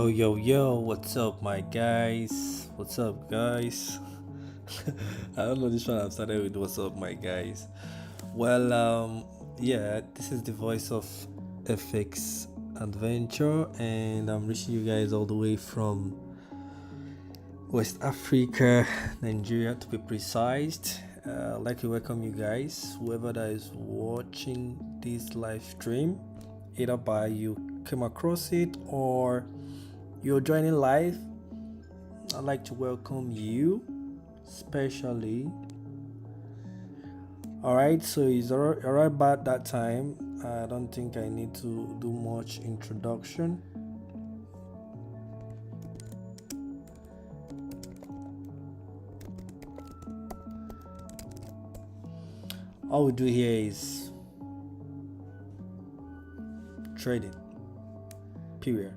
Yo, what's up, my guys? What's up, guys? I don't know this one. I've started with what's up, my guys. Well, yeah, this is the voice of FX Adventure, and I'm reaching you guys all the way from West Africa, Nigeria to be precise. I'd like to welcome you guys, whoever that is watching this live stream, either by you came across it or you're joining live. I'd like to welcome you, especially. All right, so it's all right about that time. I don't think I need to do much introduction. All we do here is trading, period.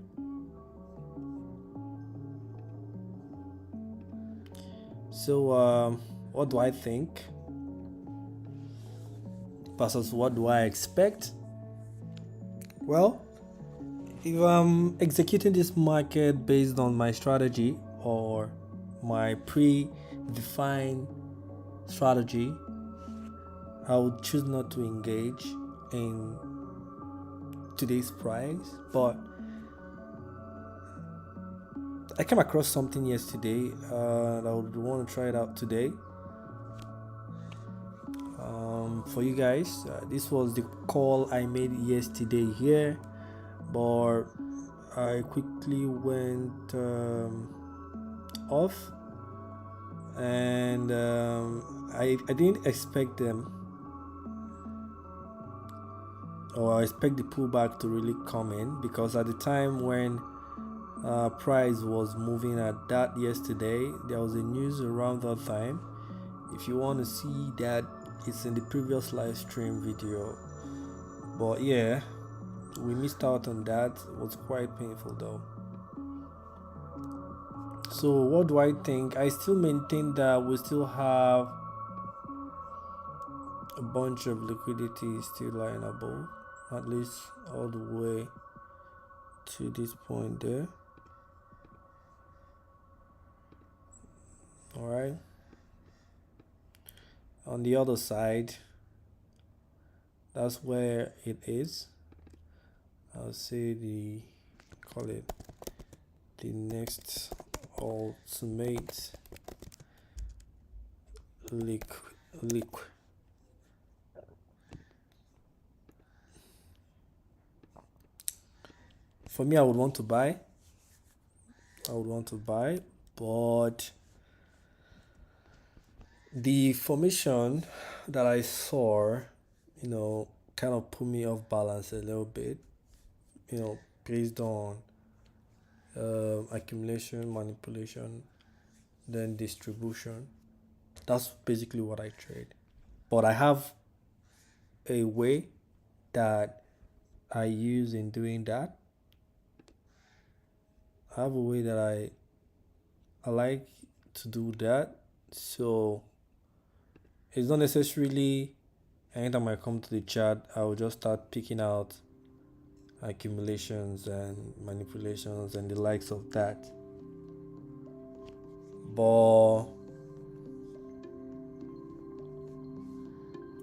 So, what do I think versus what do I expect? Well, if I'm executing this market based on my strategy or my pre-defined strategy, I would choose not to engage in today's price. But I came across something yesterday and I would want to try it out today. For you guys, this was the call I made yesterday here, but I quickly went off, and I didn't expect them, or I expect the pullback to really come in, because at the time when price was moving at that yesterday, there was a news around that time. If you want to see that, it's in the previous live stream video. But yeah, we missed out on that. It was quite painful though. So what do I think? I still maintain that we still have a bunch of liquidity still lying above, at least all the way to this point there. All right, on the other side, that's where it is. I'll say call it the next ultimate liquid. For me, I would want to buy, but the formation that I saw, kind of put me off balance a little bit, based on accumulation, manipulation, then distribution. That's basically what I trade. But I have a way that I use in doing that. I have a way that I like to do that. So it's not necessarily anytime I come to the chart, I will just start picking out accumulations and manipulations and the likes of that. But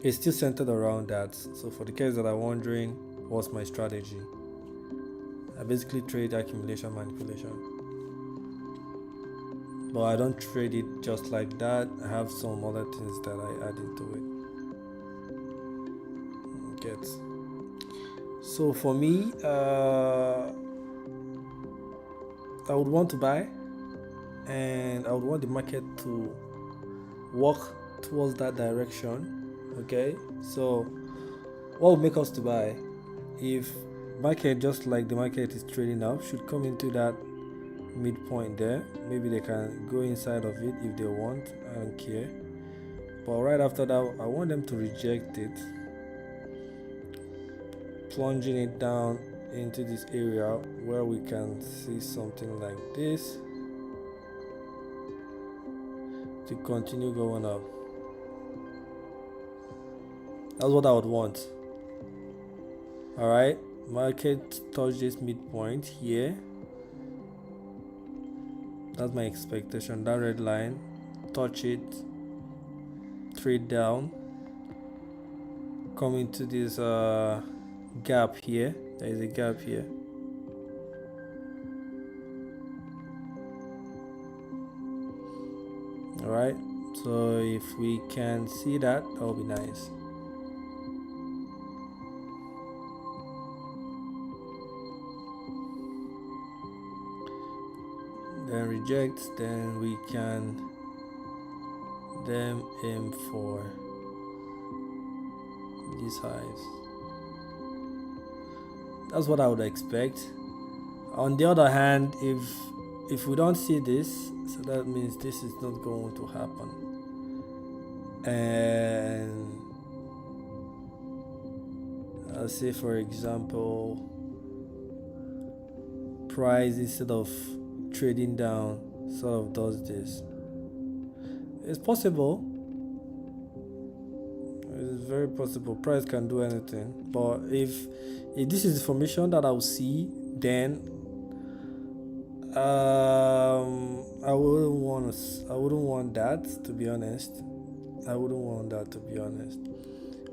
it's still centered around that. So for the case that are wondering, what's my strategy? I basically trade accumulation, manipulation. But I don't trade it just like that. I have some other things that I add into it. Get. So for me, I would want to buy, and I would want the market to walk towards that direction. Okay, so what would make us to buy? If market, just like the market is trading up, should come into that midpoint there, maybe they can go inside of it if they want. I don't care. But right after that, I want them to reject it, plunging it down into this area where we can see something like this to continue going up. That's what I would want. All right, market touch this midpoint here, That's my expectation. That red line, touch it, trade down, come into this gap here. There is a gap here. All right. So if we can see that, that will be nice. Then reject, then we can then aim for these highs. That's what I would expect. On the other hand, if we don't see this, so that means this is not going to happen. And I'll say, for example, price, instead of trading down, sort of does this. It's possible. It's very possible. Price can do anything. But if this is information that I'll see, then I wouldn't want that, to be honest. I wouldn't want that, to be honest.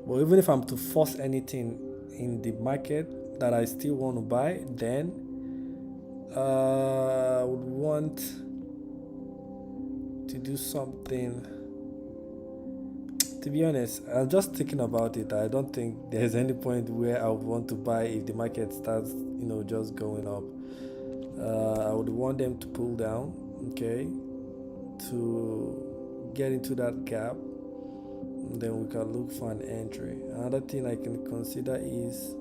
But even if I'm to force anything in the market that I still want to buy, then I would want to do something. To be honest, I'm just thinking about it. I don't think there's any point where I would want to buy if the market starts, just going up. I would want them to pull down, okay, to get into that gap. And then we can look for an entry. Another thing I can consider is,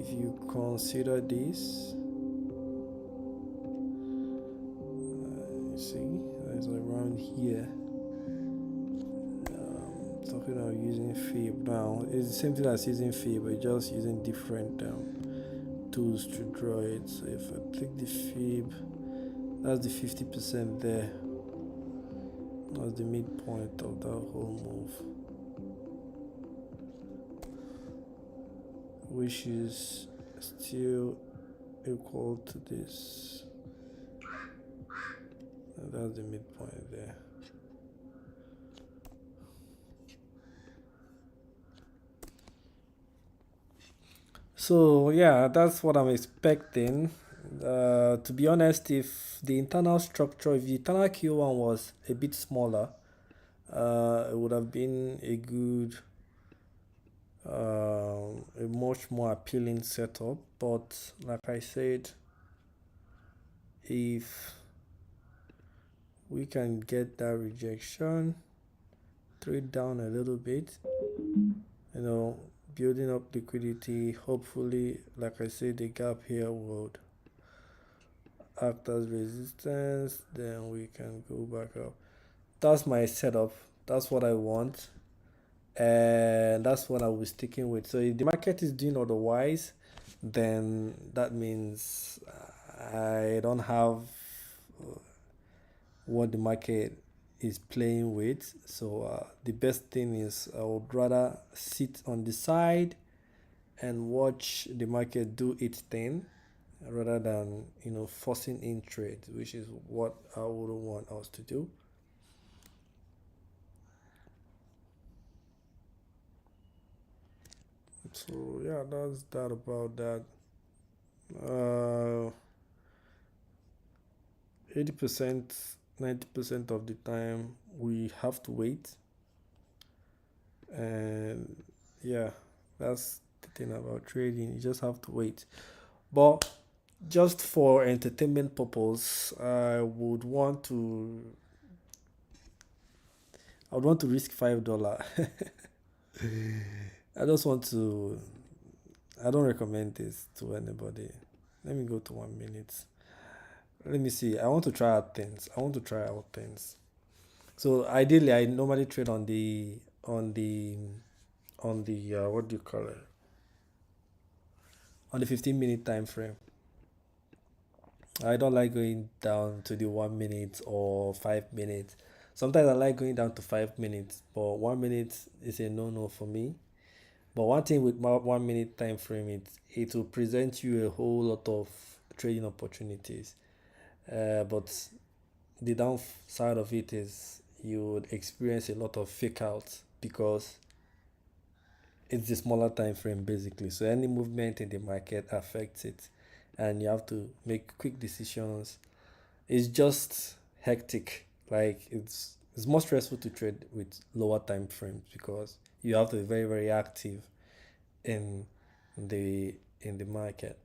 if you consider this, you see, it's around here. Talking about using fib now, it's the same thing as using fib, but just using different tools to draw it. So if I take the fib, that's the 50% there. That's the midpoint of that whole move, which is still equal to this. And that's the midpoint there. So yeah, that's what I'm expecting. To be honest, if the internal structure, if the internal Q1 was a bit smaller, it would have been a good, a much more appealing setup. But like I said, if we can get that rejection, trade down a little bit, building up liquidity, hopefully, like I said, the gap here would act as resistance, then we can go back up. That's my setup. That's what I want, and that's what I was sticking with. So if the market is doing otherwise, then that means I don't have what the market is playing with. So the best thing is, I would rather sit on the side and watch the market do its thing, rather than forcing in trade, which is what I wouldn't want us to do. So yeah, that's that about that. 80%, 90% of the time we have to wait, and yeah, that's the thing about trading. You just have to wait. But just for entertainment purpose, I would want to risk $5. I just want to. I don't recommend this to anybody. Let me go to 1 minute. Let me see. I want to try out things. So ideally, I normally trade on the what do you call it? On the 15-minute time frame. I don't like going down to the 1 minute or 5 minutes. Sometimes I like going down to 5 minutes, but 1 minute is a no-no for me. But one thing with my 1 minute time frame, it will present you a whole lot of trading opportunities. But the downside of it is you would experience a lot of fake outs because it's the smaller time frame basically. So any movement in the market affects it, and you have to make quick decisions. It's just hectic. Like it's more stressful to trade with lower time frames because you have to be very very active in the in the market.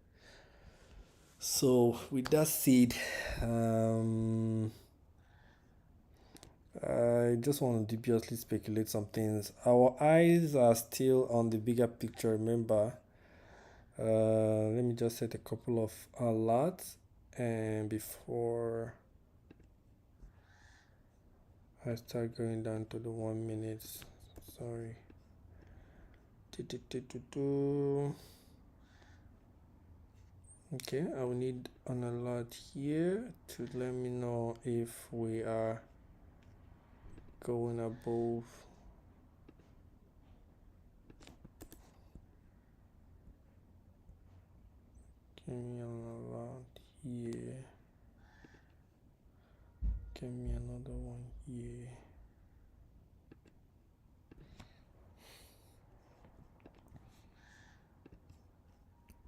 So with that said, um, I just want to dubiously speculate some things. Our eyes are still on the bigger picture. Remember, let me just set a couple of alerts, and before I start going down to the 1 minute, sorry. Okay, I will need an alert here to let me know if we are going above. Give me an alert here. Give me another one here.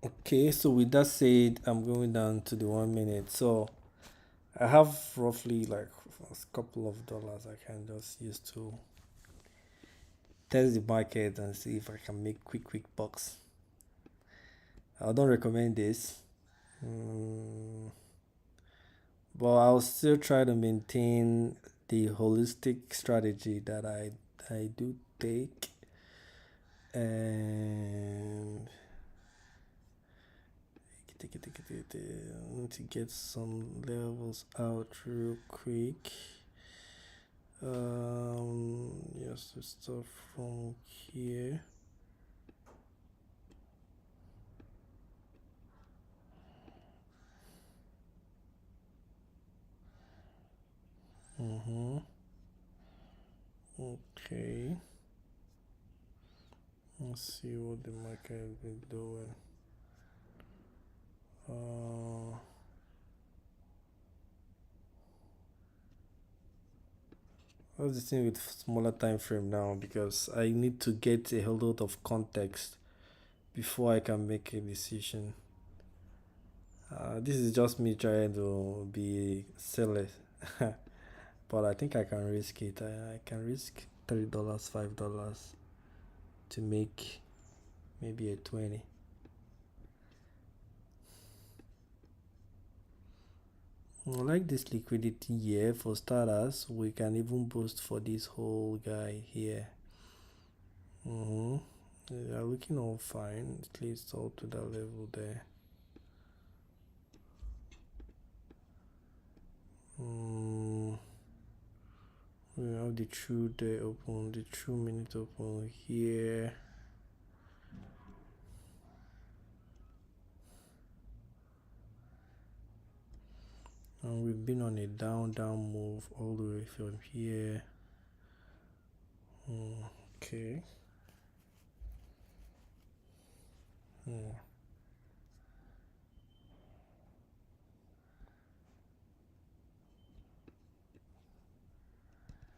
Okay, so with that said, I'm going down to the 1 minute. So I have roughly like a couple of dollars I can just use to test the market and see if I can make quick bucks. I don't recommend this, but I'll still try to maintain the holistic strategy that I do take, and I need to get some levels out real quick. Yes, to start from here. Okay. Let's see what the market has been doing. What's the thing with smaller time frame now? Because I need to get a whole lot of context before I can make a decision. This is just me trying to be silly, but I think I can risk it. I can risk $3, $5 to make maybe a 20. I like this liquidity here. For starters, we can even boost for this whole guy here. They are looking all fine, at least all to that level there. We have the true day open, the true minute open here. And we've been on a down move all the way from here. Okay.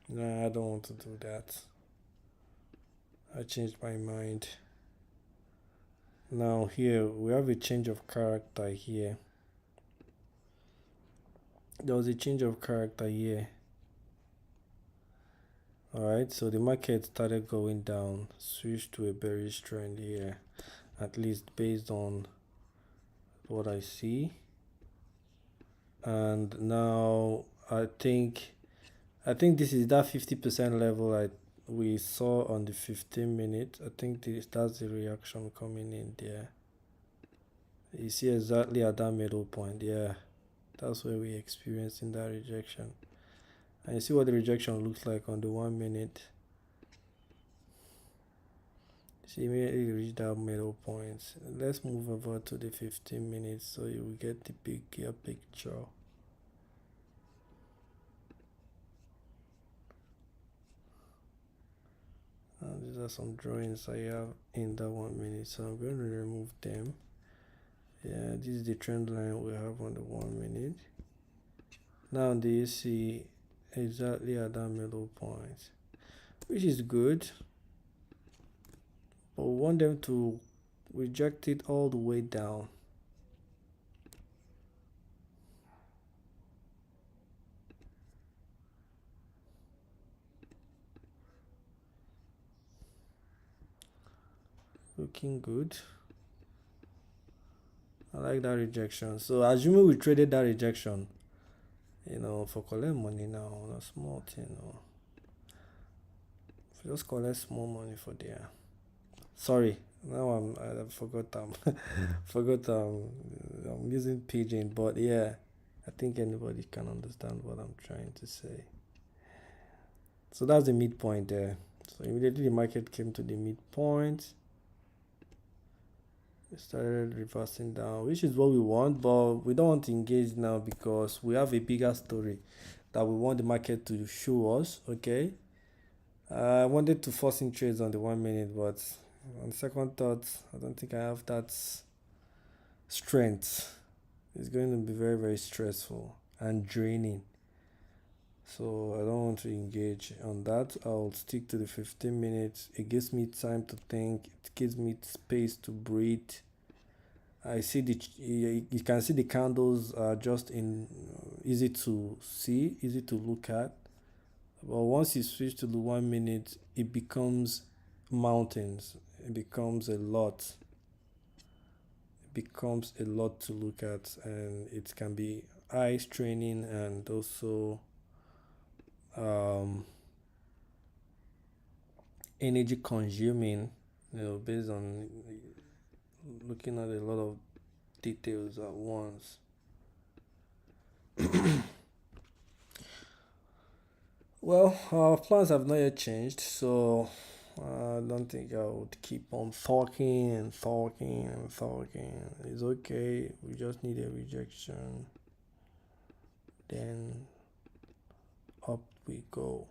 Nah, I don't want to do that. I changed my mind. Now here we have a change of character here. There was a change of character here. Alright, so the market started going down, switched to a bearish trend here, at least based on what I see. And now I think this is that 50% level we saw on the 15 minute. I think that's the reaction coming in there. You see exactly at that middle point. Yeah, that's where we experiencing that rejection. And you see what the rejection looks like on the 1 minute. See, immediately reach that middle point. Let's move over to the 15 minutes so you will get the bigger picture. These are some drawings I have in that 1 minute, so I'm going to remove them. Yeah, this is the trend line we have on the 1 minute. Now do you see exactly at that middle point, which is good, but we want them to reject it all the way down. Looking good. I like that rejection. So assuming we traded that rejection, for collect money now, not small thing. Just collect small money for there. Sorry, now I forgot forgot I'm using pigeon, but yeah, I think anybody can understand what I'm trying to say. So that's the midpoint there. So immediately the market came to the midpoint. It started reversing down, which is what we want, but we don't want to engage now because we have a bigger story that we want the market to show us. Okay. I wanted to force in trades on the 1 minute, but on second thought, I don't think I have that strength. It's going to be very, very stressful and draining. So I don't want to engage on that. I'll stick to the 15 minutes. It gives me time to think, it gives me space to breathe. I see you can see the candles are just in easy to see, easy to look at. But once you switch to the 1 minute, it becomes mountains. It becomes a lot. It becomes a lot to look at, and it can be eye straining and also um, energy consuming. Based on looking at a lot of details at once. Well, our plans have not yet changed, so I don't think I would keep on talking and talking and talking. It's okay. We just need a rejection. Then up we go.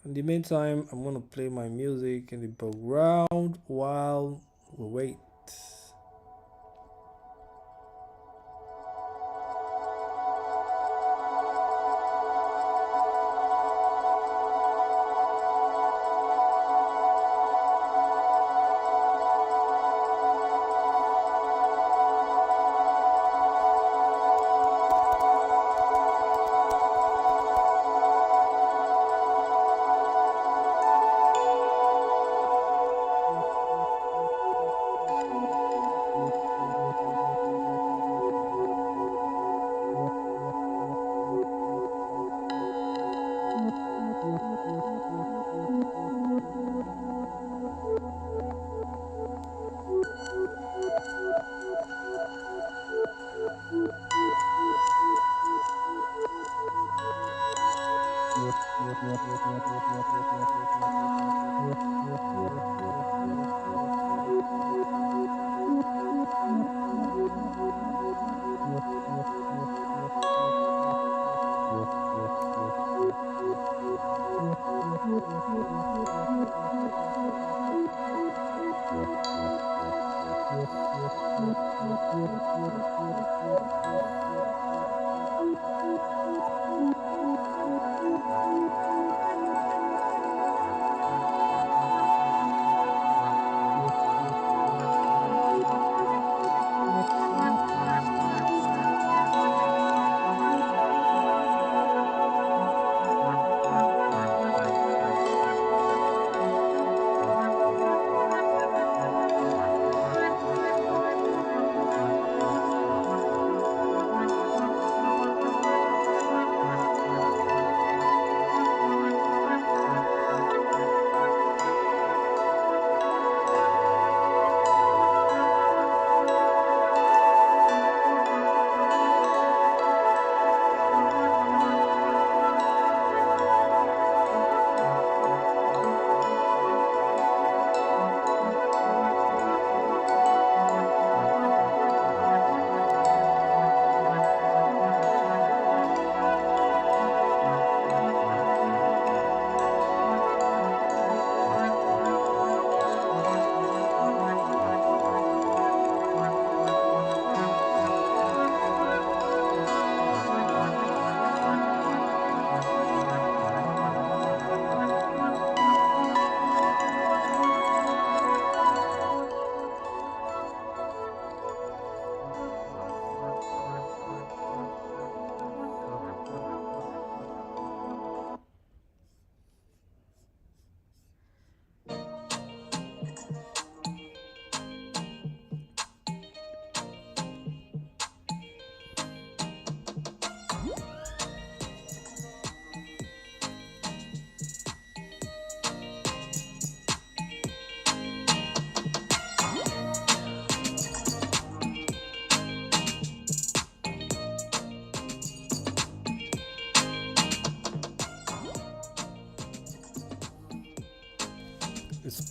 In the meantime, I'm gonna play my music in the background while we wait.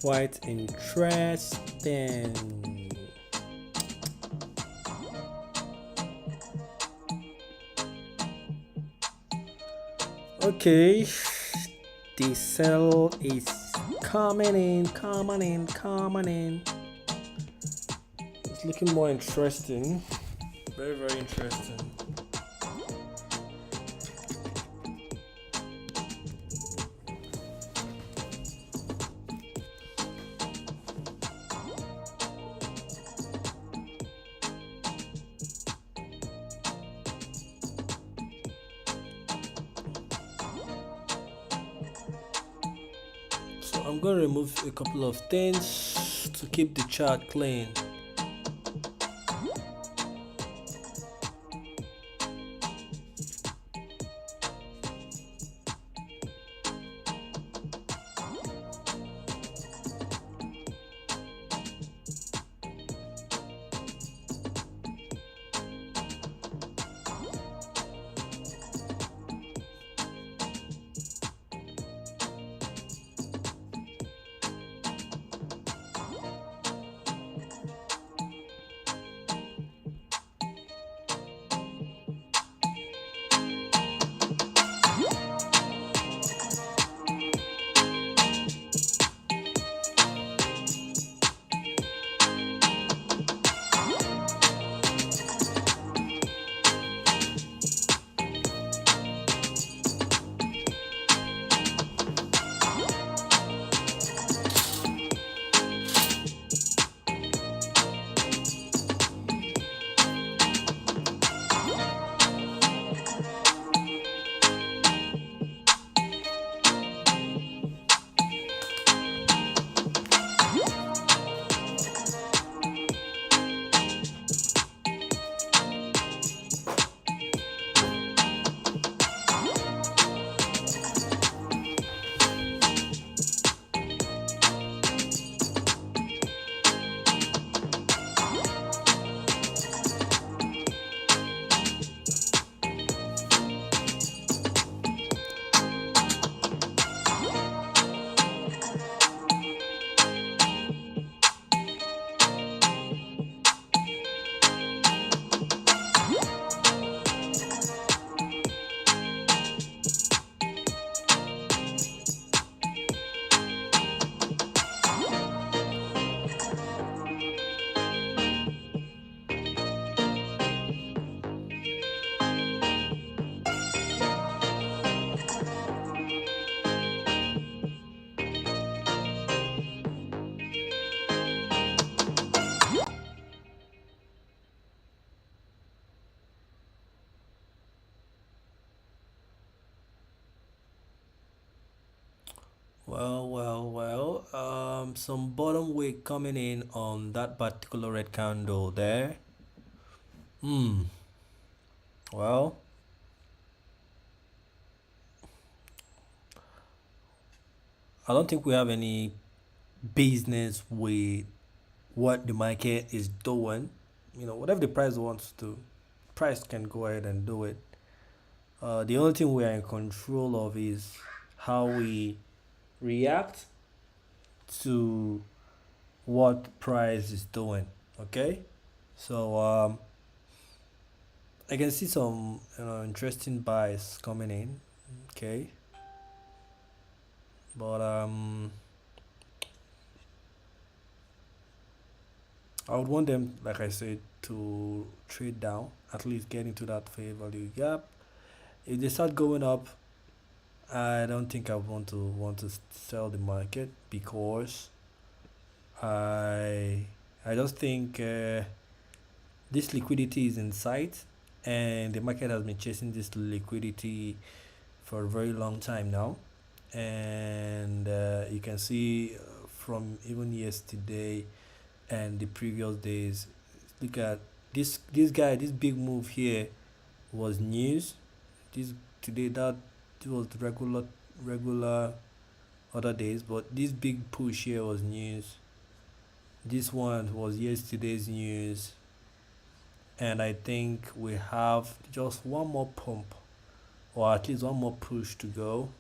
quite interesting. Okay, the cell is coming in. It's looking more interesting. Very, very interesting. So I'm going to remove a couple of things to keep the chart clean. Some bottom weight coming in on that particular red candle there. Hmm. Well, I don't think we have any business with what the market is doing. Whatever the price wants to, price can go ahead and do it. The only thing we are in control of is how we react to what price is doing. Okay, so I can see some interesting buys coming in. Okay, but I would want them, like I said, to trade down, at least get into that fair value gap. If they start going up, I don't think I want to sell the market because I I just think this liquidity is in sight, and the market has been chasing this liquidity for a very long time now, and you can see from even yesterday and the previous days. Look at this guy. This big move here was news. This today that was regular other days, but this big push here was news. This one was yesterday's news, and I think we have just one more pump, or at least one more push to go.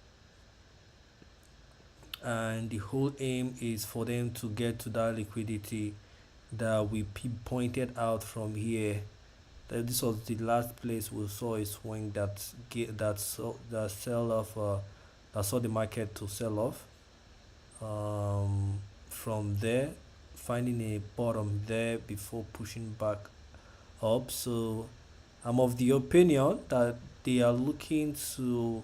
and the whole aim is for them to get to that liquidity that we pointed out from here. That this was the last place we saw a swing that sell off, that saw the market to sell off. From there, finding a bottom there before pushing back up. So I'm of the opinion that they are looking to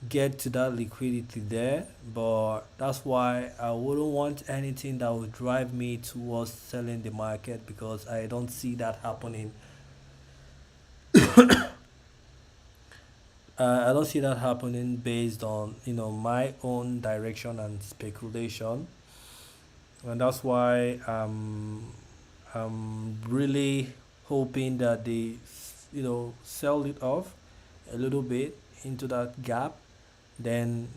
get to that liquidity there, but that's why I wouldn't want anything that would drive me towards selling the market, because I don't see that happening. I don't see that happening based on my own direction and speculation, and that's why I'm really hoping that they sell it off a little bit into that gap. Then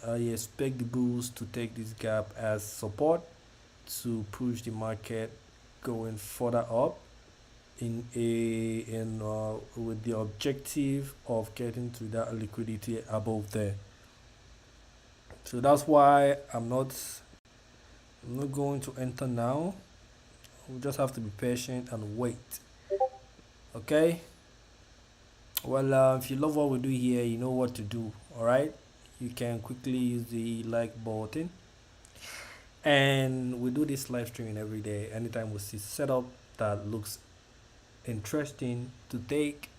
I expect the bulls to take this gap as support to push the market going further up with the objective of getting to that liquidity above there. So that's why I'm not going to enter now. We just have to be patient and wait. Okay. Well, if you love what we do here, you know what to do. All right. You can quickly use the like button, and we do this live streaming every day. Anytime we see setup that looks interesting to take,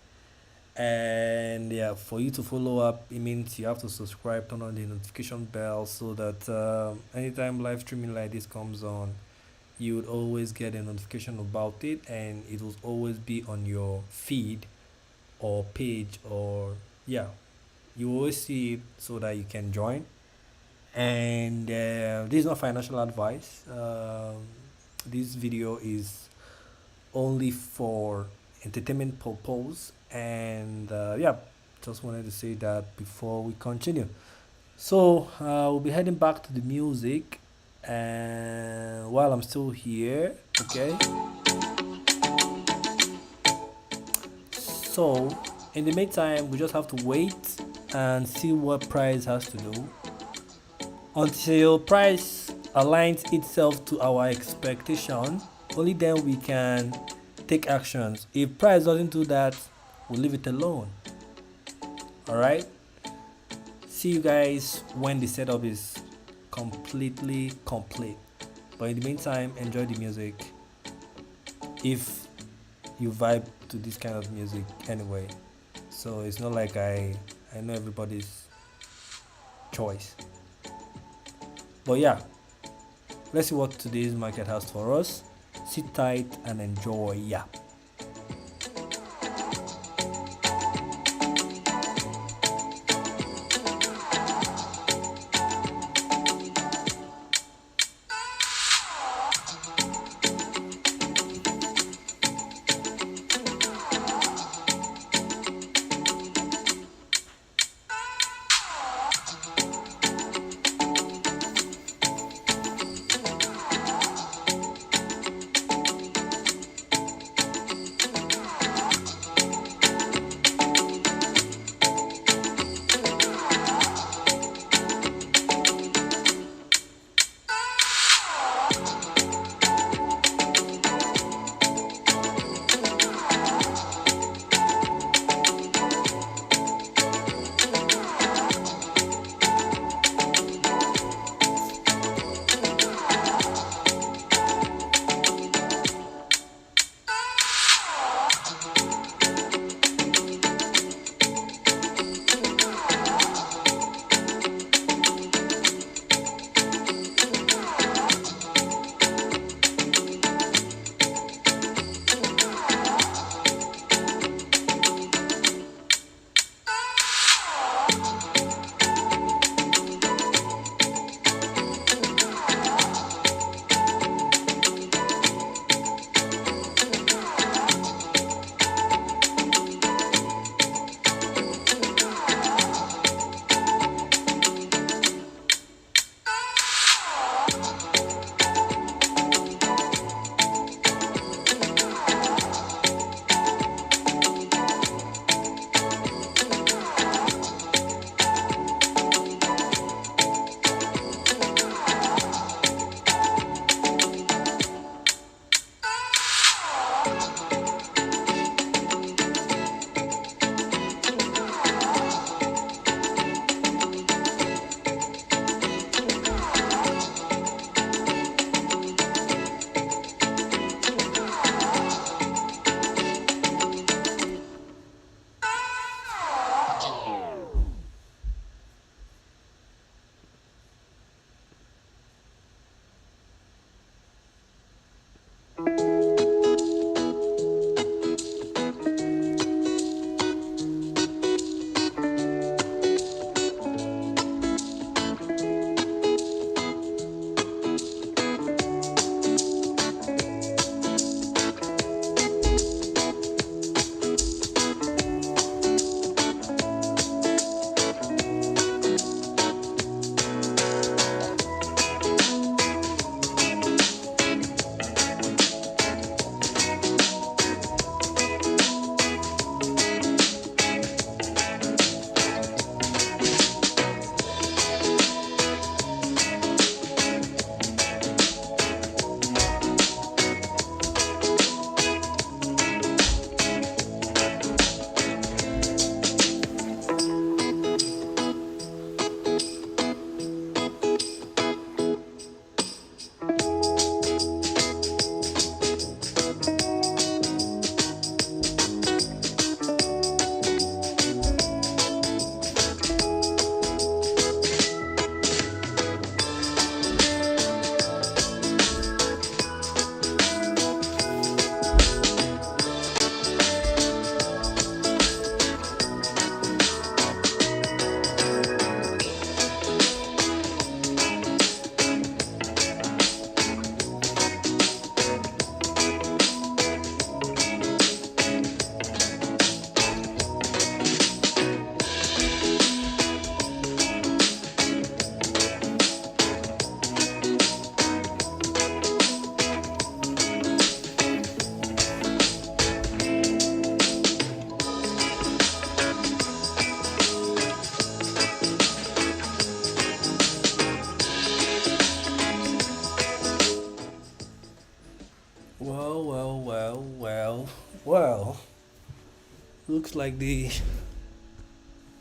and yeah, for you to follow up, it means you have to subscribe, turn on the notification bell, so that anytime live streaming like this comes on, you would always get a notification about it, and it will always be on your feed or page, or yeah, you always see it so that you can join. And this is not financial advice. This video is only for entertainment purpose, and yeah, just wanted to say that before we continue. So we'll be heading back to the music, and while I'm still here, okay. So in the meantime, we just have to wait and see what price has to do until price aligns itself to our expectation. Only then we can take actions. If price doesn't do that, we'll leave it alone. All right. See you guys when the setup is completely complete. But in the meantime, enjoy the music if you vibe to this kind of music anyway. So it's not like I know everybody's choice. But yeah, let's see what today's market has for us. Sit tight and enjoy. Yeah. Well. Looks like the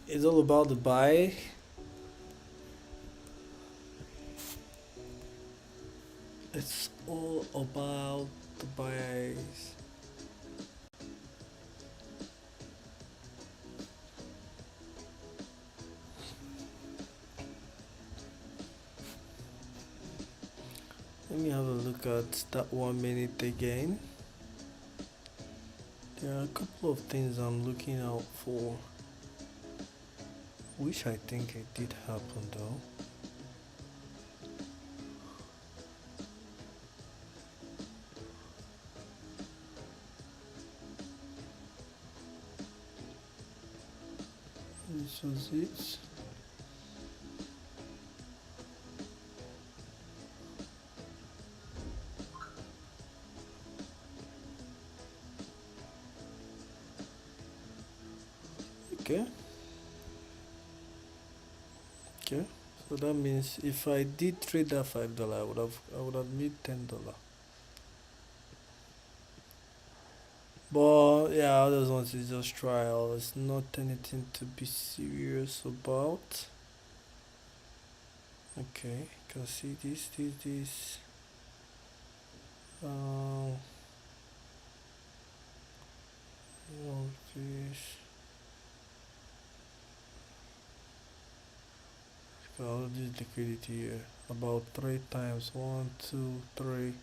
it's all about the buy. It's all about the buys. Let me have a look at that 1 minute again. There are a couple of things I'm looking out for, which I think it did happen though. This was it. Okay. Okay. So that means if I did trade that $5, I would have made $10. But yeah, I just want to just trial. It's not anything to be serious about. Okay, can see this. Um, this. All this liquidity here about three times. One, two, three.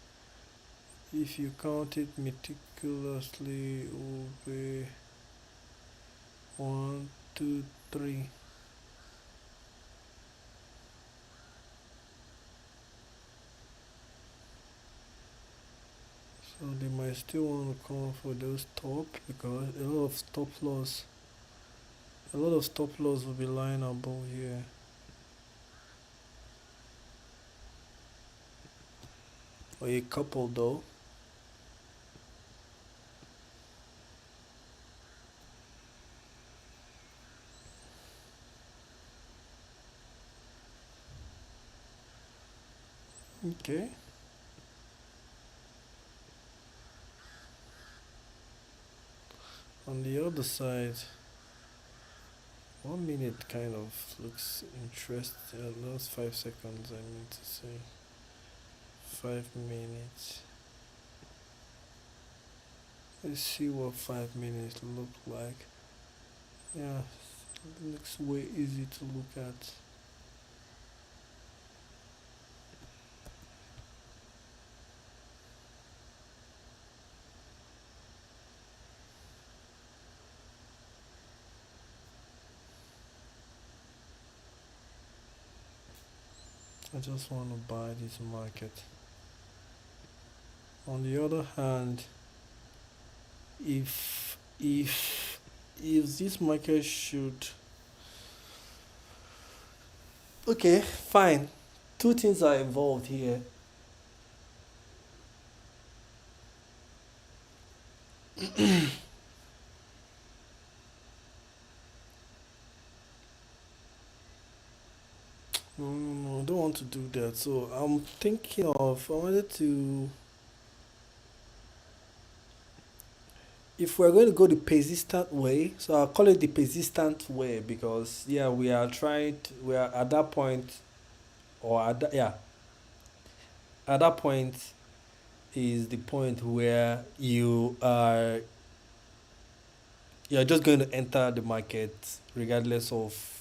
If you count it meticulously, it will be one, two, three. So they might still want to come for those top because a lot of stop loss will be lying above here. Or a couple though. Okay. On the other side, 1 minute kind of looks interesting. Those 5 seconds, I mean to say. 5 minutes. Let's see what 5 minutes look like. Yeah, it looks way easy to look at. I just want to buy this market. On the other hand, if this market should, okay, fine. Two things are involved here. No, I don't want to do that. So I'm thinking of I wanted to, if we're going to go the persistent way, so I'll call it the persistent way because yeah, we are at that point, or yeah, at that point is the point where you're just going to enter the market regardless of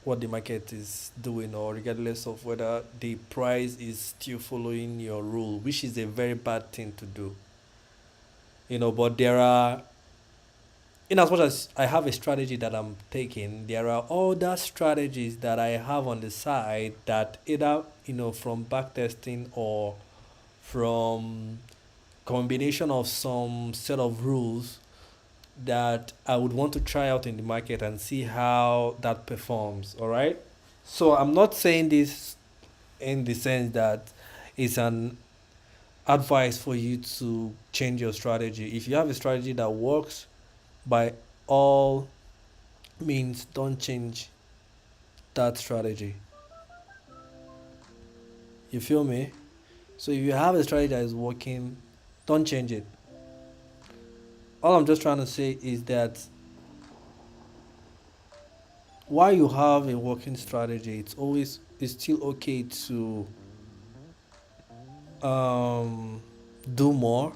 what the market is doing or regardless of whether the price is still following your rule, which is a very bad thing to do. But there are, in as much as I have a strategy that I'm taking, there are other strategies that I have on the side that either, from backtesting or from combination of some set of rules that I would want to try out in the market and see how that performs. All right. So I'm not saying this in the sense that it's an advice for you to change your strategy. If you have a strategy that works, by all means, don't change that strategy. You feel me? So if you have a strategy that is working, Don't change it. All I'm just trying to say is that while you have a working strategy, it's still okay to um, do more,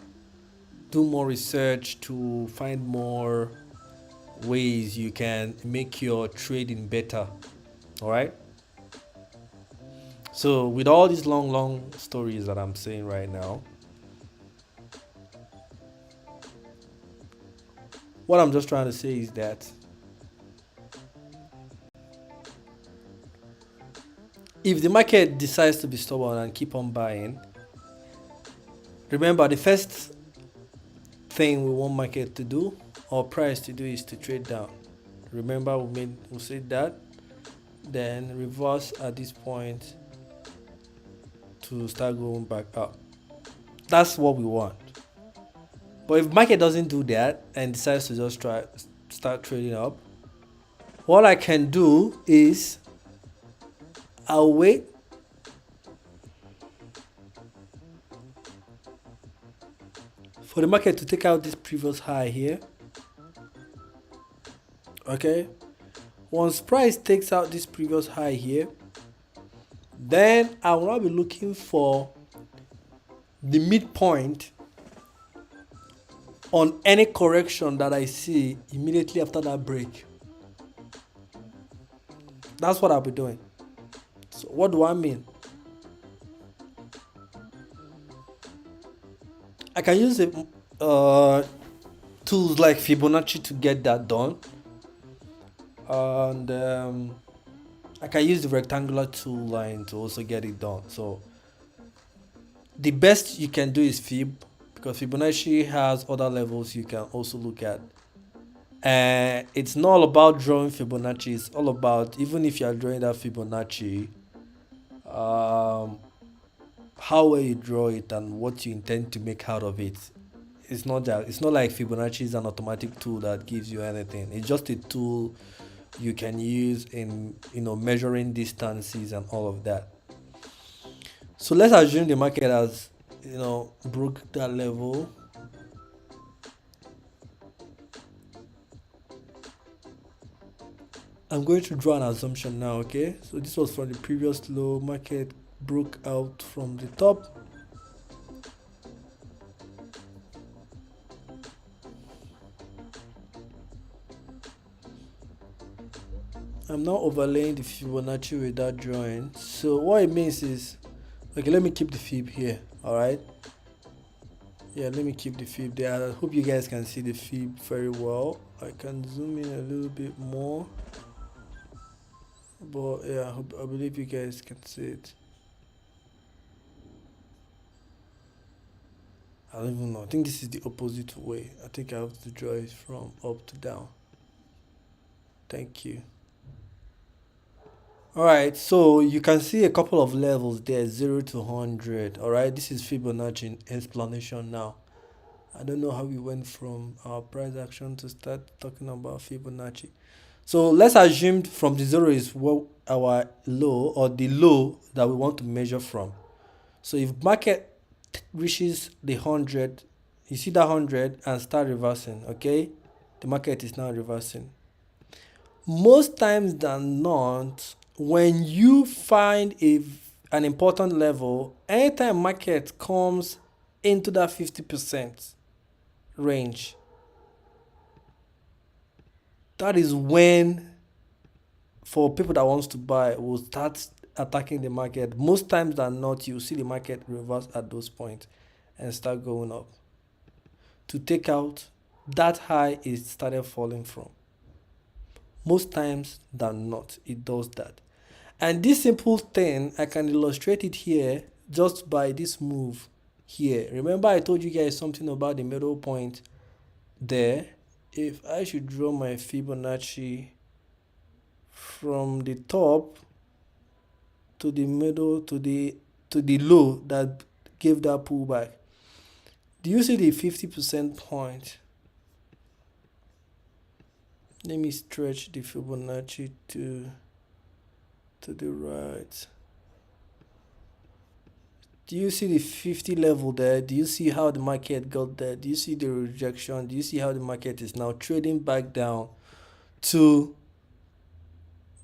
do more research to find more ways you can make your trading better. All right. So with all these long stories that I'm saying right now, what I'm just trying to say is that if the market decides to be stubborn and keep on buying, remember the first thing we want market to do or price to do is to trade down. Remember we said that, then reverse at this point to start going back up. That's what we want. But if market doesn't do that and decides to just start trading up, what I can do is I'll wait for the market to take out this previous high here. Okay, once price takes out this previous high here, then I will now be looking for the midpoint on any correction that I see immediately after that break. That's what I'll be doing. So what do I mean? I can use tools like Fibonacci to get that done, and I can use the rectangular tool line to also get it done. So the best you can do is Fib, because Fibonacci has other levels you can also look at. And it's not all about drawing Fibonacci, it's all about, even if you are drawing that Fibonacci, how well you draw it and what you intend to make out of it. It's not like Fibonacci is an automatic tool that gives you anything. It's just a tool you can use in measuring distances and all of that. So let's assume the market has broke that level. I'm going to draw an assumption now. Okay, so this was from the previous low. Market broke out from the top. I'm now overlaying the Fibonacci with that drawing. So what it means is, okay, let me keep the fib here. All right, yeah, let me keep the fib there. I hope you guys can see the fib very well. I can zoom in a little bit more, but yeah, I believe you guys can see it. I don't even know. I think this is the opposite way. I think I have to draw it from up to down. Thank you. All right, so you can see a couple of levels there, 0 to 100. All right, this is Fibonacci explanation now. I don't know how we went from our price action to start talking about Fibonacci. So let's assume from the 0 is what our low, or the low that we want to measure from. So if market reaches the 100, you see that 100 and start reversing, okay? The market is now reversing. Most times than not, when you find an important level, anytime market comes into that 50% range, that is when, for people that wants to buy, will start attacking the market. Most times than not, you see the market reverse at those points and start going up to take out that high it started falling from. Most times than not, it does that. And this simple thing, I can illustrate it here just by this move here. Remember I told you guys something about the middle point there. If I should draw my Fibonacci from the top to the middle to the low that gave that pullback, do you see the 50% point? Let me stretch the Fibonacci to the right. Do you see the 50 level there? Do you see how the market got there? Do you see the rejection? Do you see how the market is now trading back down to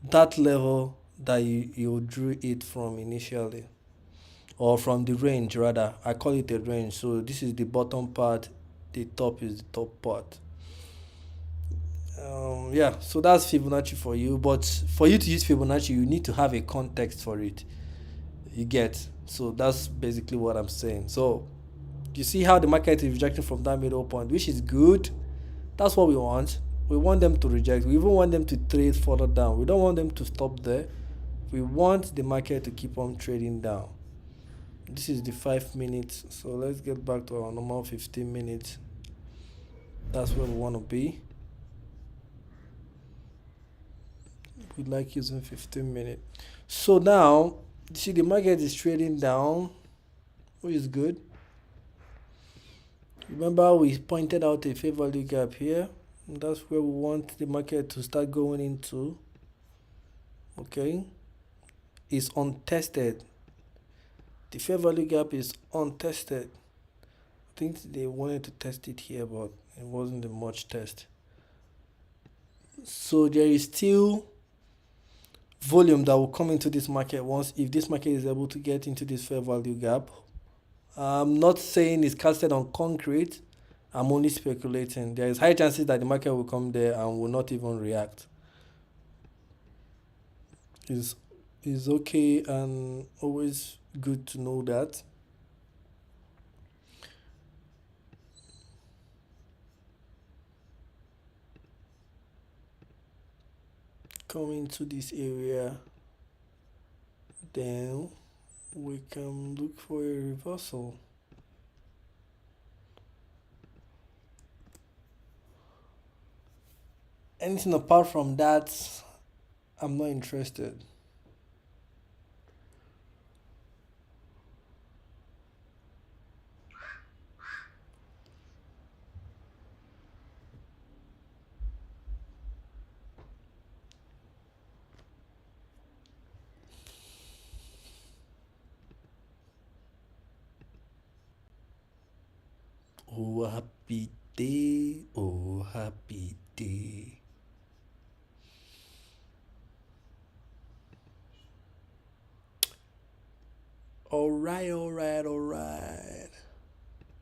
that level that you drew it from initially, or from the range rather? I call it a range. So this is the bottom part, the top is the top part. Yeah, so that's Fibonacci for you. But for you to use Fibonacci, you need to have a context for it. You get? So that's basically what I'm saying. So you see how the market is rejecting from that middle point, which is good. That's what we want. We want them to reject. We even want them to trade further down. We don't want them to stop there. We want the market to keep on trading down. This is the 5 minutes. So let's get back to our normal 15 minutes. That's where we want to be. We like using 15 minutes. So now, you see the market is trading down, which is good. Remember we pointed out a fair value gap here. And that's where we want the market to start going into. Okay. It's untested. The fair value gap is untested. I think they wanted to test it here, but it wasn't a much test. So there is still volume that will come into this market once, if this market is able to get into this fair value gap. I'm not saying it's casted on concrete. I'm only speculating. There is high chances that the market will come there and will not even react. Is okay and always good to know that. Coming to this area, then we can look for a reversal. Anything apart from that, I'm not interested. Oh, happy day. Oh, happy day. Alright.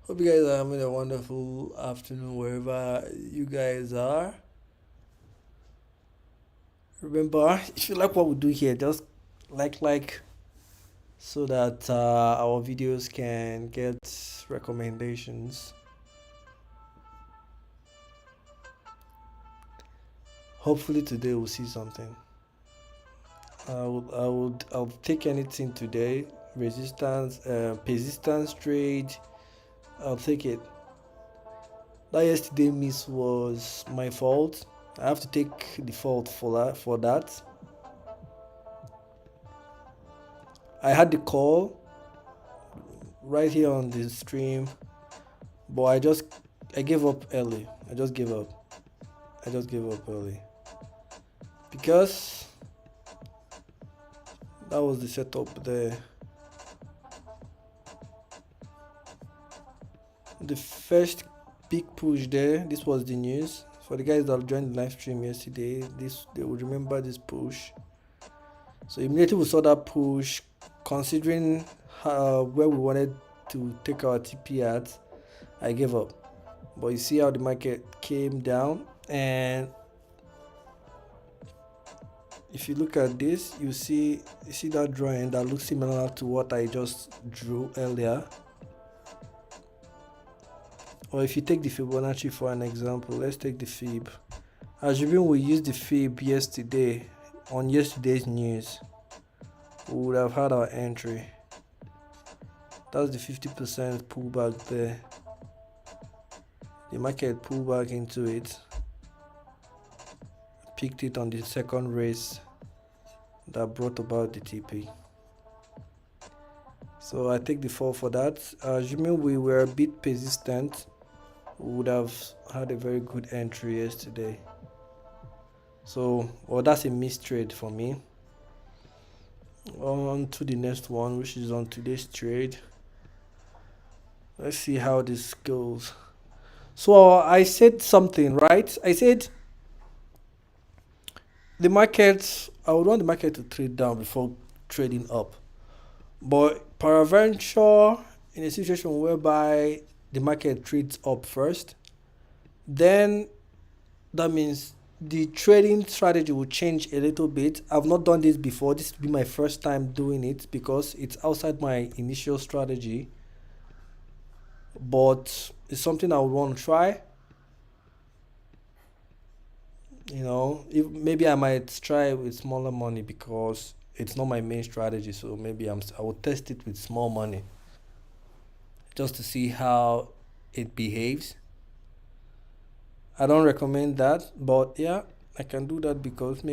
Hope you guys are having a wonderful afternoon wherever you guys are. Remember, if you like what we do here, just like so that our videos can get recommendations. Hopefully today we'll see something. I'll take anything today. Resistance, persistence trade. I'll take it. That yesterday miss was my fault. I have to take the fault for that. I had the call right here on the stream, but I gave up early. I just gave up early because that was the setup there. The first big push there, this was the news. For the guys that joined the live stream yesterday, they will remember this push. So immediately we saw that push, considering where we wanted to take our TP at, I gave up. But you see how the market came down, and if you look at this, you see that drawing that looks similar to what I just drew earlier. Or if you take the Fibonacci for an example, let's take the Fib. Assuming we used the Fib yesterday on yesterday's news, we would have had our entry. That's the 50% pullback there. The market pulled back into it, picked it on the second race that brought about the TP. So I take the fall for that. Assuming we were a bit persistent, we would have had a very good entry yesterday. So, well, that's a missed trade for me. On to the next one, which is on today's trade. Let's see how this goes. So I said something, right? I said the market, I would want the market to trade down before trading up. But peradventure, in a situation whereby the market trades up first, then that means the trading strategy will change a little bit. I've not done this before. This will be my first time doing it because it's outside my initial strategy. But it's something I would want to try. If maybe I might try with smaller money because it's not my main strategy. So maybe I will test it with small money just to see how it behaves. I don't recommend that, but yeah, I can do that because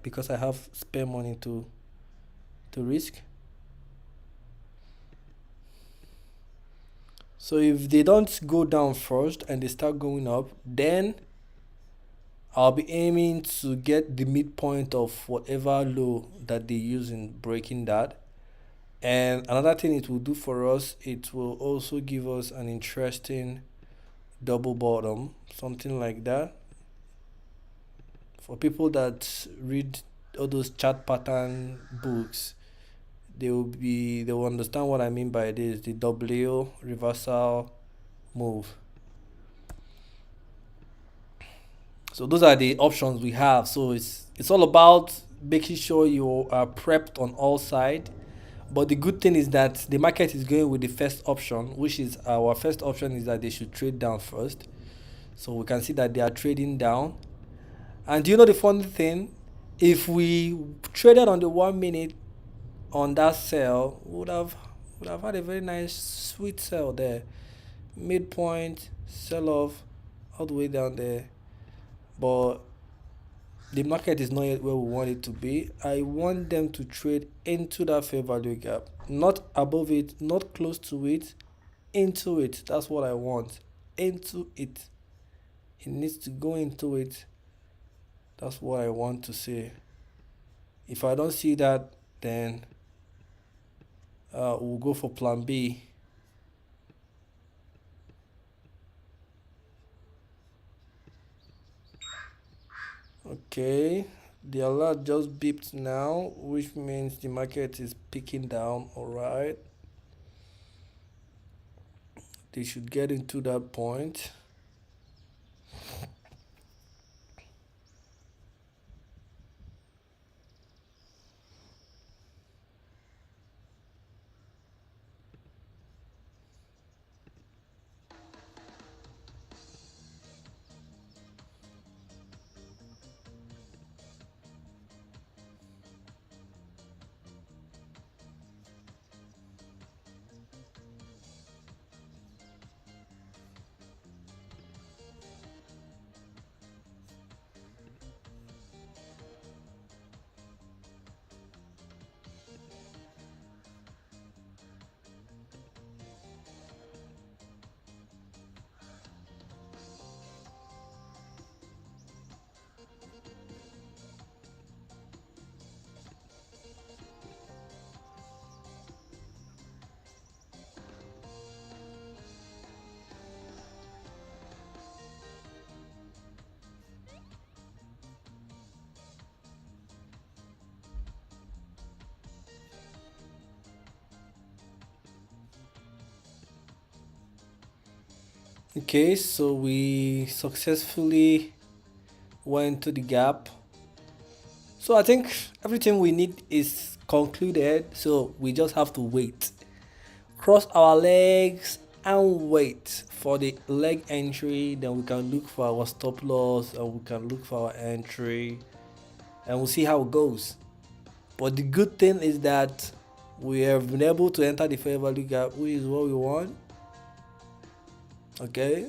because I have spare money to risk. So if they don't go down first and they start going up, then I'll be aiming to get the midpoint of whatever low that they use in breaking that. And another thing it will do for us, it will also give us an interesting double bottom, something like that. For people that read all those chart pattern books, they will understand what I mean by this, the W reversal move. So those are the options we have. So it's all about making sure you are prepped on all sides. But the good thing is that the market is going with the first option, which is our first option is that they should trade down first. So we can see that they are trading down. And do you know the funny thing? If we traded on the 1 minute on that sell, would have had a very nice sweet sell there. Midpoint, sell off, all the way down there. But the market is not yet where we want it to be. I want them to trade into that fair value gap, not above it, not close to it, into it. That's what I want. Into it. It needs to go into it. That's what I want to say. If I don't see that, then we'll go for plan B. Okay, the alert just beeped now, which means the market is picking down. All right, they should get into that point. Okay, so we successfully went to the gap. So I think everything we need is concluded. So we just have to wait. Cross our legs and wait for the leg entry. Then we can look for our stop loss and we can look for our entry and we'll see how it goes. But the good thing is that we have been able to enter the fair value gap, which is what we want. Okay.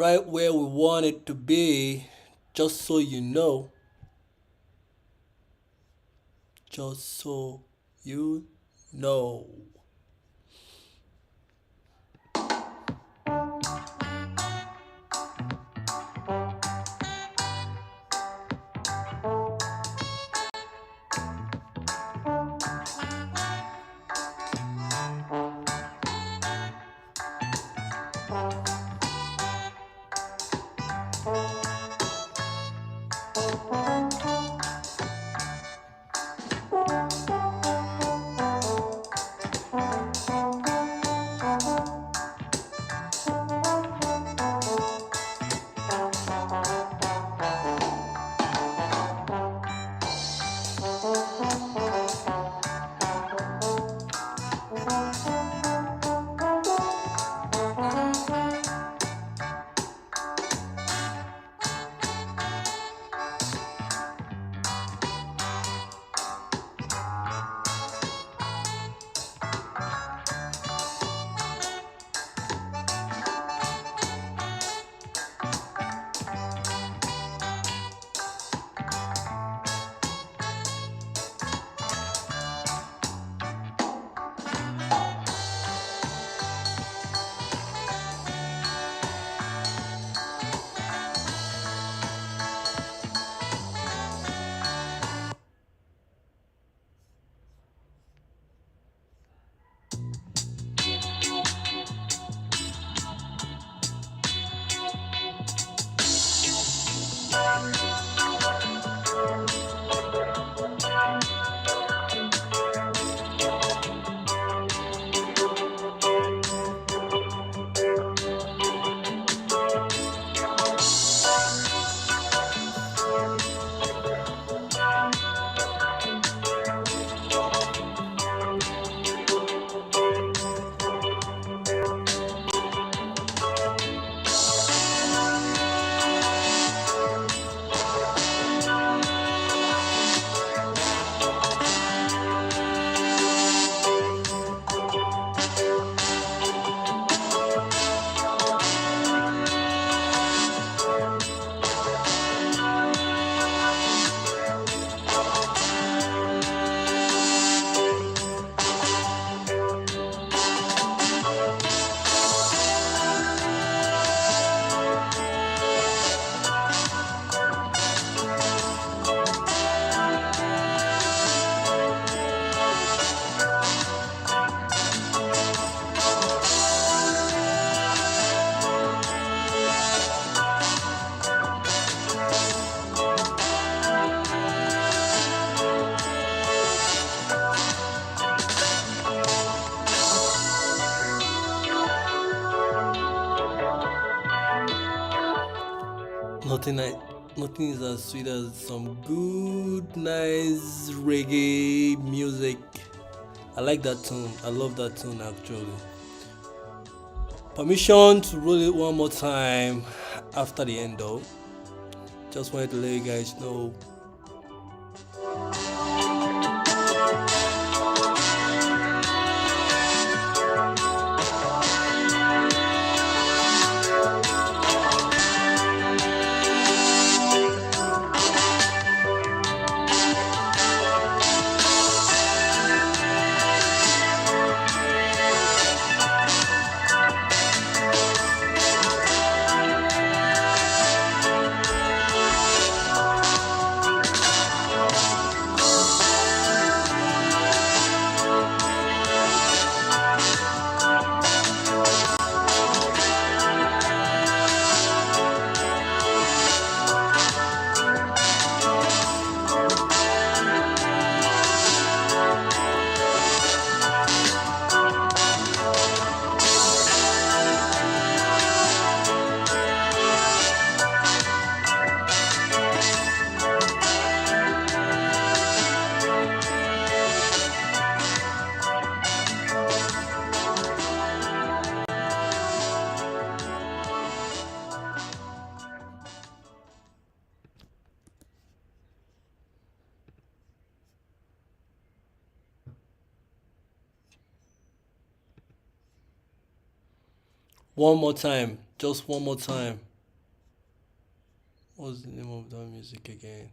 right where we want it to be, just so you know. Just so you know. Nothing, nothing is as sweet as some good, nice reggae music. I like that tune. I love that tune actually. Permission to roll it one more time after the end though. Just wanted to let you guys know. One more time, just one more time. What's the name of that music again?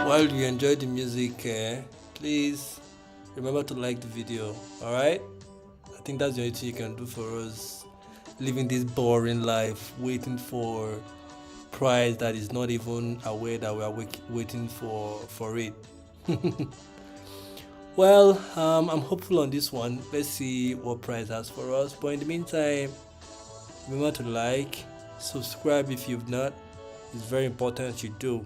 While you enjoy the music, please remember to like the video. Alright? I think that's the only thing you can do for us. Living this boring life, waiting for prize that is not even aware that we are waiting for it. Well, I'm hopeful on this one. Let's see what prize has for us. But in the meantime, remember to like, subscribe if you've not. It's very important you do.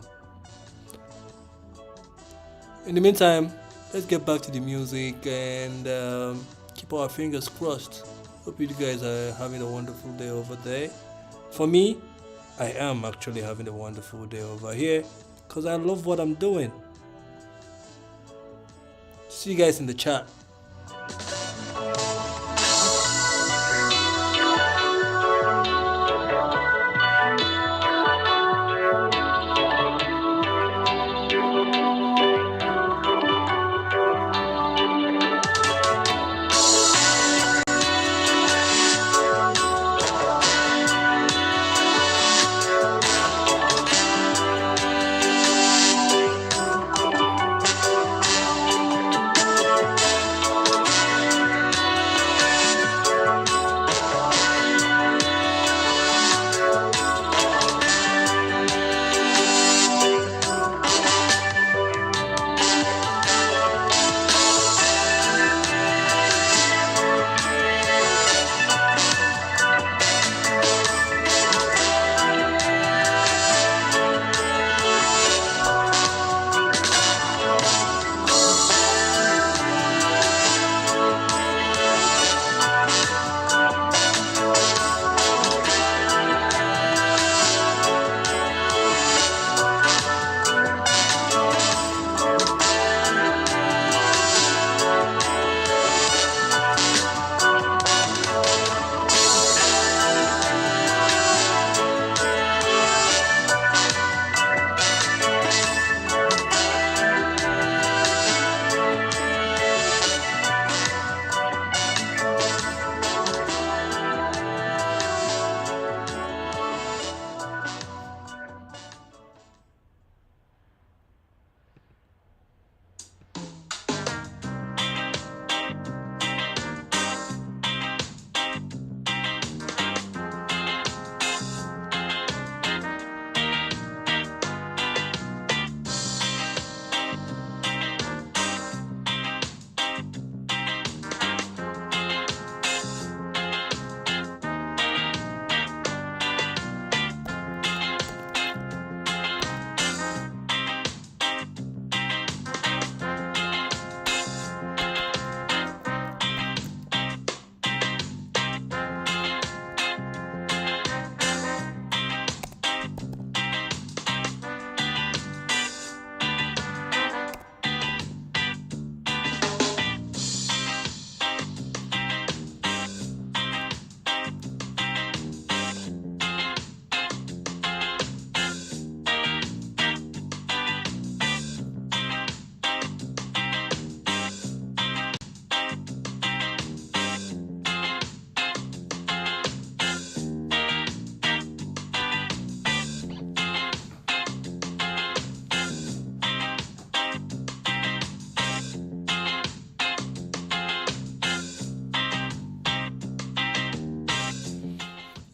In the meantime, let's get back to the music and keep our fingers crossed. Hope you guys are having a wonderful day over there. For me, I am actually having a wonderful day over here because I love what I'm doing. See you guys in the chat.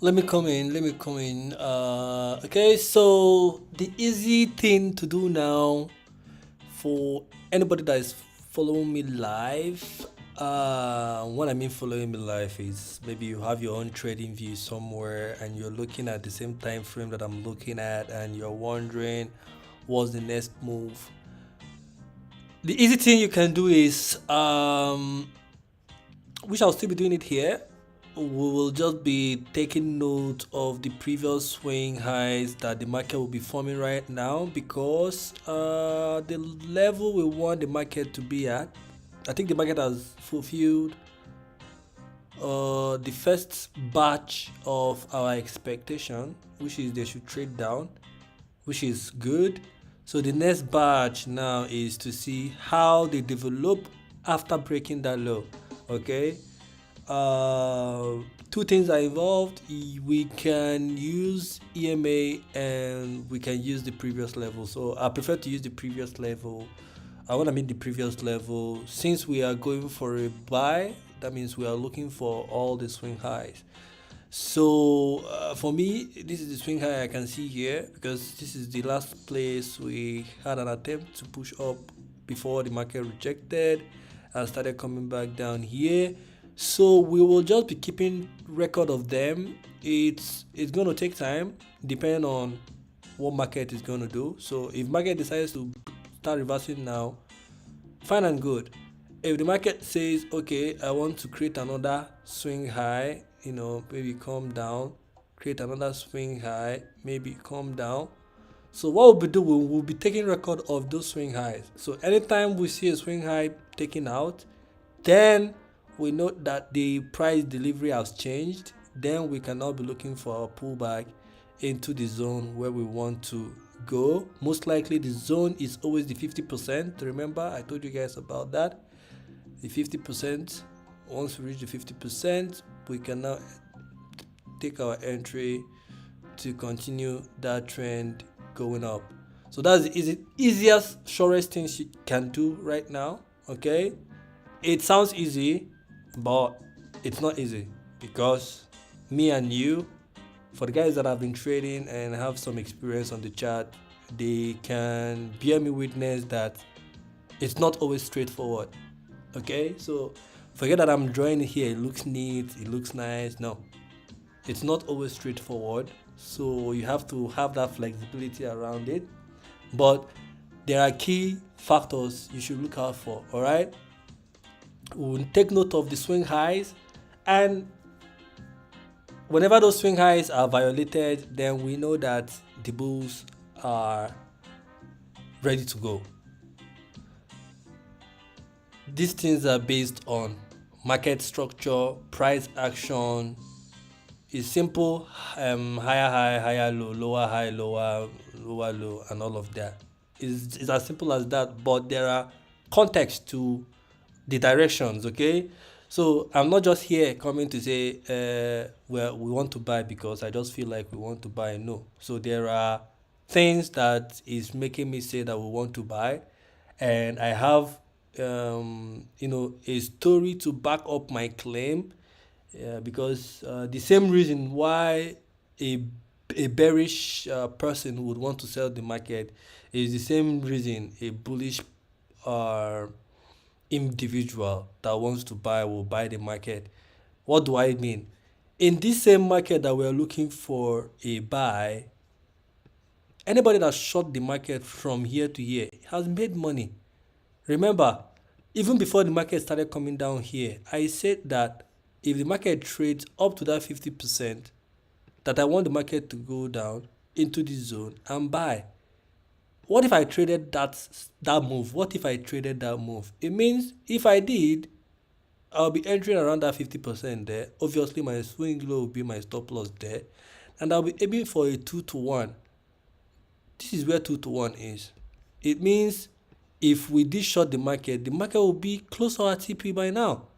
Let me come in. Okay, so the easy thing to do now for anybody that is following me live, what I mean following me live is maybe you have your own trading view somewhere and you're looking at the same time frame that I'm looking at and you're wondering what's the next move. The easy thing you can do is, which I'll still be doing it here. We will just be taking note of the previous swing highs that the market will be forming right now, because the level we want the market to be at, I think the market has fulfilled the first batch of our expectation, which is they should trade down, which is good. So the next batch now is to see how they develop after breaking that low. Okay. Two things are involved. We can use EMA and we can use the previous level. So I prefer to use the previous level. I want to meet the previous level. Since we are going for a buy, that means we are looking for all the swing highs. So for me, this is the swing high I can see here, because this is the last place we had an attempt to push up before the market rejected and started coming back down here. So we will just be keeping record of them. It's going to take time depending on what market is going to do. So if market decides to start reversing now, fine and good. If the market says, okay, I want to create another swing high, maybe come down, create another swing high, maybe come down. So what we'll be doing, we'll be taking record of those swing highs. So anytime we see a swing high taken out, then we know that the price delivery has changed. Then we can now be looking for a pullback into the zone where we want to go. Most likely the zone is always the 50%. Remember, I told you guys about that. The 50%. Once we reach the 50%, we can now take our entry to continue that trend going up. So that's the easiest, surest thing you can do right now. Okay, it sounds easy, but it's not easy, because me and you, for the guys that have been trading and have some experience on the chart, they can bear me witness that it's not always straightforward. Okay, so forget that I'm drawing it here, it looks neat, it looks nice. No, it's not always straightforward. So you have to have that flexibility around it. But there are key factors you should look out for. All right, we'll take note of the swing highs, and whenever those swing highs are violated, then we know that the bulls are ready to go. These things are based on market structure, price action. It's simple, higher high, higher low, lower high, lower low, and all of that. It's as simple as that, but there are context to the directions. Okay, so I'm not just here coming to say, well, we want to buy because I just feel like we want to buy. No, so there are things that is making me say that we want to buy, and I have a story to back up my claim. Yeah, because the same reason why a a bearish person would want to sell the market is the same reason a bullish uh, individual that wants to buy will buy the market. What do I mean? In this same market that we're looking for a buy, anybody that short the market from here to here has made money. Remember, even before the market started coming down here, I said that if the market trades up to that 50%, that I want the market to go down into this zone and buy. What if I traded that move? What if I traded that move? It means if I did, I'll be entering around that 50% there. Obviously, my swing low will be my stop loss there. And I'll be aiming for a 2 to 1. This is where 2 to 1 is. It means if we did short the market will be close to our TP by now.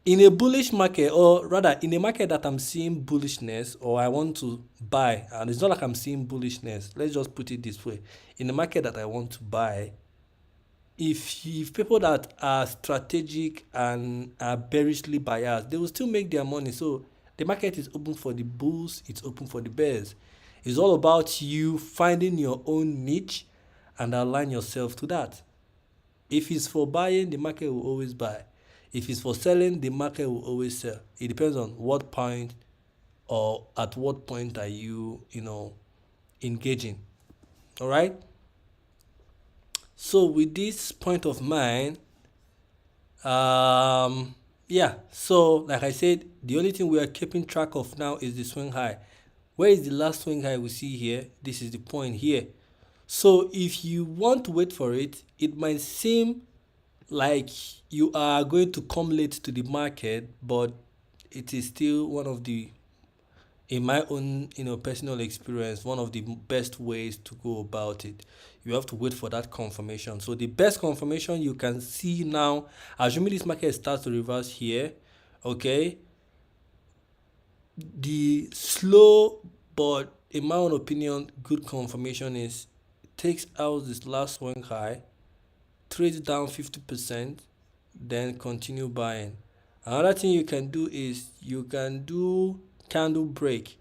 In a bullish market, or rather in a market that I'm seeing bullishness, or I want to buy, and it's not like I'm seeing bullishness, let's just put it this way. In a market that I want to buy, if people that are strategic and are bearishly biased, they will still make their money. So the market is open for the bulls, it's open for the bears. It's all about you finding your own niche and align yourself to that. If it's for buying, the market will always buy. If it's for selling, the market will always sell. It depends on what point or at what point are you, engaging. All right. So with this point of mind, yeah, so like I said, the only thing we are keeping track of now is the swing high. Where is the last swing high we see here? This is the point here. So if you want to wait for it, it might seem like you are going to come late to the market, but it is still one of the, in my own personal experience, one of the best ways to go about it. You have to wait for that confirmation. So the best confirmation you can see now, assuming this market starts to reverse here, okay, the slow but in my own opinion good confirmation is takes out this last swing high, trades down 50%, then continue buying. Another thing you can do is you can do candle break.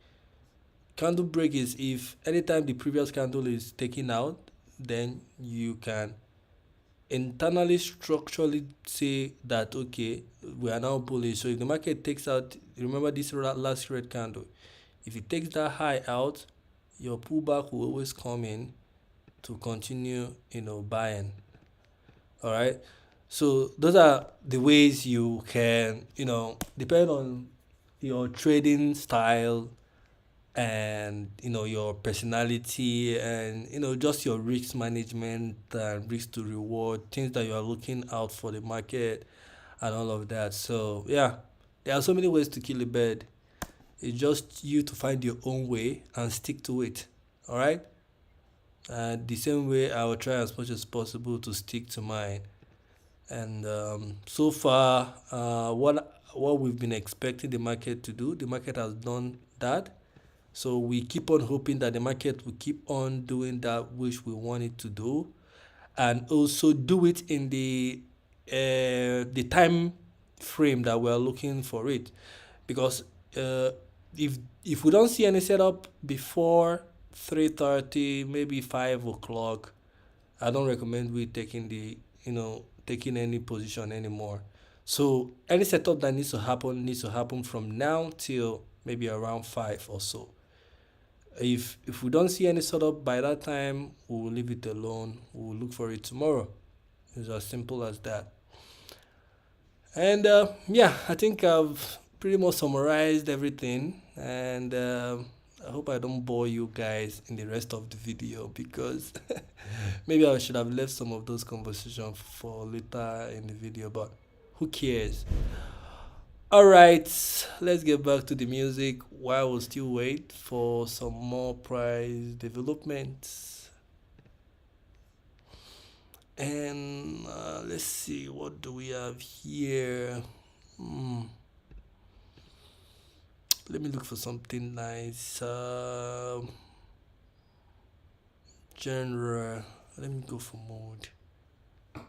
Candle break is if anytime the previous candle is taken out, then you can internally structurally say that okay, we are now bullish. So if the market takes out, remember this last red candle, if it takes that high out, your pullback will always come in to continue buying. All right, so those are the ways you can depend on your trading style and your personality and just your risk management and risk to reward, things that you are looking out for the market and all of that. So yeah, there are so many ways to kill a bird. It's just you to find your own way and stick to it. All right, the same way I will try as much as possible to stick to mine. And so far, what we've been expecting the market to do, the market has done that. So we keep on hoping that the market will keep on doing that which we want it to do, and also do it in the time frame that we're looking for it. Because if we don't see any setup before 3:30, maybe 5 o'clock, I don't recommend we taking any position anymore. So any setup that needs to happen from now till maybe around 5 or so. If we don't see any setup by that time, we will leave it alone. We will look for it tomorrow. It's as simple as that. And yeah, I think I've pretty much summarized everything. And I hope I don't bore you guys in the rest of the video, because maybe I should have left some of those conversations for later in the video, but who cares? All right, let's get back to the music while we still wait for some more price developments. And let's see, what do we have here? Let me look for something nice. Genre. Let me go for mode.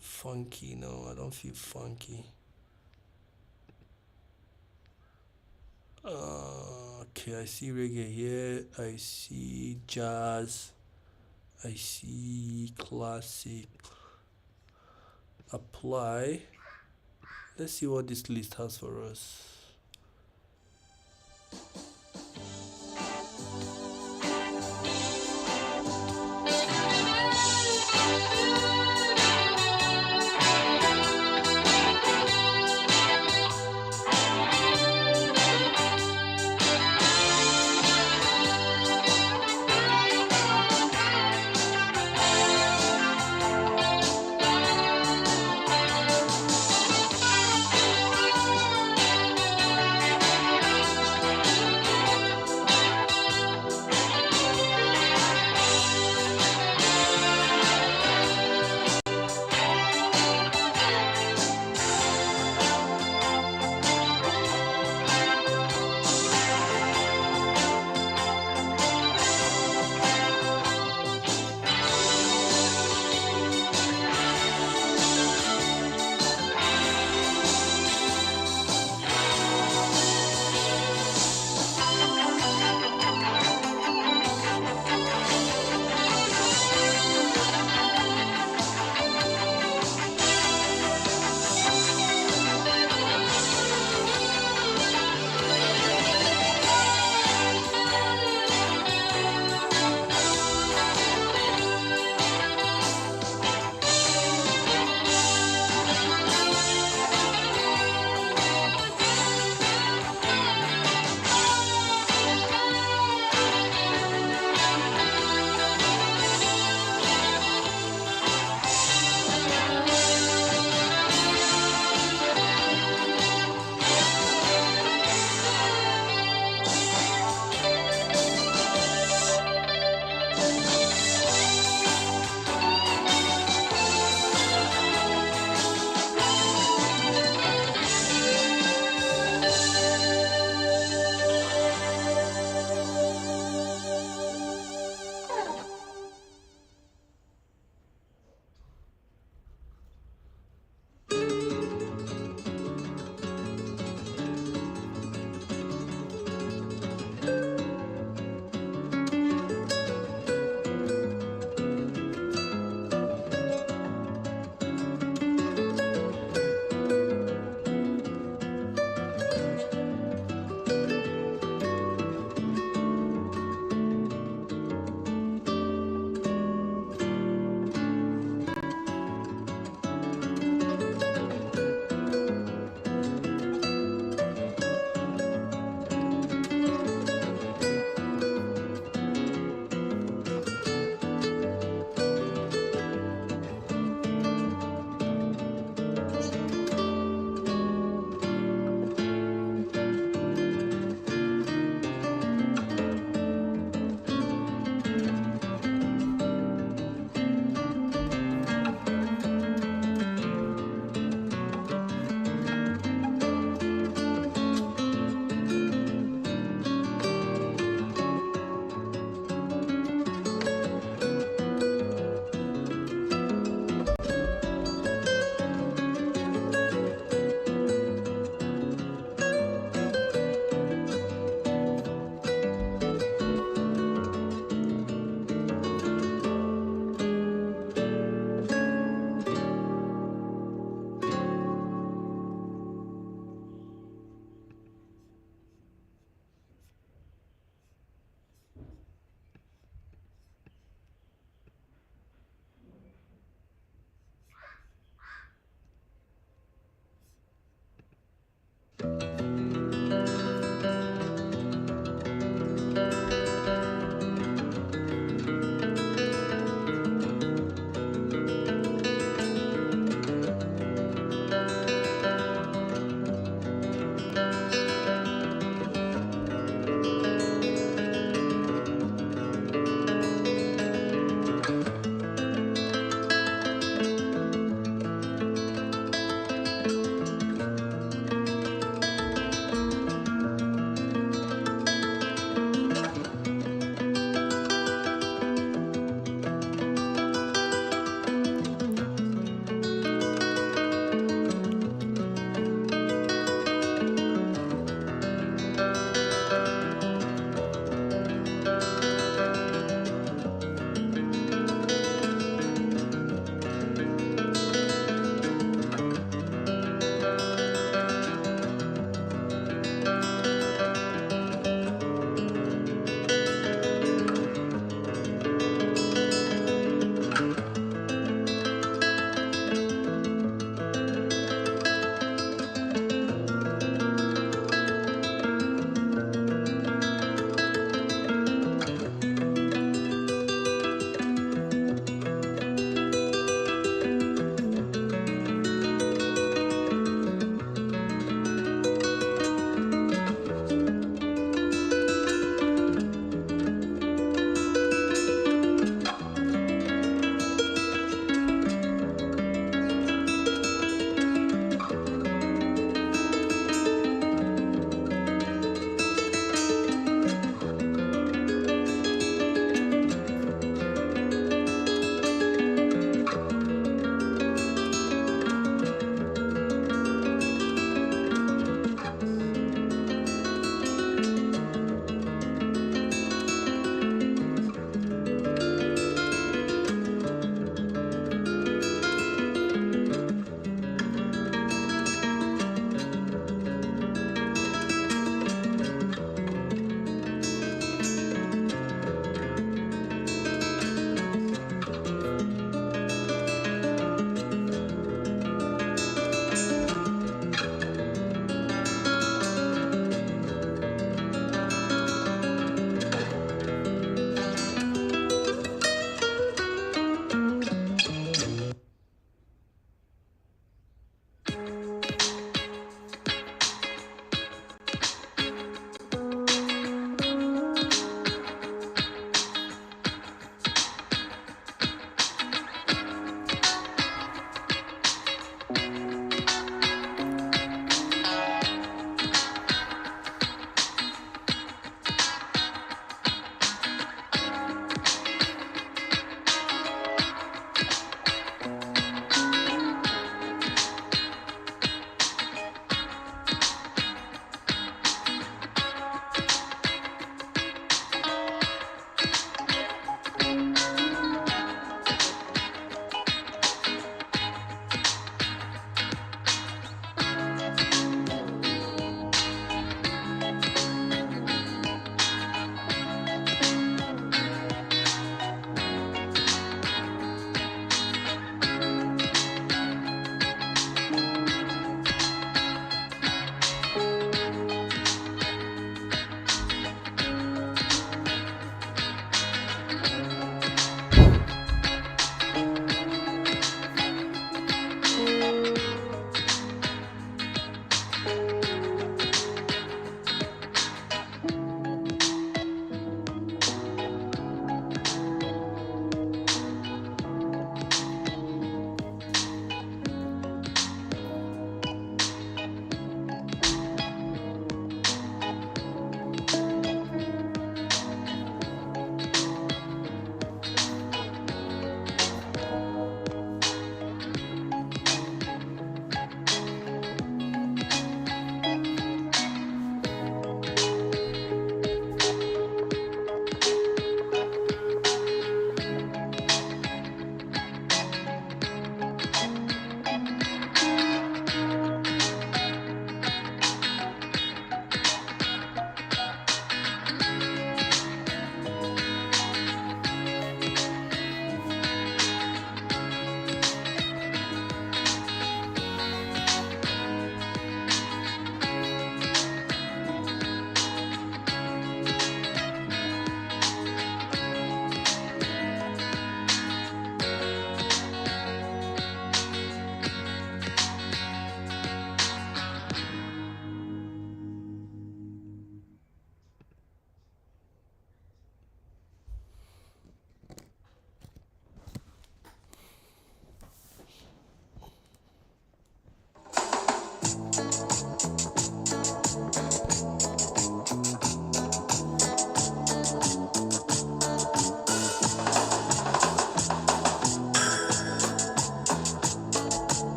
Funky. No, I don't feel funky. Okay, I see reggae here. I see jazz. I see classic. Apply. Let's see what this list has for us.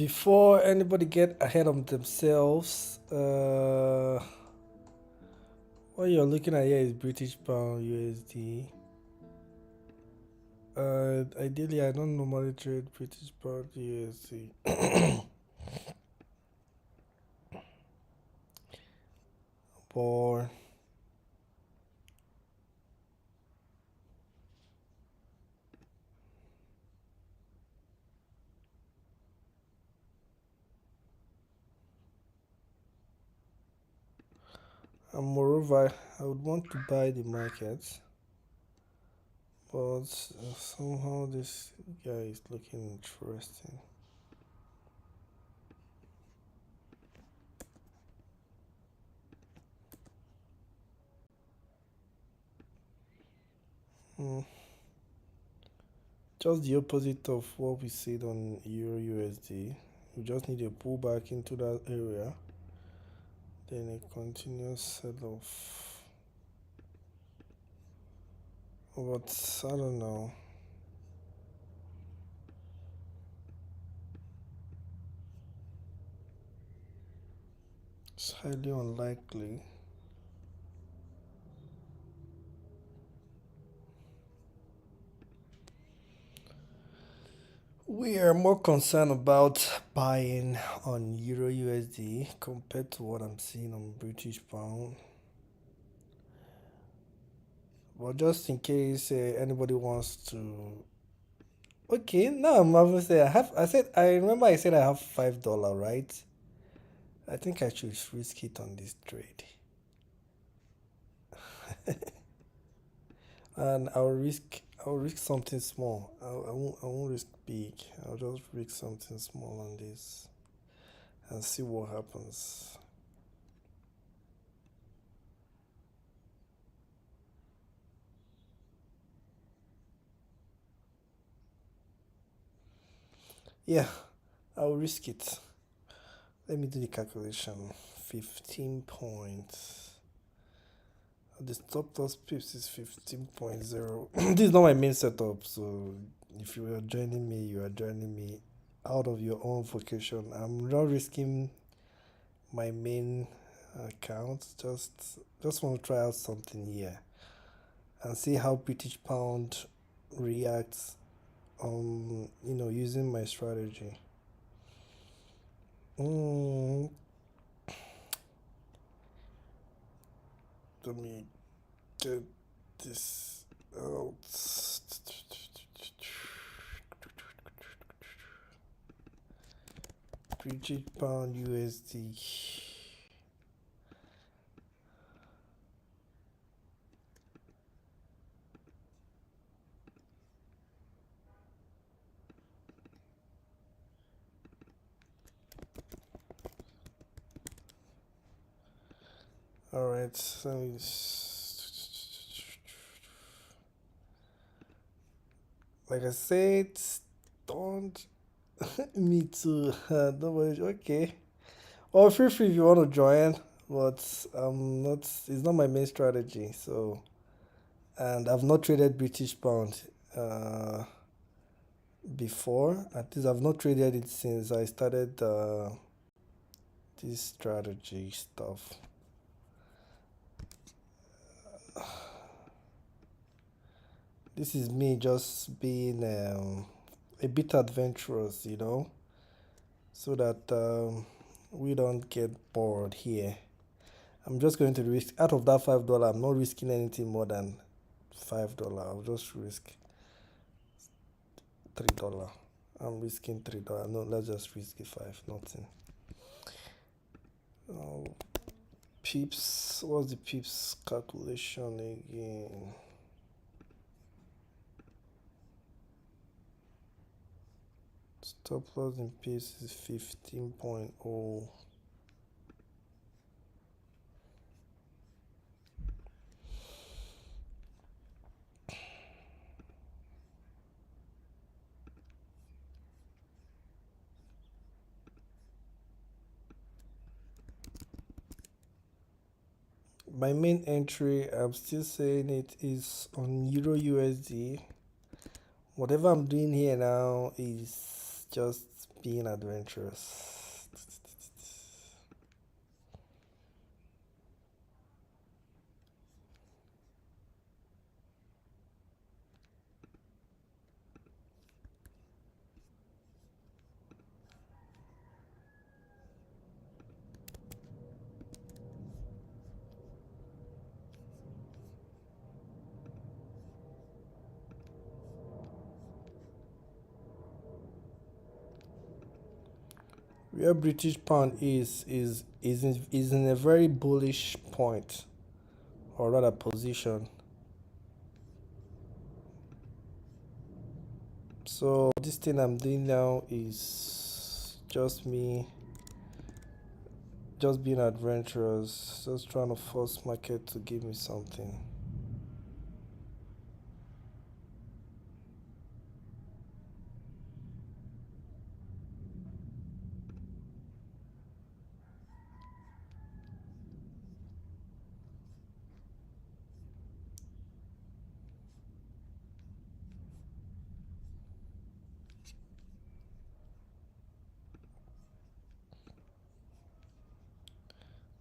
before anybody get ahead of themselves, what you're looking at here is British pound USD. Ideally, I don't normally trade British pound USD. But and moreover, I would want to buy the market, but somehow this guy is looking interesting. Just the opposite of what we said on Euro USD. We just need a pullback into that area, then a continuous sell-off. But I don't know. It's highly unlikely. We are more concerned about buying on Euro USD compared to what I'm seeing on British pound. But just in case anybody wants to, okay, now I'm obviously I remember I said I have $5, right? I think I should risk it on this trade. And I'll risk something small. I won't risk big. I'll just risk something small on this and see what happens. Yeah, I'll risk it. Let me do the calculation. 15 points. The stop loss pips is 15.0. This is not my main setup, so if you are joining me, you are joining me out of your own vocation. I'm not risking my main account. Just want to try out something here and see how British pound reacts using my strategy. Let me get this out. British pound USD. All right, so like I said, don't me too. Don't worry. Okay. Well, feel free if you want to join, but not. It's not my main strategy. So, and I've not traded British pound before. At least I've not traded it since I started this strategy stuff. This is me just being a bit adventurous, so that we don't get bored here. I'm just going to risk out of that $5. I'm not risking anything more than $5. I'll just risk $3. I'm risking $3. No, let's just risk the five. Nothing. Oh, pips. What's the pips calculation again? Stop loss in pips is 15.0. My main entry, I'm still saying it, is on Euro USD. Whatever I'm doing here now is just being adventurous. Where British pound is in a very bullish point, or rather position. So this thing I'm doing now is just being adventurous, just trying to force market to give me something.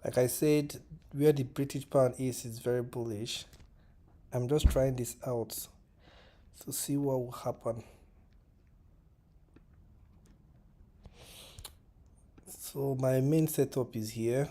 Like I said, where the British pound is very bullish. I'm just trying this out to see what will happen. So my main setup is here.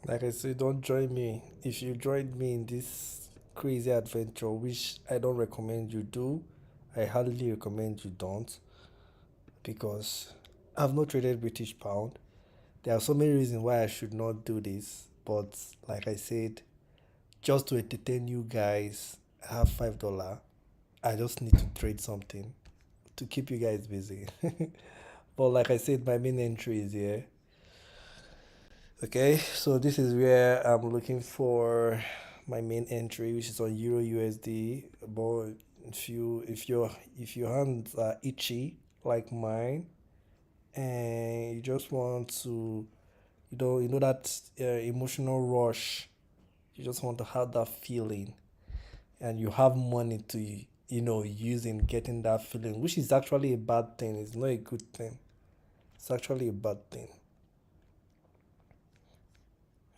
Like I said, don't join me. If you join me in this crazy adventure, which I don't recommend you do, I highly recommend you don't, because I've not traded British pound. There are so many reasons why I should not do this, but like I said, just to entertain you guys, I have $5. I just need to trade something to keep you guys busy. But like I said, my main entry is here. Okay, so this is where I'm looking for my main entry, which is on Euro USD. But if your hands are itchy like mine, and you just want to, you know that emotional rush, you just want to have that feeling, and you have money to use in getting that feeling, which is actually a bad thing. It's not a good thing. It's actually a bad thing.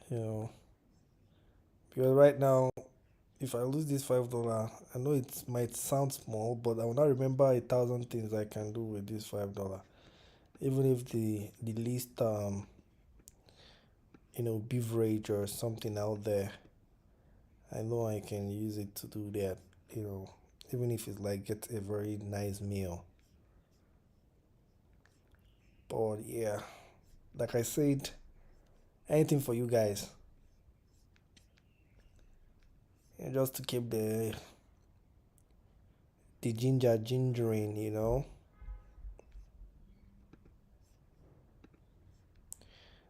You know, because right now, if I lose this $5, I know it might sound small, but I will not remember 1,000 things I can do with this $5. Even if the least beverage or something out there, I know I can use it to do that. You know, even if it's like get a very nice meal. But yeah, like I said, anything for you guys, just to keep the gingering, you know.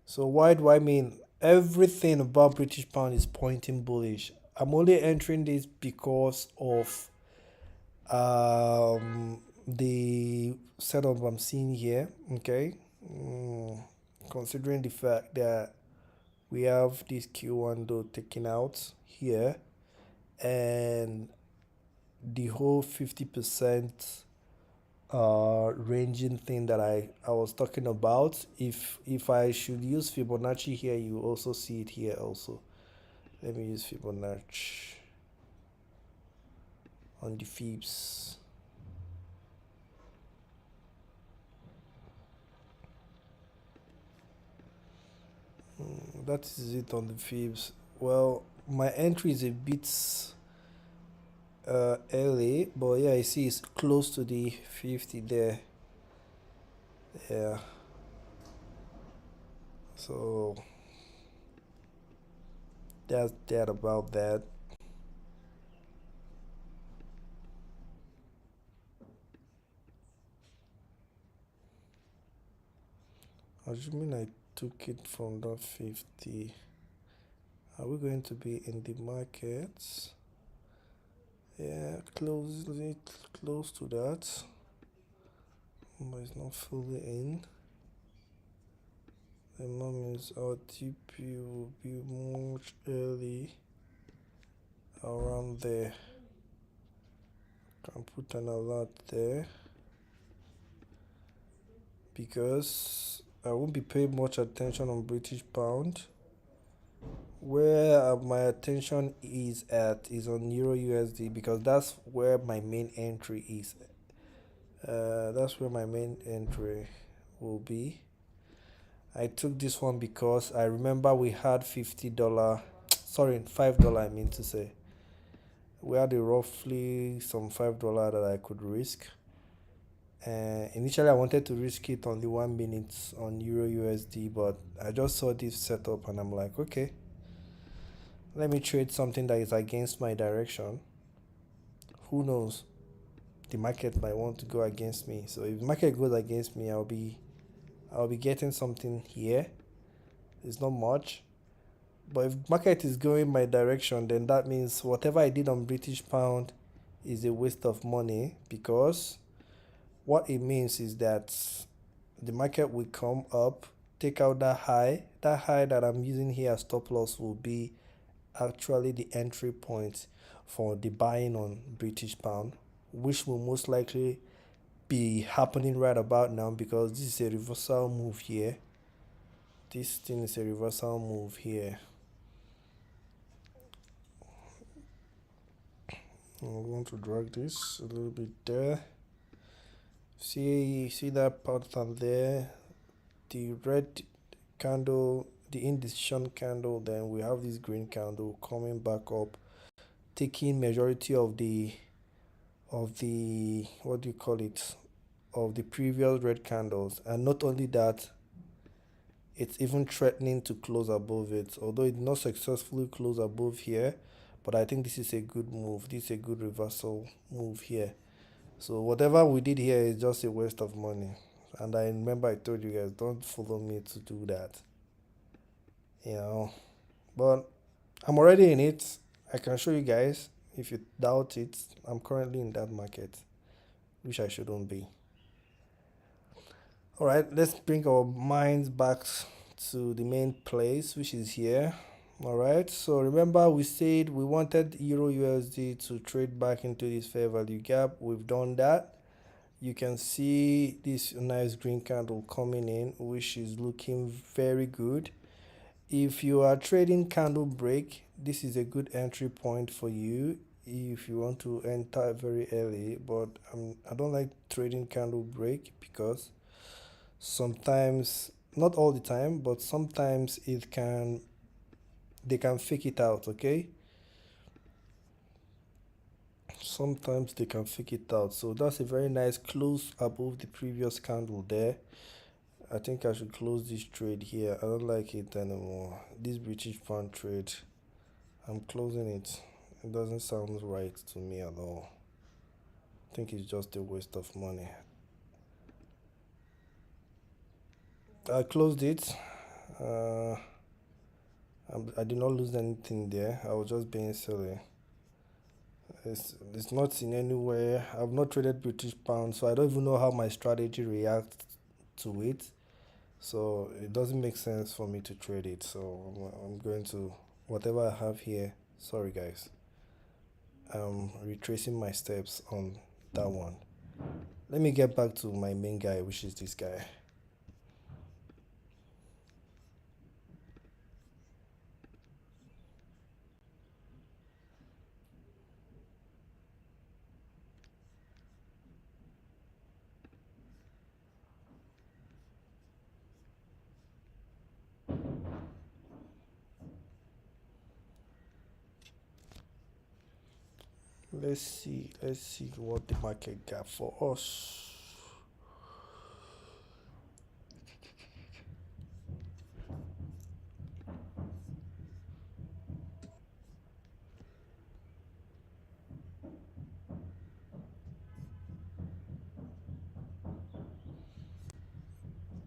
So why do I mean everything about British pound is pointing bullish? I'm only entering this because of the setup I'm seeing here, okay, considering the fact that we have this Q1 though taken out here, and the whole 50% ranging thing that I was talking about. If I should use Fibonacci here, you also see it here also. Let me use Fibonacci on the Fibs. That is it on the Fibs. Well, my entry is a bit early, but yeah, I see it's close to the 50 there. Yeah. So that's that about that. Assuming I took it from that 50, are we going to be in the markets? Yeah, close to that, but it's not fully in. The moment our TP will be much early around there. Can put an alert there because I won't be paying much attention on British pound. Where my attention is at is on Euro USD because that's where my main entry is. That's where my main entry will be. I took this one because I remember we had $50, sorry, $5, I mean to say. We had a roughly some $5 that I could risk. Initially, I wanted to risk it on the 1 minute on Euro USD, but I just saw this setup and I'm like, okay, let me trade something that is against my direction. Who knows? The market might want to go against me. So if the market goes against me, I'll be getting something here. It's not much. But if market is going my direction, then that means whatever I did on British pound is a waste of money because what it means is that the market will come up, take out that high. That high that I'm using here as stop loss will be actually the entry point for the buying on British pound, which will most likely be happening right about now because this is a reversal move here. This thing is a reversal move here. I'm going to drag this a little bit there. See that pattern there, the red candle, the indecision candle, then we have this green candle coming back up, taking majority of the what do you call it, of the previous red candles. And not only that, it's even threatening to close above it, although it did not successfully close above here. But I think this is a good move. This is a good reversal move here. So whatever we did here is just a waste of money. And I remember I told you guys, don't follow me to do that. You know. But I'm already in it. I can show you guys. If you doubt it, I'm currently in that market, which I shouldn't be. Alright, let's bring our minds back to the main place, which is here. Alright, so remember we said we wanted Euro USD to trade back into this fair value gap. We've done that. You can see this nice green candle coming in, which is looking very good. If you are trading candle break, this is a good entry point for you if you want to enter very early. But I don't like trading candle break because sometimes, not all the time, but sometimes they can fake it out, okay? Sometimes they can fake it out. So that's a very nice close above the previous candle there. I think I should close this trade here. I don't like it anymore. This British pound trade, I'm closing it. It doesn't sound right to me at all. I think it's just a waste of money. I closed it. Uh, I did not lose anything there. I was just being silly. It's not in anywhere. I've not traded British pound, so I don't even know how my strategy reacts to it. So it doesn't make sense for me to trade it. So I'm going to whatever I have here. Sorry guys. I'm retracing my steps on that one. Let me get back to my main guy, which is this guy. Let's see what the market got for us.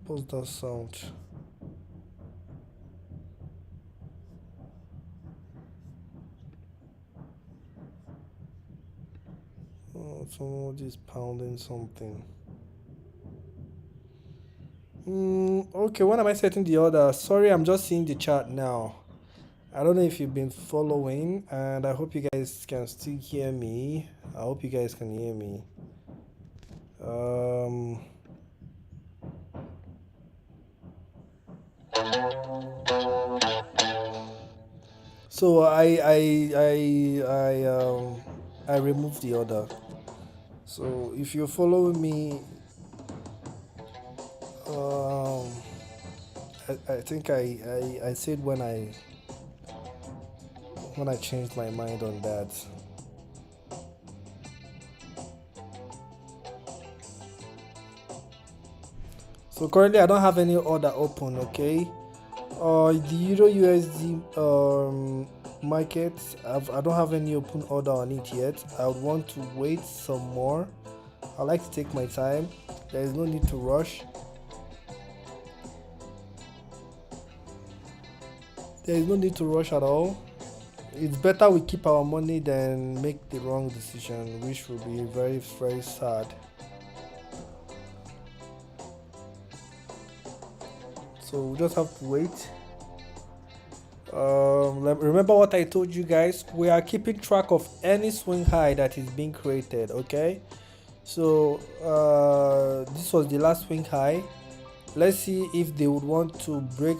What's that sound? Oh, somebody's pounding something. Okay, when am I setting the order? Sorry, I'm just seeing the chart now. I don't know if you've been following, and I hope you guys can still hear me. I hope you guys can hear me. Um, so I removed the order. So if you're following me, um, I think I said when I changed my mind on that. So currently I don't have any order open. Okay. The Euro USD market, I don't have any open order on it yet. I would want to wait some more. I like to take my time. There is no need to rush. There is no need to rush at all. It's better we keep our money than make the wrong decision, which will be very, very sad. So we just have to wait. Remember what I told you guys? We are keeping track of any swing high that is being created. Okay. So this was the last swing high. Let's see if they would want to break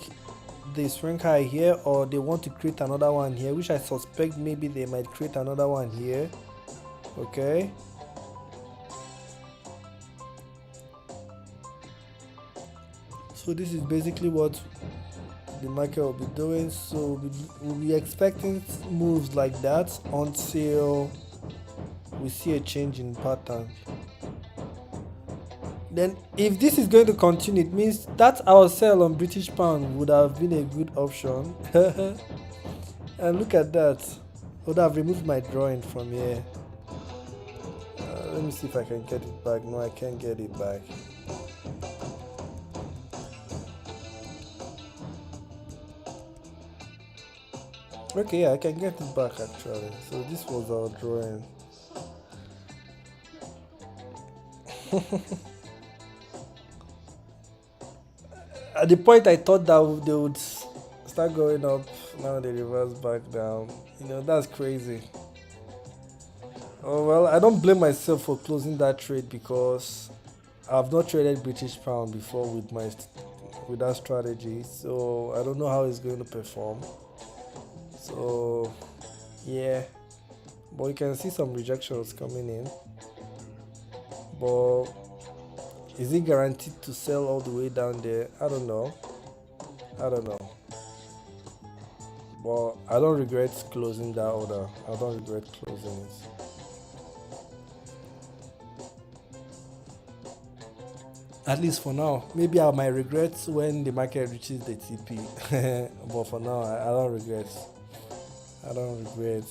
the swing high here, or they want to create another one here, which I suspect maybe they might create another one here. Okay. So this is basically what the market will be doing. So we'll be expecting moves like that until we see a change in pattern. Then if this is going to continue, it means that our sell on British pound would have been a good option. And look at that. Would have removed my drawing from here. Let me see if I can get it back. No, I can't get it back. Okay, yeah, I can get it back actually. So this was our drawing. At the point I thought that they would start going up, now they reverse back down. That's crazy. Oh well, I don't blame myself for closing that trade because I've not traded British pound before with that strategy, so I don't know how it's going to perform. So yeah, but you can see some rejections coming in. But is it guaranteed to sell all the way down there? I don't know. I don't know. But I don't regret closing that order. I don't regret closing it. At least for now. Maybe I might regret when the market reaches the TP. But for now, I don't regret. I don't regret.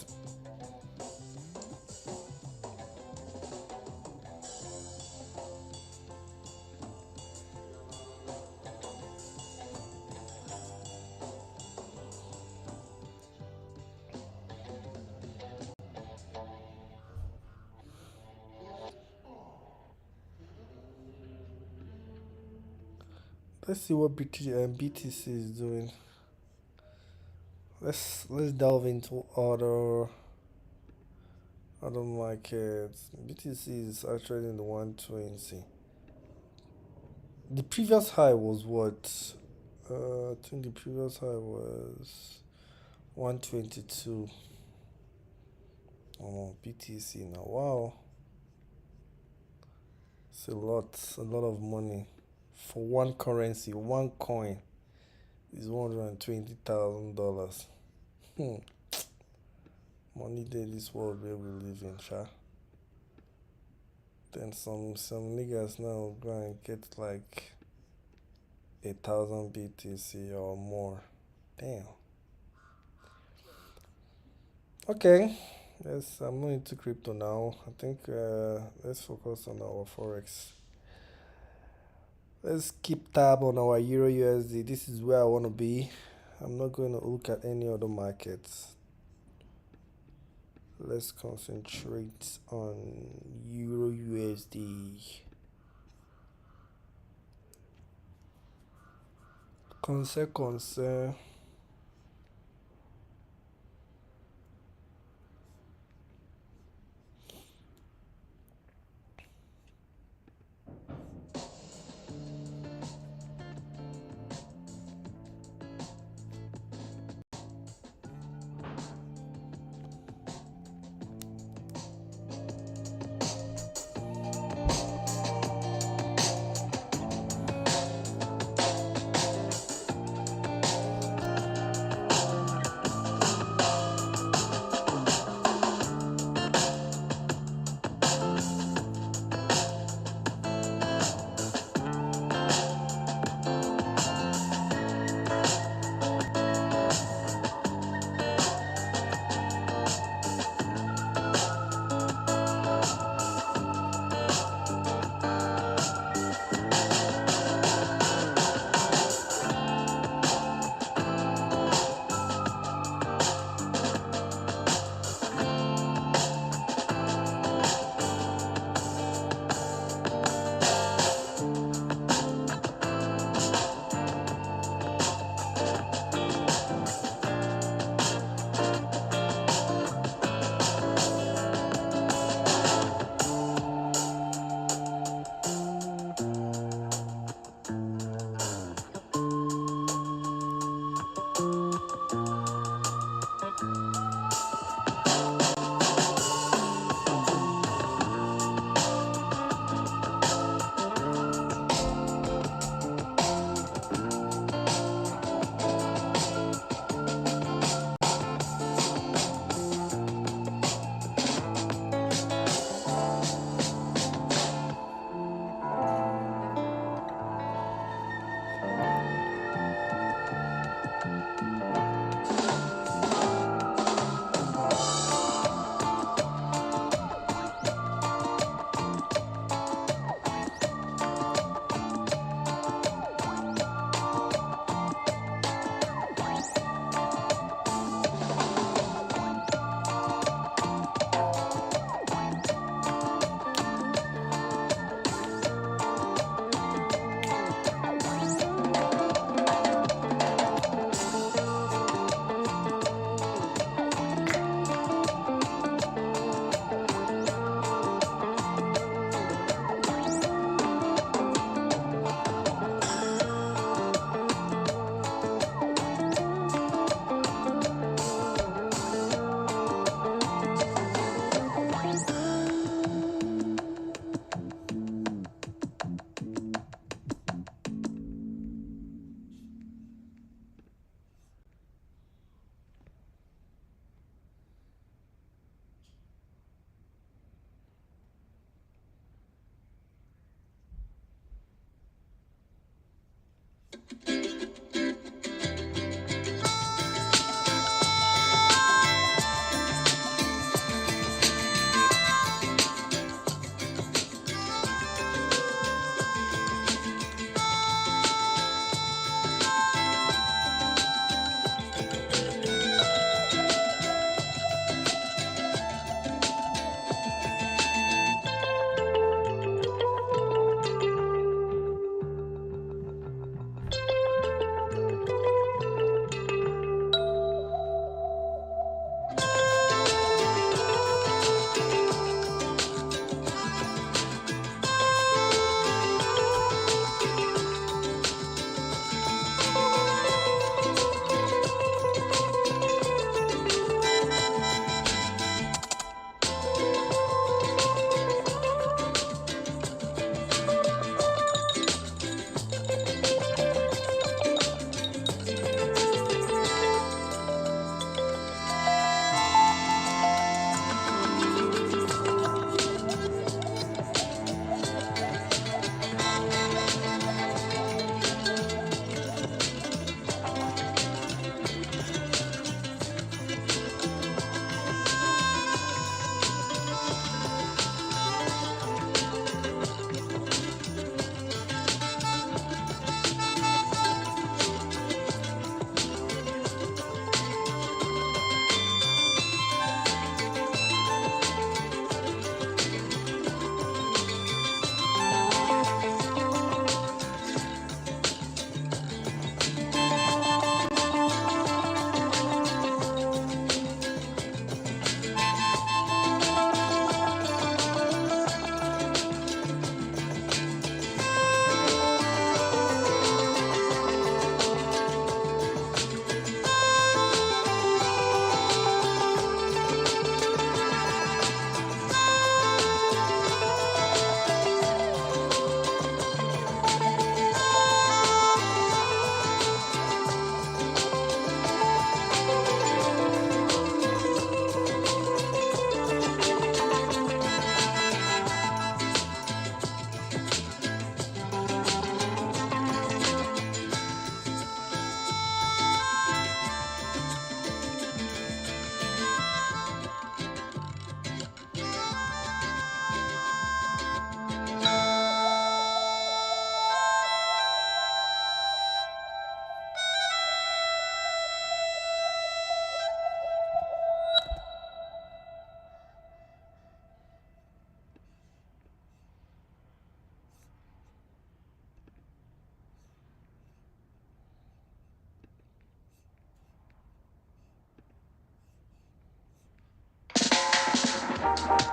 Let's see what BTC is doing. Let's delve into other markets. BTC is actually in the 120. The previous high was what? I think the previous high was 122. Oh, BTC now. Wow, it's a lot of money for one currency, one coin is $120,000. Hmm. Money day this world where we live in, sha. Then some niggas now go and get like 1,000 BTC or more. Damn. Okay. Yes, I'm not into crypto now. I think let's focus on our forex. Let's keep tab on our Euro USD. This is where I want to be. I'm not going to look at any other markets. Let's concentrate on Euro USD. Concern.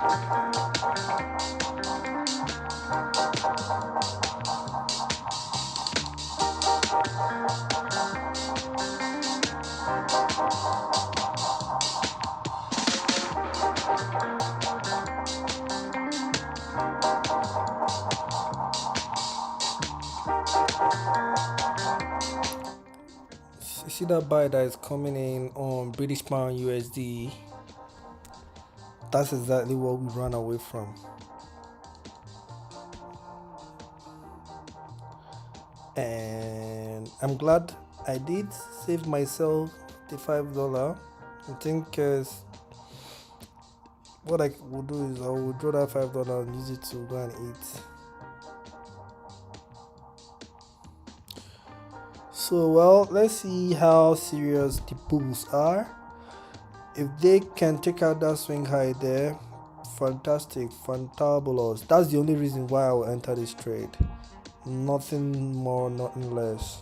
You see that buy that is coming in on British pound USD? That's exactly what we ran away from. And I'm glad I did save myself the $5. I think what I will do is I will withdraw that $5 and use it to go and eat. So well, let's see how serious the bulls are. If they can take out that swing high there, fantastic, fantabulous. That's the only reason why I will enter this trade. Nothing more, nothing less.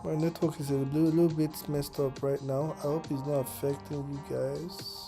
My network is a little bit messed up right now. I hope it's not affecting you guys.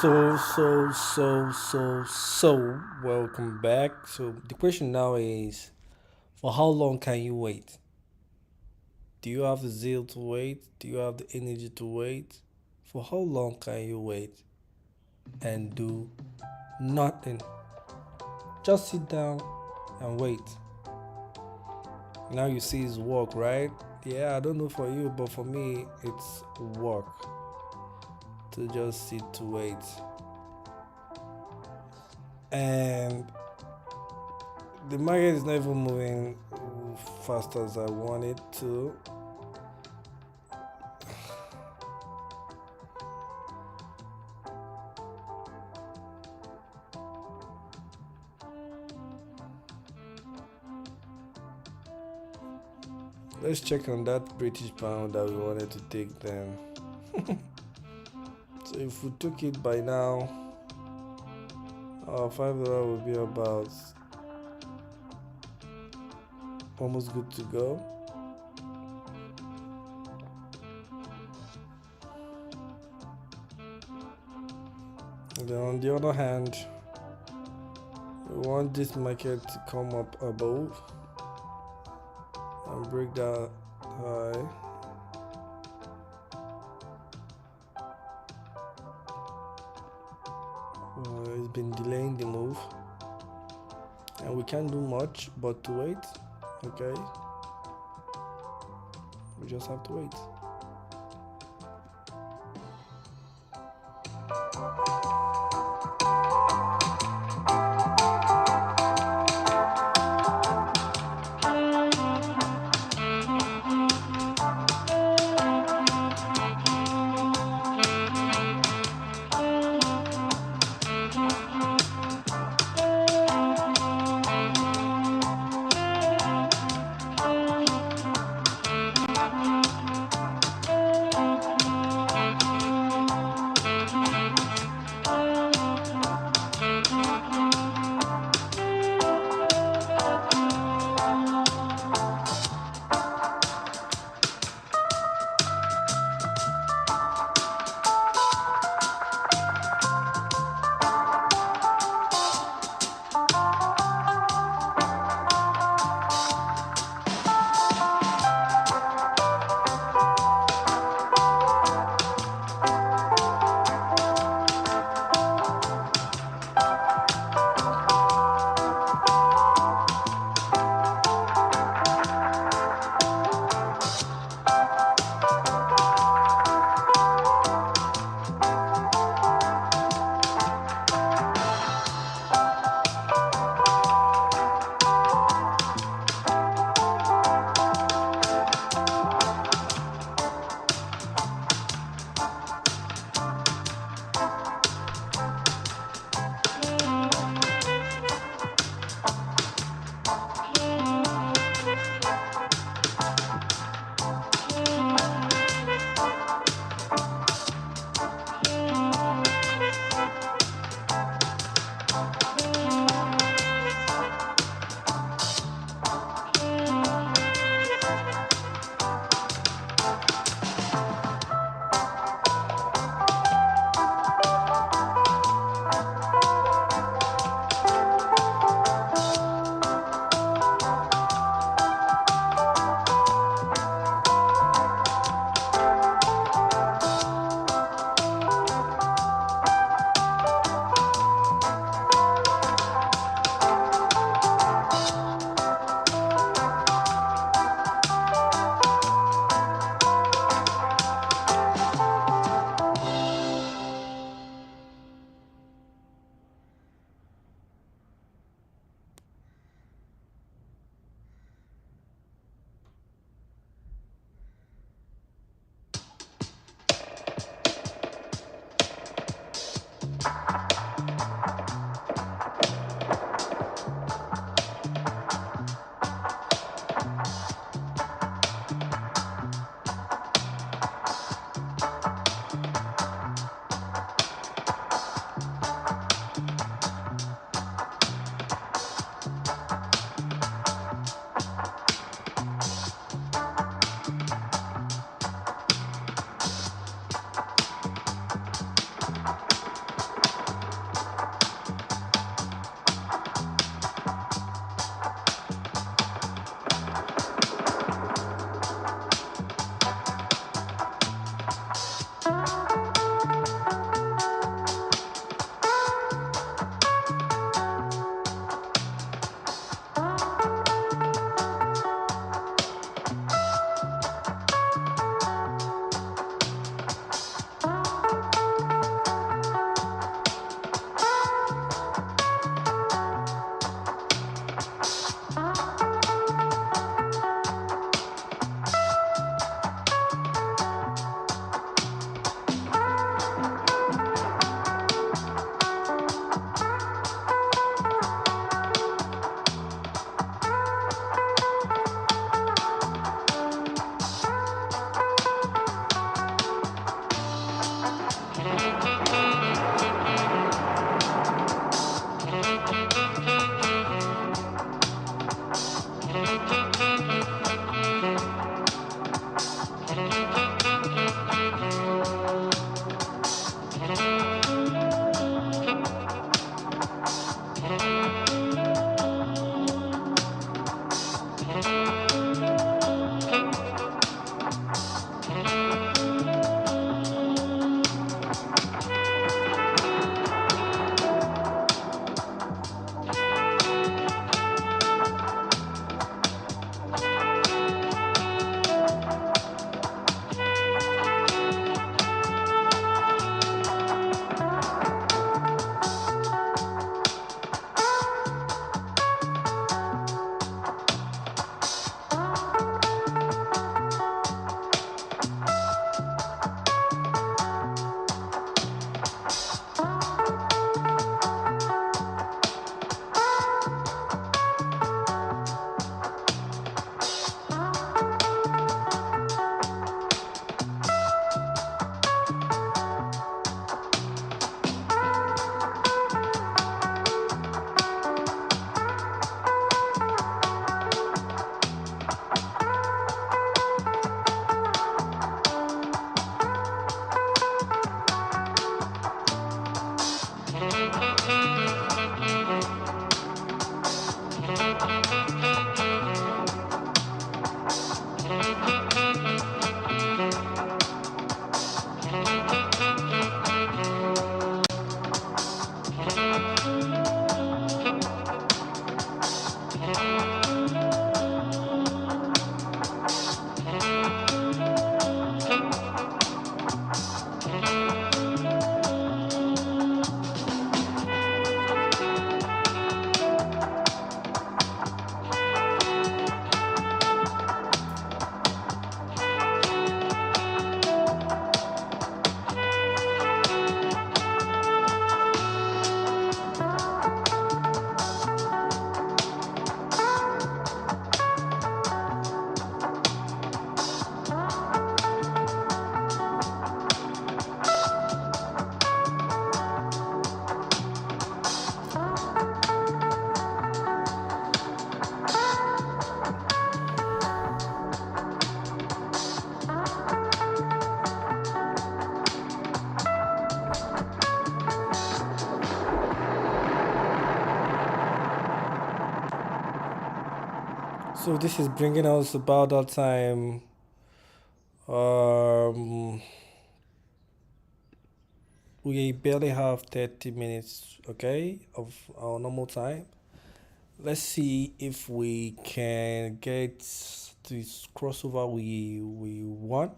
So welcome back. So the question now is, for how long can you wait? Do you have the zeal to wait? Do you have the energy to wait? For how long can you wait and do nothing? Just sit down and wait. Now you see it's work, right? Yeah, I don't know for you, but for me, it's work to just sit to wait. And the market is not even moving fast as I want it to. Let's check on that British pound that we wanted to take then. So if we took it by now, our $5 will be about almost good to go. And then on the other hand, we want this market to come up above and break that high. It's been delaying the move, and we can't do much but to wait. Okay, we just have to wait. So this is bringing us about that time. Um, we barely have 30 minutes, okay, of our normal time. Let's see if we can get this crossover we want.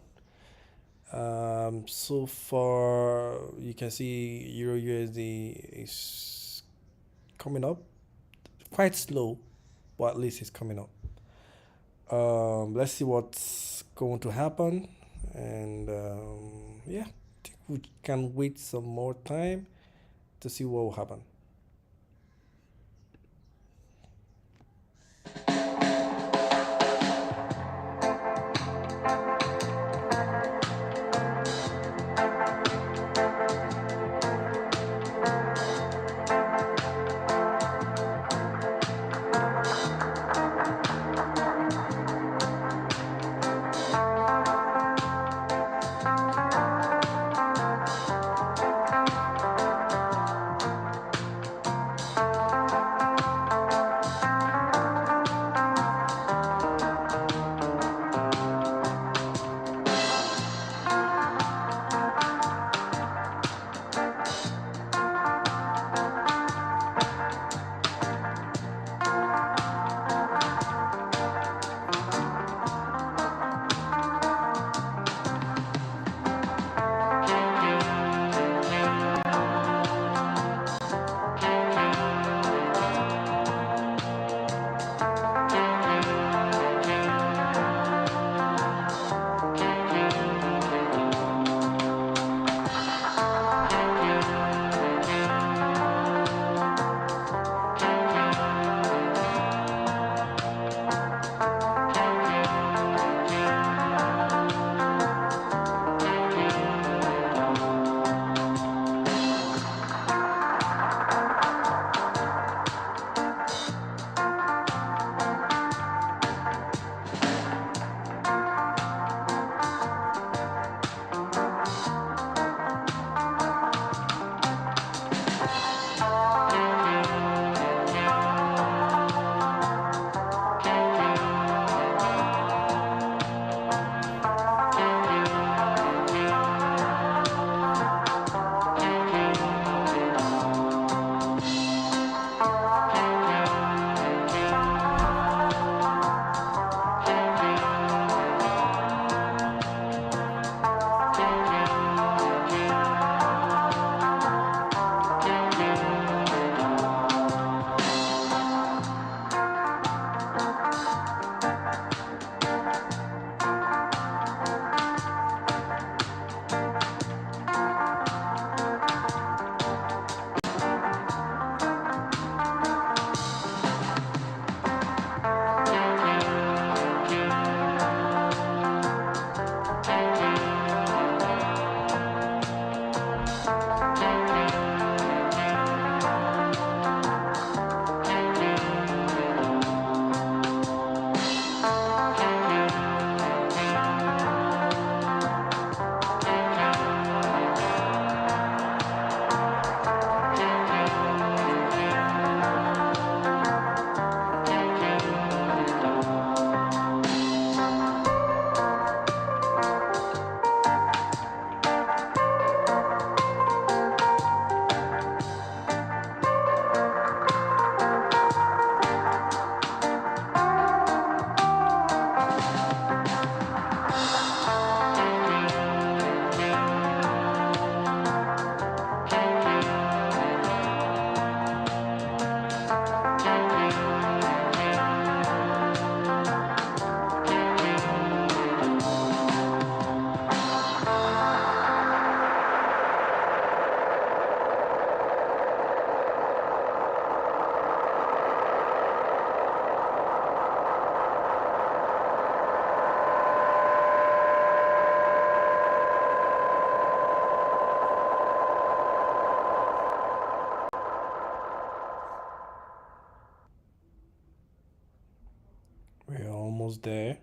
So far you can see Euro USD is coming up quite slow, but at least it's coming up. Let's see what's going to happen, and yeah, I think we can wait some more time to see what will happen. We're almost there.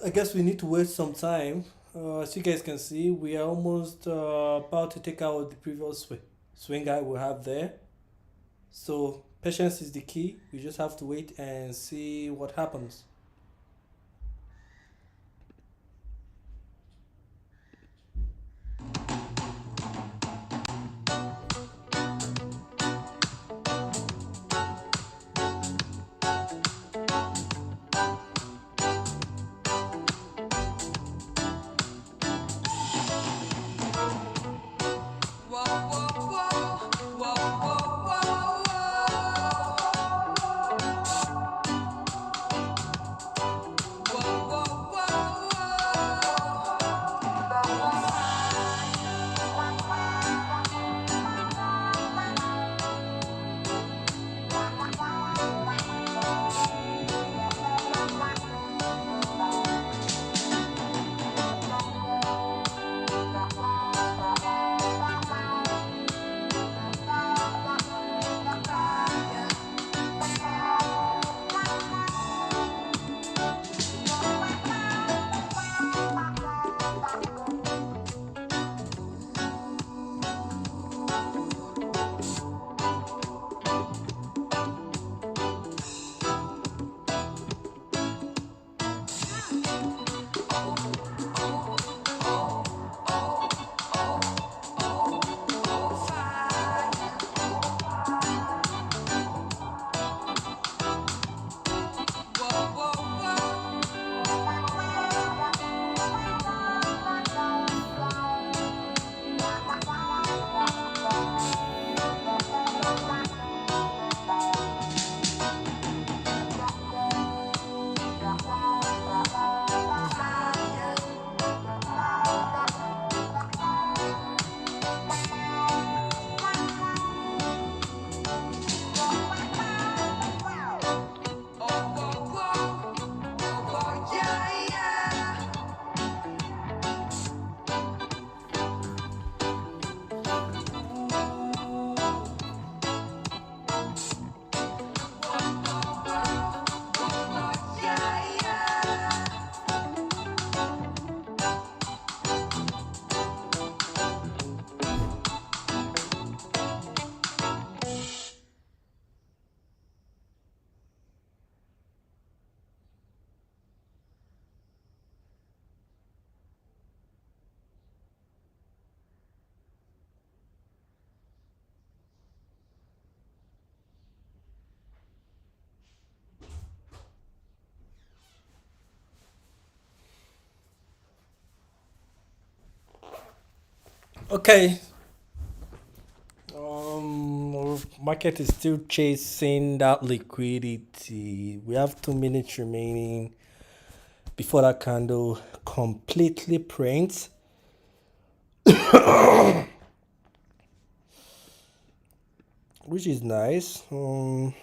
I guess we need to wait some time. As you guys can see, we are almost about to take out the previous swing guy we have there. So patience is the key. We just have to wait and see what happens. Okay. Market is still chasing that liquidity. We have 2 minutes remaining before that candle completely prints. Which is nice. We've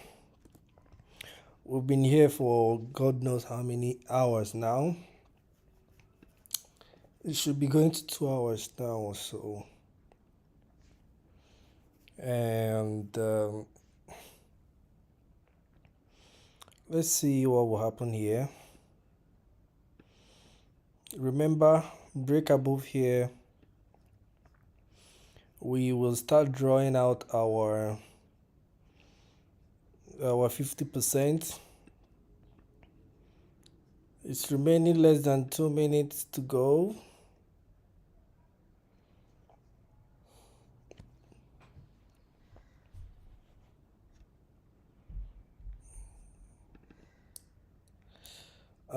been here for God knows how many hours now. It should be going to 2 hours now or so. And let's see what will happen here. Remember, break above here. We will start drawing out our 50%. It's remaining less than 2 minutes to go.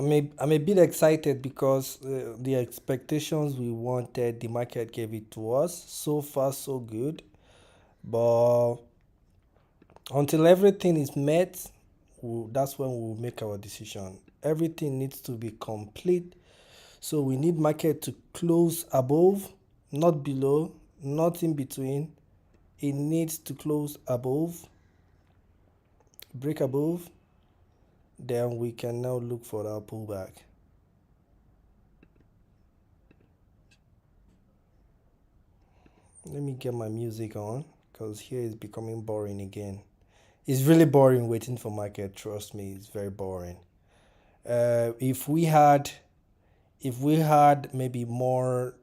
I'm a bit excited because the expectations we wanted, the market gave it to us. So far, so good. But until everything is met, that's when we'll make our decision. Everything needs to be complete. So we need market to close above, not below, not in between. It needs to close above, break above. Then we can now look for our pullback. Let me get my music on because here is becoming boring again. It's really boring waiting for market. Trust me, it's very boring. If we had if we had maybe more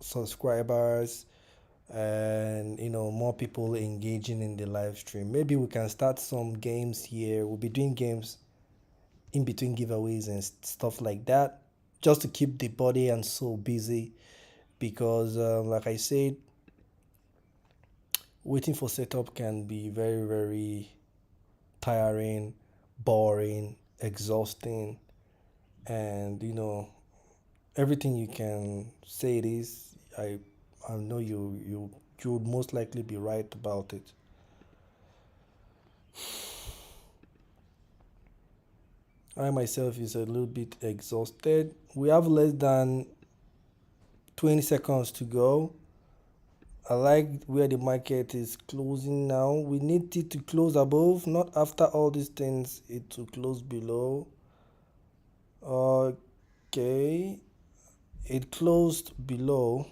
subscribers and more people engaging in the live stream, maybe we can start some games here. We'll be doing games in between giveaways and stuff like that, just to keep the body and soul busy, because like I said, waiting for setup can be very, very tiring, boring, exhausting, and everything you can say it is. I know you would most likely be right about it. I myself is a little bit exhausted. We have less than 20 seconds to go. I like where the market is closing now. We need it to close above, not after all these things, it to close below. Okay, it closed below,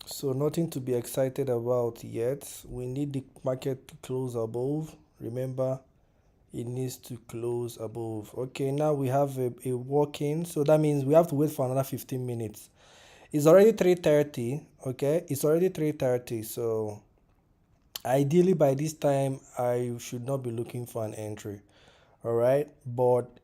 so nothing to be excited about yet. We need the market to close above. Remember, it needs to close above. Okay, now we have a walk-in, so that means we have to wait for another 15 minutes. It's already 3:30. Okay, it's already 3:30, so ideally by this time I should not be looking for an entry. All right, but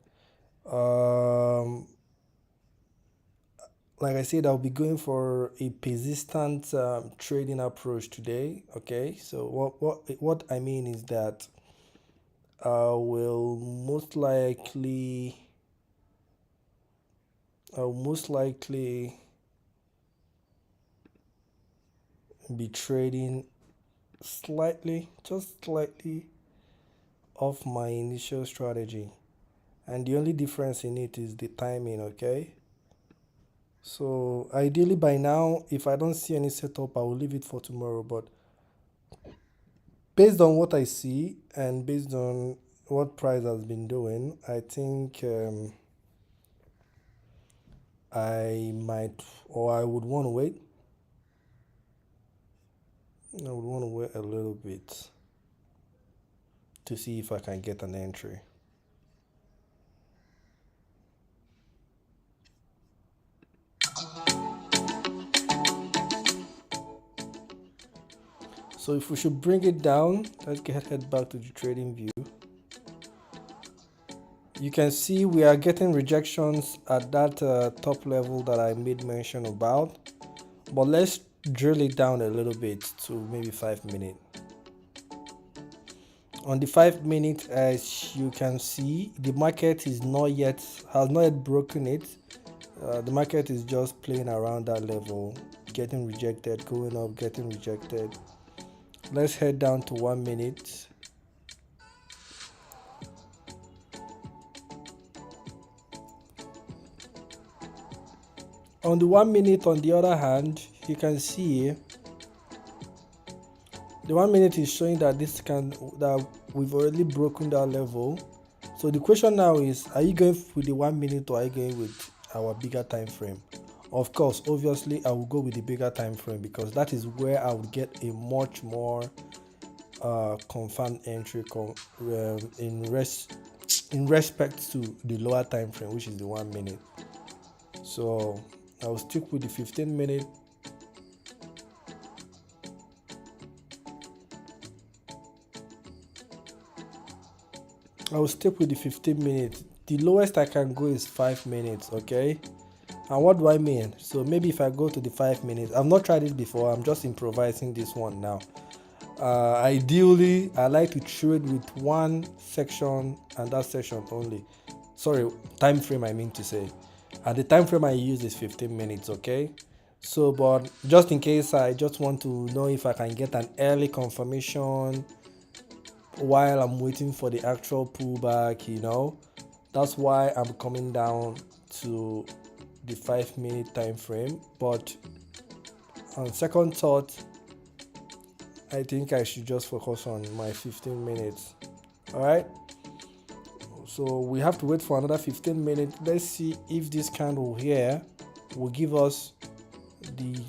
like I said, I'll be going for a persistent trading approach today. Okay, so what I mean is that I will most likely be trading slightly, just slightly off my initial strategy, and the only difference in it is the timing. Okay, so ideally by now, if I don't see any setup, I will leave it for tomorrow, but based on what I see and based on what price has been doing, I think I might, or I would want to wait. I would want to wait a little bit to see if I can get an entry. So if we should bring it down, let's head back to the trading view. You can see we are getting rejections at that top level that I made mention about, but let's drill it down a little bit to maybe 5 minutes. On the 5 minutes, as you can see, the market has not yet broken it. The market is just playing around that level, getting rejected, going up, getting rejected. Let's head down to 1 minute. On the 1 minute, on the other hand, you can see the 1 minute is showing that that we've already broken that level. So the question now is, are you going with the 1 minute or are you going with our bigger time frame? Of course, obviously I will go with the bigger time frame, because that is where I would get a much more confirmed entry in respect to the lower time frame, which is the 1 minute. So I will stick with the 15 minute. I will stick with the 15 minutes. The lowest I can go is 5 minutes. Okay, and what do I mean? So maybe if I go to the 5 minutes, I've not tried it before, I'm just improvising this one now. Ideally I like to trade with one section and that section only. Sorry, time frame I mean to say. And the time frame I use is 15 minutes. Okay, so but just in case, I just want to know if I can get an early confirmation while I'm waiting for the actual pullback. That's why I'm coming down to the 5 minute time frame. But on second thought, I think I should just focus on my 15 minutes. All right, so we have to wait for another 15 minutes. Let's see if this candle here will give us the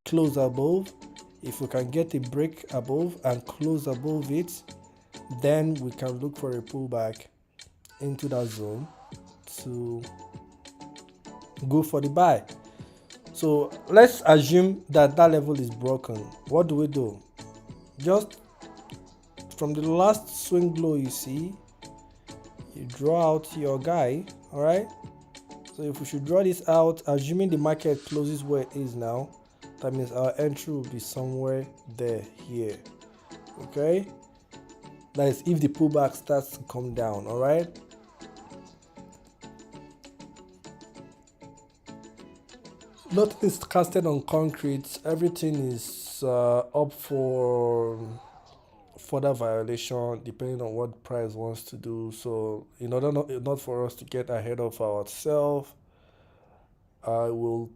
close above. If we can get a break above and close above it, then we can look for a pullback into that zone to go for the buy. So let's assume that that level is broken. What do? Just from the last swing low, you see, you draw out your guy. All right, so if we should draw this out, assuming the market closes where it is now, that means our entry will be somewhere there, here. Okay, that is if the pullback starts to come down. All right, nothing is casted on concrete. Everything is up for further violation depending on what price wants to do. So in order not for us to get ahead of ourselves, I will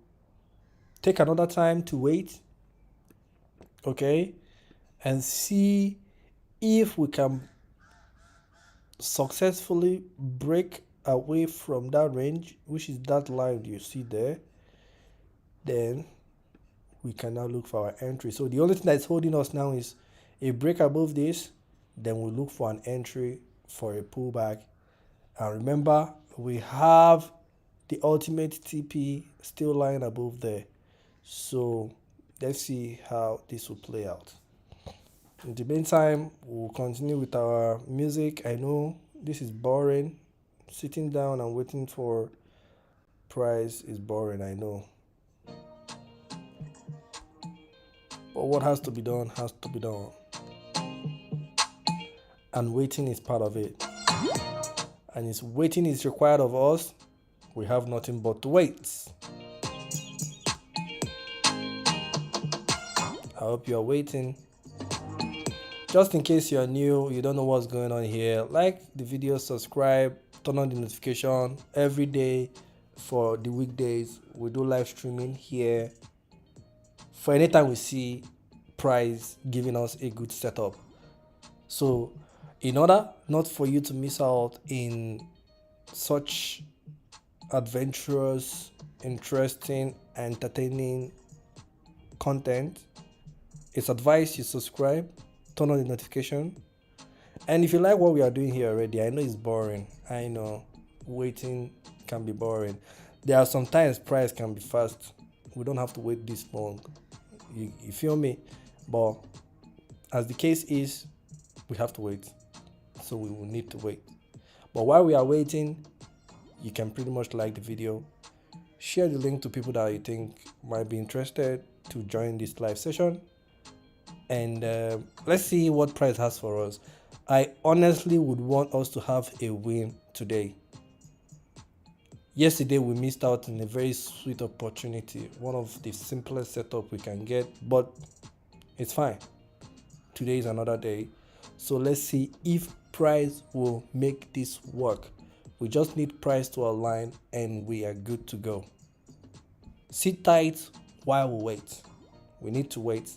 take another time to wait, okay, and see if we can successfully break away from that range, which is that line you see there. Then we can now look for our entry. So the only thing that's holding us now is a break above this, then we look for an entry for a pullback. And remember, we have the ultimate TP still lying above there. So let's see how this will play out. In the meantime, we'll continue with our music. I know this is boring. Sitting down and waiting for price is boring, I know. But what has to be done has to be done. And waiting is part of it. And if waiting is required of us, we have nothing but to wait. I hope you are waiting. Just in case you are new, you don't know what's going on here, like the video, subscribe, turn on the notification every day. For the weekdays, we do live streaming here. For anytime we see price giving us a good setup. So in order not for you to miss out in such adventurous, interesting, entertaining content, it's advised you subscribe, turn on the notification. And if you like what we are doing here already, I know it's boring. I know waiting can be boring. There are sometimes price can be fast. We don't have to wait this long. You feel me? But as the case is, we have to wait. So we will need to wait. But while we are waiting, you can pretty much like the video, share the link to people that you think might be interested to join this live session, and let's see what price has for us. I honestly would want us to have a win today. Yesterday we missed out on a very sweet opportunity, one of the simplest setup we can get, but it's fine. Today is another day. So let's see if price will make this work. We just need price to align and we are good to go. Sit tight while we wait. We need to wait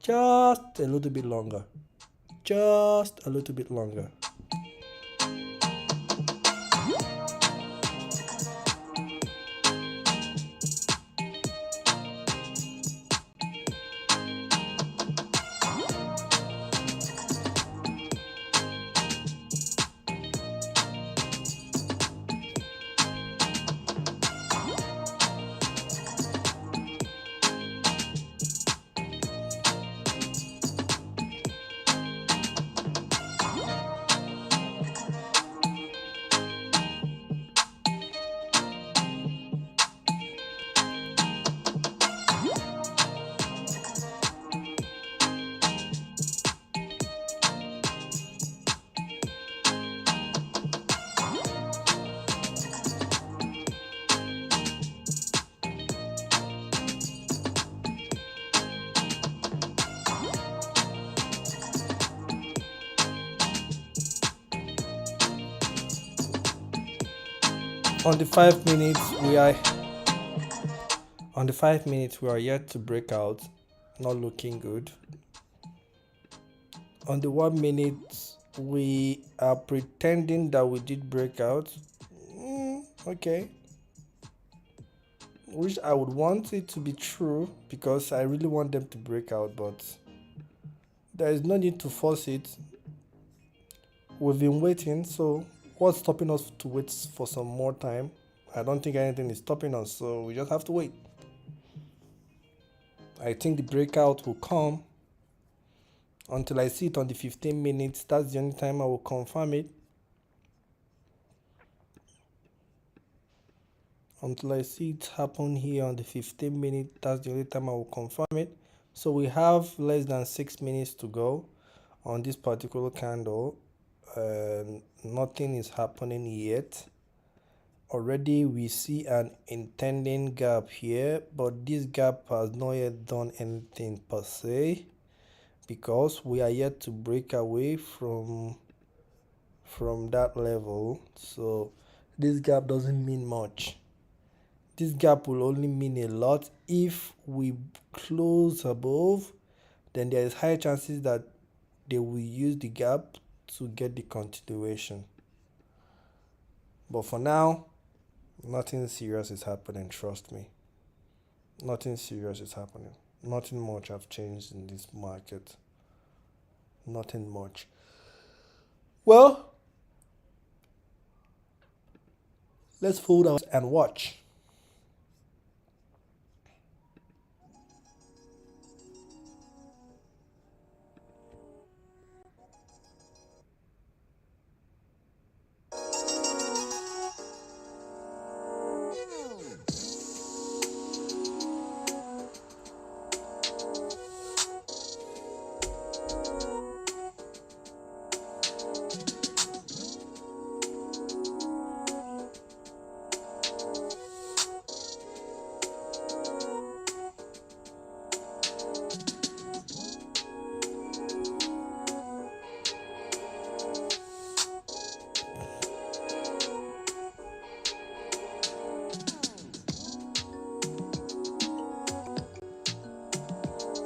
just a little bit longer. Just a little bit longer. On the 5 minutes we are yet to break out, not looking good. On the 1 minute we are pretending that we did break out. Okay, which I would want it to be true because I really want them to break out, but there is no need to force it. We've been waiting, so what's stopping us to wait for some more time? I don't think anything is stopping us, so we just have to wait. I think the breakout will come until I see it on the 15 minutes. That's the only time I will confirm it. Until I see it happen here on the 15 minute, that's the only time I will confirm it. So we have less than 6 minutes to go on this particular candle, and nothing is happening yet. Already we see an intending gap here, but this gap has not yet done anything per se, because we are yet to break away from that level. So this gap doesn't mean much. This gap will only mean a lot if we close above. Then there is high chances that they will use the gap to get the continuation. But for now, nothing serious is happening, trust me. Nothing serious is happening. Nothing much have changed in this market. Nothing much. Well, let's fold out and watch.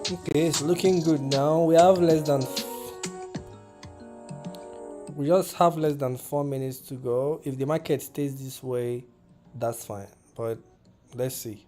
Okay, it's looking good now. We just have less than 4 minutes to go. If the market stays this way, that's fine. But let's see.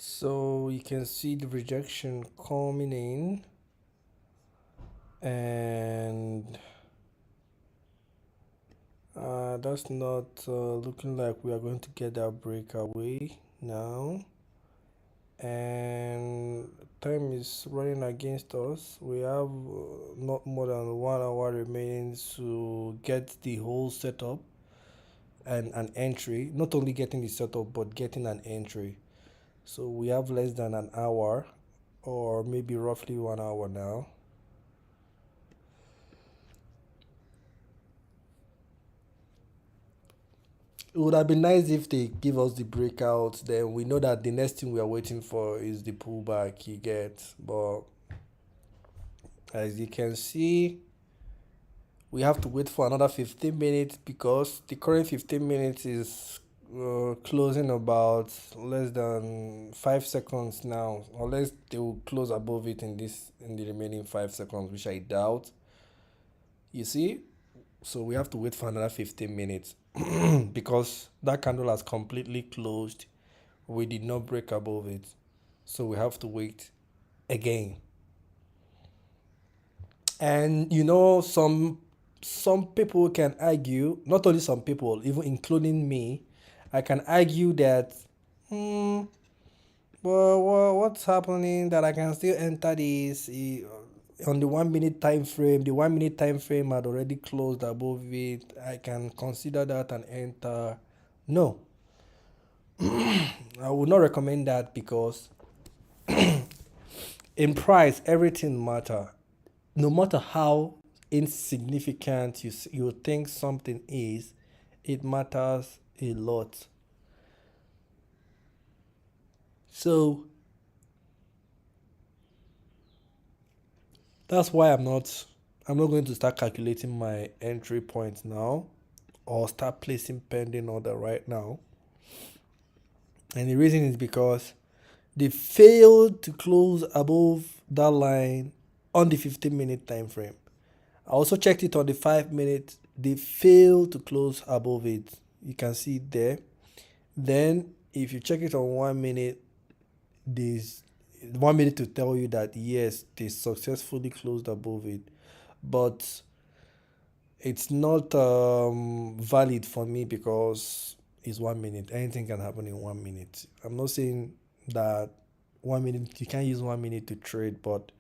So you can see the rejection coming in. and that's not looking like we are going to get that breakaway now, and time is running against us. We have not more than 1 hour remaining to get the whole setup and an entry. Not only getting the setup but getting an entry. So we have less than an hour, or maybe roughly 1 hour now. It would have been nice if they give us the breakout. Then we know that the next thing we are waiting for is the pullback you get. But as you can see, we have to wait for another 15 minutes because the current 15 minutes is closing about less than 5 seconds now, unless they will close above it in the remaining 5 seconds, which I doubt. You see, so we have to wait for another 15 minutes because that candle has completely closed. We did not break above it, so we have to wait again. And some people can argue, not only some people, even including me, I can argue that, well, what's happening that I can still enter this on the 1 minute time frame. The 1 minute time frame had already closed above it. I can consider that an enter. No, I would not recommend that because in price everything matter. No matter how insignificant you think something is, it matters a lot. So that's why I'm not going to start calculating my entry points now or start placing pending order right now. And the reason is because they failed to close above that line on the 15-minute time frame. I also checked it on the 5 minute. They failed to close above it. You can see it there. Then if you check it on 1 minute, there's 1 minute to tell you that yes, they successfully closed above it. But it's not valid for me because it's 1 minute. Anything can happen in 1 minute. I'm not saying that 1 minute you can't use 1 minute to trade, but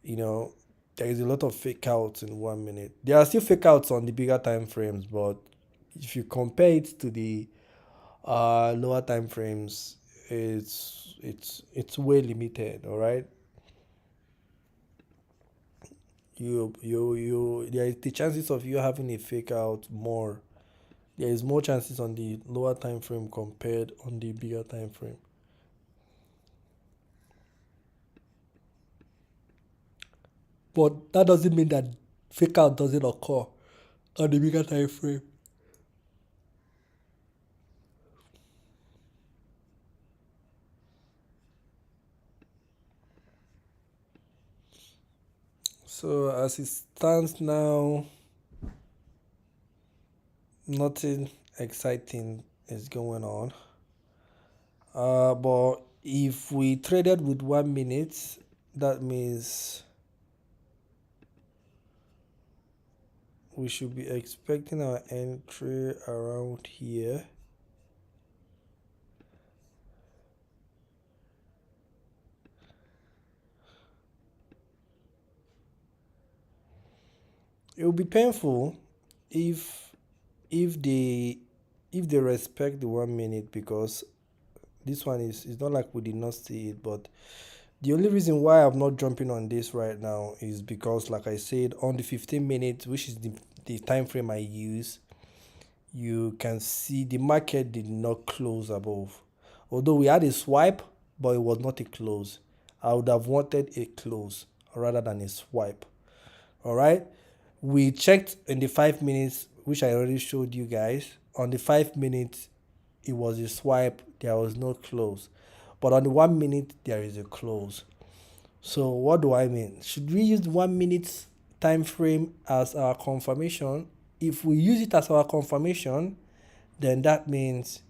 you know there is a lot of fake outs in 1 minute. There are still fake outs on the bigger time frames, but if you compare it to the lower time frames, it's way limited. All right, there is the chances of you having a fake out more. There is more chances on the lower time frame compared on the bigger time frame. But that doesn't mean that fake out doesn't occur on the bigger time frame. So as it stands now, nothing exciting is going on. But if we traded with 1 minute, that means we should be expecting our entry around here. It will be painful if if they if they respect the 1 minute, because this one is it's not like we did not see it. But the only reason why I'm not jumping on this right now is because, like I said, on the 15 minutes, which is the time frame I use, you can see the market did not close above. Although we had a swipe, but it was not a close. I would have wanted a close rather than a swipe. All right. We checked in the 5 minutes, which I already showed you guys. On the 5 minutes, it was a swipe. There was no close. But on the 1 minute, there is a close. So what do I mean? Should we use the 1 minute time frame as our confirmation? If we use it as our confirmation, then that means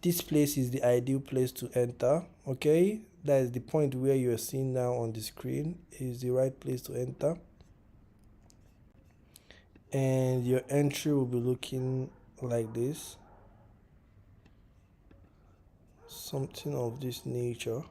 this place is the ideal place to enter. Okay, that is the point where you are seeing now on the screen is the right place to enter. and your entry will be looking like this, something of this nature.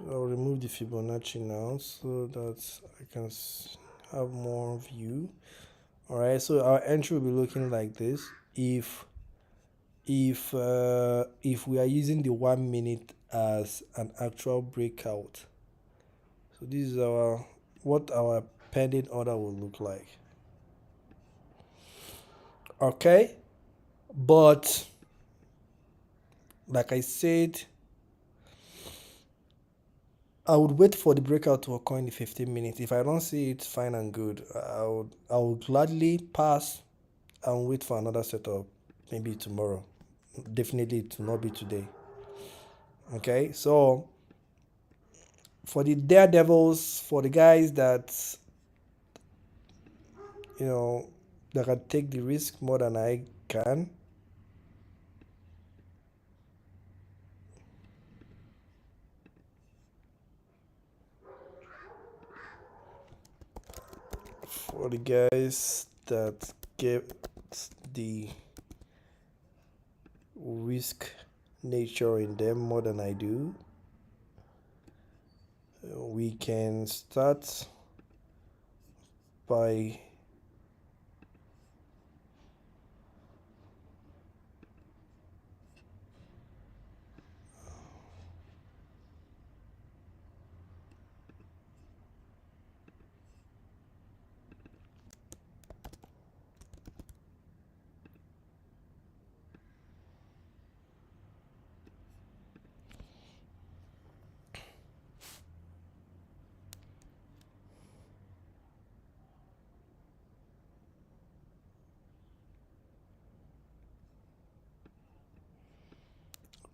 I'll remove the Fibonacci now so that I can have more view. All right, so our entry will be looking like this. If we are using the 1 minute as an actual breakout, so this is our what our pending order will look like. Okay, but like I said, I would wait for the breakout to occur in the 15 minutes. If I don't see it, fine and good. I would gladly pass and wait for another setup, maybe tomorrow. Definitely it will not be today. Okay, so for the daredevils, for the guys that you know that can take the risk more than I can, for the guys that get the risk nature in them more than I do, we can start by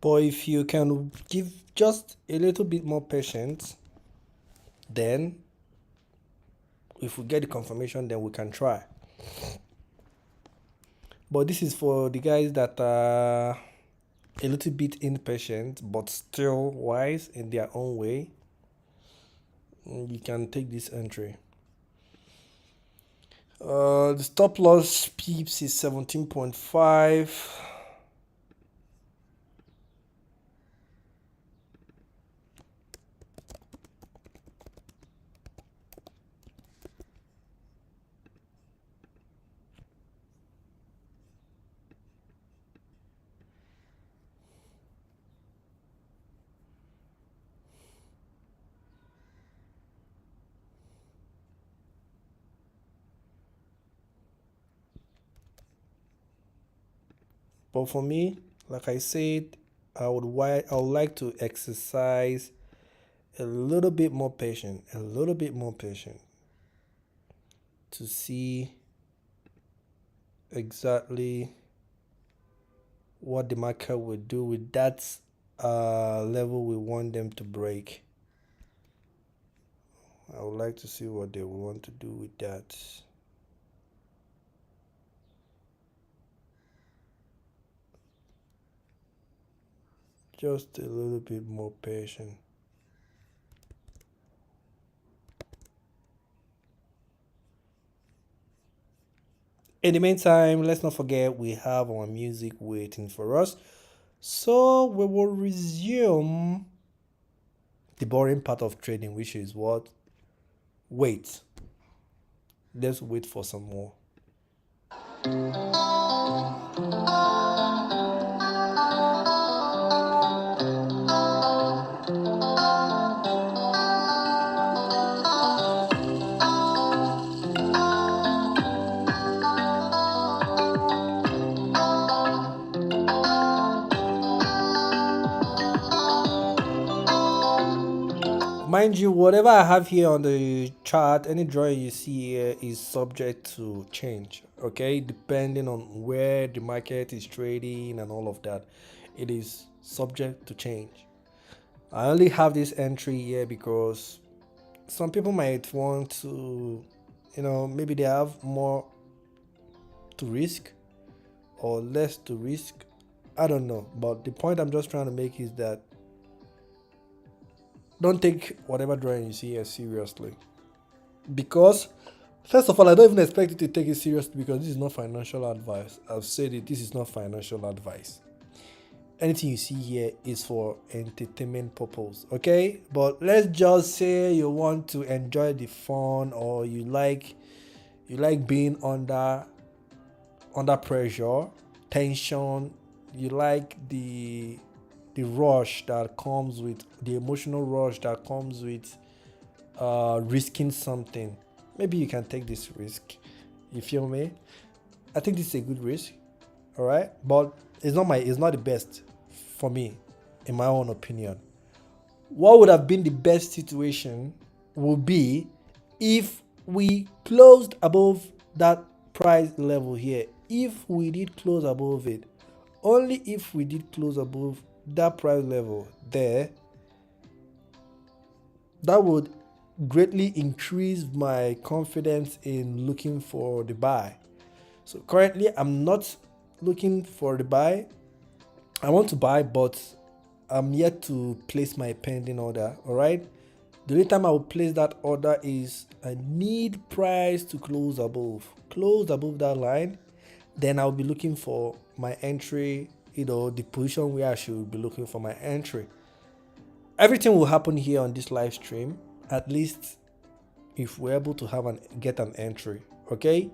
but if you can give just a little bit more patience, then if we get the confirmation, then we can try. But this is for the guys that are a little bit impatient but still wise in their own way. You can take this entry. The stop loss pips is 17.5. But for me, like I said, I would like to exercise a little bit more patient, to see exactly what the market will do with that level we want them to break. I would like to see what they want to do with that. Just a little bit more patient. In the meantime, let's not forget we have our music waiting for us. So we will resume the boring part of trading, which is what? Wait. Let's wait for some more. Mind you, whatever I have here on the chart, any drawing you see here is subject to change, okay? Depending on where the market is trading and all of that, it is subject to change. I only have this entry here because some people might want to maybe they have more to risk or less to risk. I don't know. But the point I'm just trying to make is that don't take whatever drawing you see here seriously. Because, first of all, I don't even expect you to take it seriously because this is not financial advice. I've said it, this is not financial advice. Anything you see here is for entertainment purpose, okay? But let's just say you want to enjoy the fun, or you like being under pressure, tension. You like the rush that comes with the emotional rush that comes with risking something. Maybe you can take this risk. You feel me? I think this is a good risk. All right, but it's not the best for me, in my own opinion. What would have been the best situation would be if we closed above that price level here. If we did close above it, only if we did close above that price level there, that would greatly increase my confidence in looking for the buy. So currently I'm not looking for the buy. I want to buy, but I'm yet to place my pending order. All right. The only time I will place that order is I need price to close above that line. Then I'll be looking for my entry. The position where I should be looking for my entry. Everything will happen here on this live stream, at least if we're able to get an entry. Okay.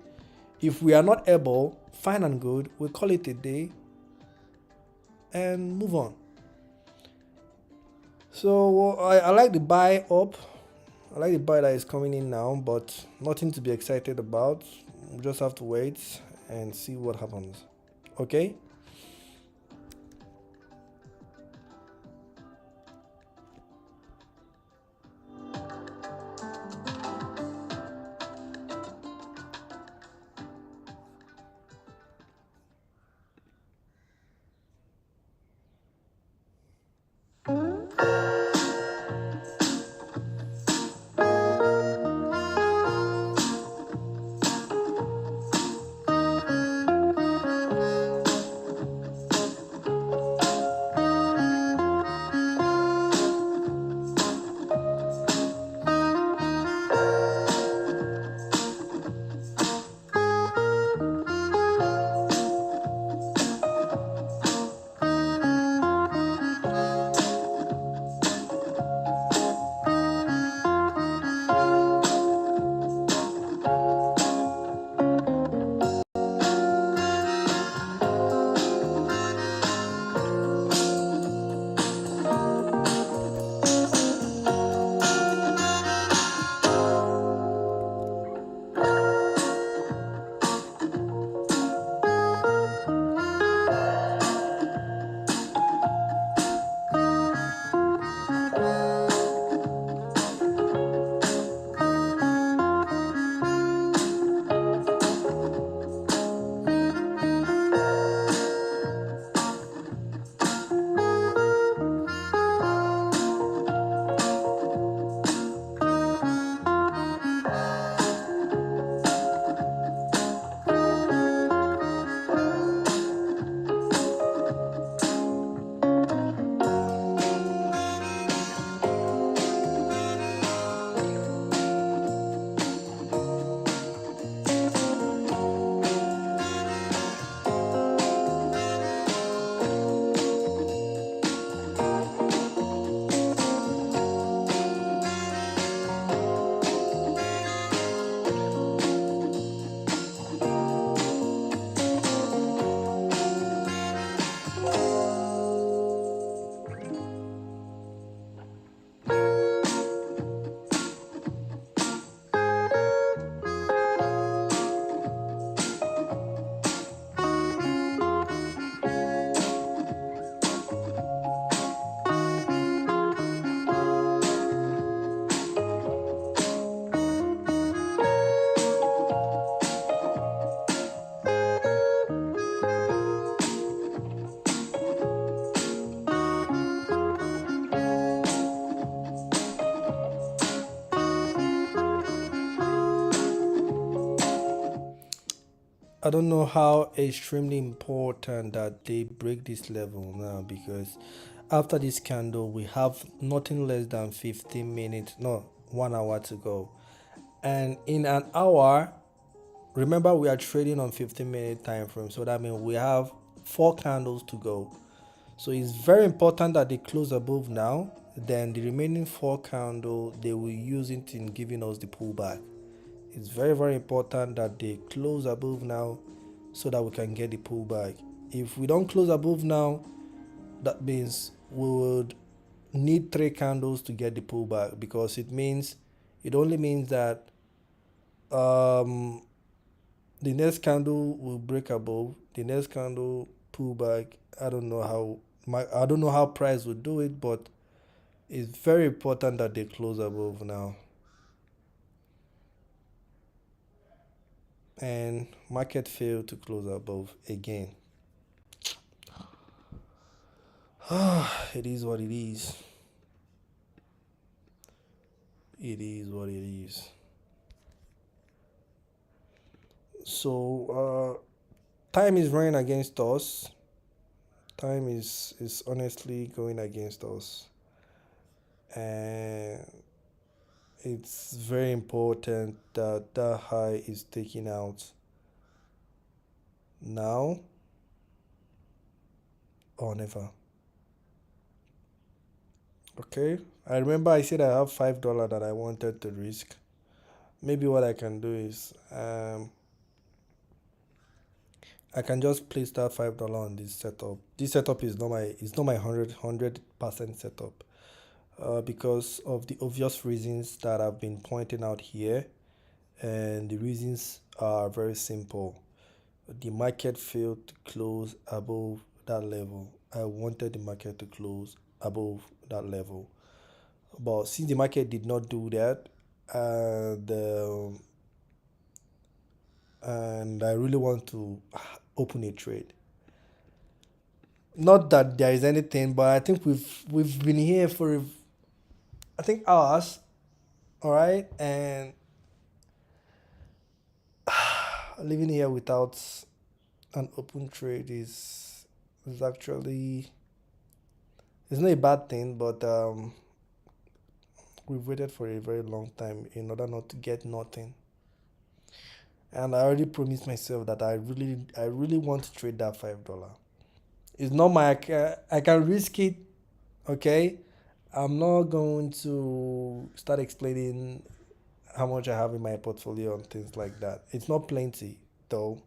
If we are not able, fine and good, we'll call it a day and move on. So I like the buy up. I like the buy that is coming in now, but nothing to be excited about. We just have to wait and see what happens. Okay. I don't know how extremely important that they break this level now, because after this candle we have nothing less than 15 minutes, no, 1 hour to go. And in an hour, remember we are trading on 15-minute time frame, so that means we have 4 candles to go. So it's very important that they close above now. Then the remaining 4 candle they will use it in giving us the pullback. It's very, very important that they close above now so that we can get the pullback. If we don't close above now, that means we would need 3 candles to get the pullback, because it only means that um the next candle will break above, the next candle pullback. I don't know how price will do it, but it's very important that they close above now. And market failed to close above again. It is what it is. It is what it is. So time is running against us. Time is honestly going against us, and it's very important that that high is taken out now or never. Okay, I remember I said I have $5 that I wanted to risk. Maybe what I can do is I can just place that $5 on this setup. This setup is not my 100% setup, because of the obvious reasons that I've been pointing out here, and the reasons are very simple. The market failed to close above that level. I wanted the market to close above that level, but since the market did not do that, and and I really want to open a trade. Not that there is anything, but I think we've been here for I think hours, all right, and living here without an open trade is actually, it's not a bad thing, but we've waited for a very long time in order not to get nothing. And I already promised myself that I really want to trade that $5. It's not I can risk it, okay. I'm not going to start explaining how much I have in my portfolio and things like that. It's not plenty though,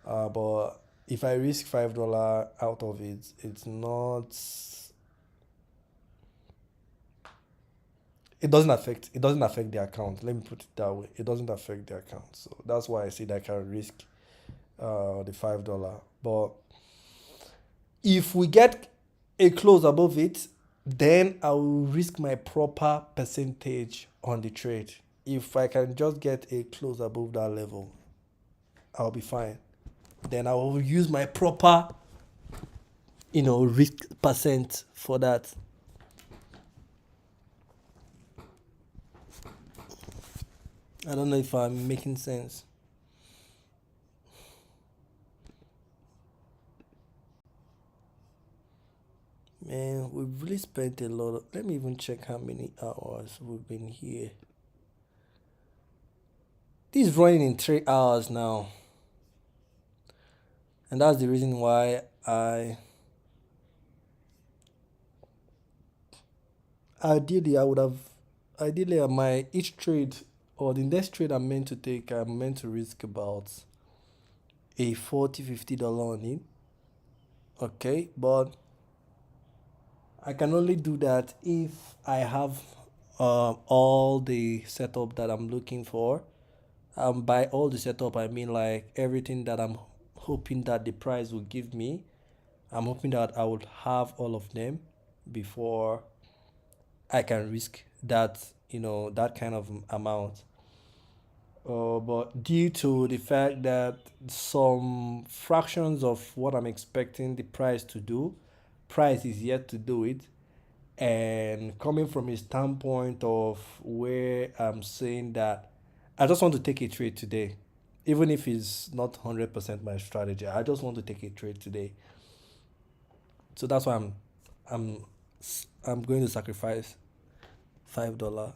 but if I risk $5 out of it, it's not. It doesn't affect the account. Let me put it that way. It doesn't affect the account, so that's why I said I can risk the $5. But if we get a close above it, then I will risk my proper percentage on the trade. If I can just get a close above that level, I'll be fine. Then I will use my proper, risk percent for that. I don't know if I'm making sense. Man, we've really spent a lot of. Let me even check how many hours we've been here. This is running in 3 hours now. And that's the reason why ideally I would have ideally my each trade, or the next trade I'm meant to take, I'm meant to risk about a $40-50 on it. Okay, but I can only do that if I have all the setup that I'm looking for. By all the setup, I mean like everything that I'm hoping that the price will give me. I'm hoping that I would have all of them before I can risk that kind of amount. But due to the fact that some fractions of what I'm expecting the price to do, price is yet to do it. And coming from a standpoint of where I'm saying that I just want to take a trade today, even if it's not 100% my strategy. I just want to take a trade today. So that's why I'm I'm going to sacrifice $5.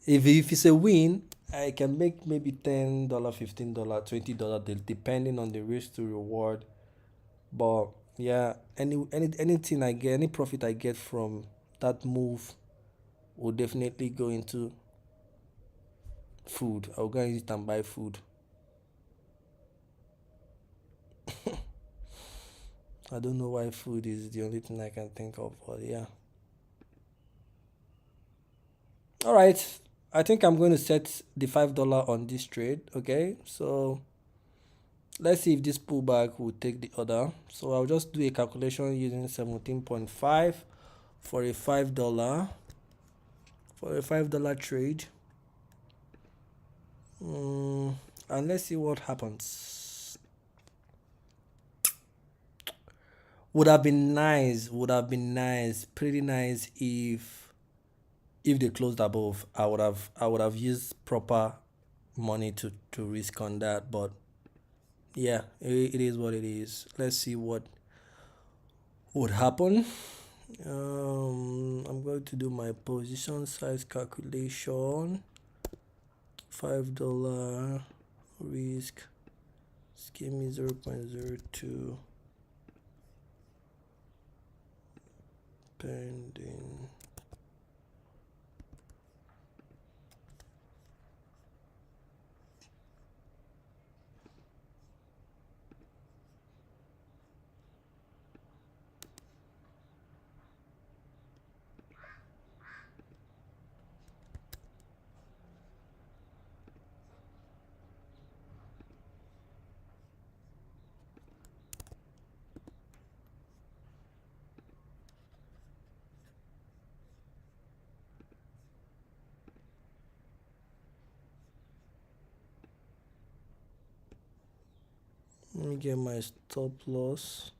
If it's a win, I can make maybe $10, $15, $20, depending on the risk to reward. But yeah, anything I get, any profit I get from that move will definitely go into food. I'll go and use it and buy food. I don't know why food is the only thing I can think of, but yeah. All right. I think I'm going to set the $5 on this trade. Okay. So let's see if this pullback will take the order. So I'll just do a calculation using 17.5 for a $5 trade. And let's see what happens. Would have been nice, pretty nice if they closed above. I would have used proper money to risk on that, but yeah, it is what it is. Let's see what would happen. I'm going to do my position size calculation. $5 risk. Just give me 0.02 pending. Let me get my stop loss.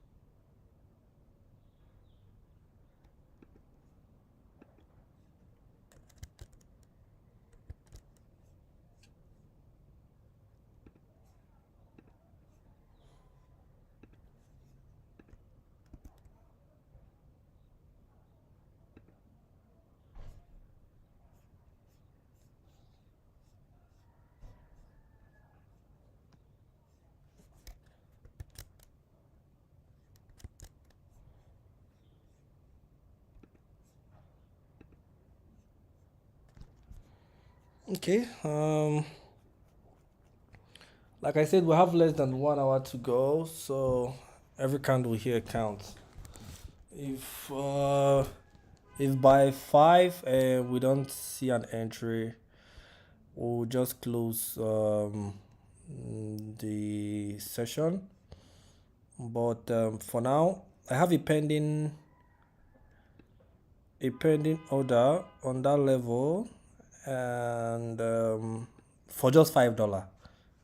Okay. Like I said, we have less than 1 hour to go, so every candle here counts. If by 5 and we don't see an entry, we'll just close the session. But for now, I have a pending order on that level, and for just $5.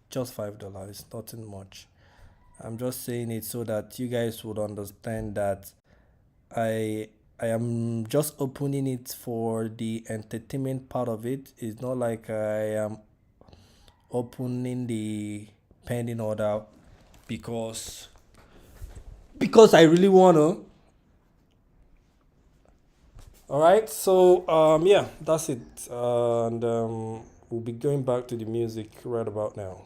Just $5. It's nothing much. I'm just saying it so that you guys would understand that I am just opening it for the entertainment part of it. It's not like I am opening the pending order because I really want to. All right, so yeah, that's it, and we'll be going back to the music right about now.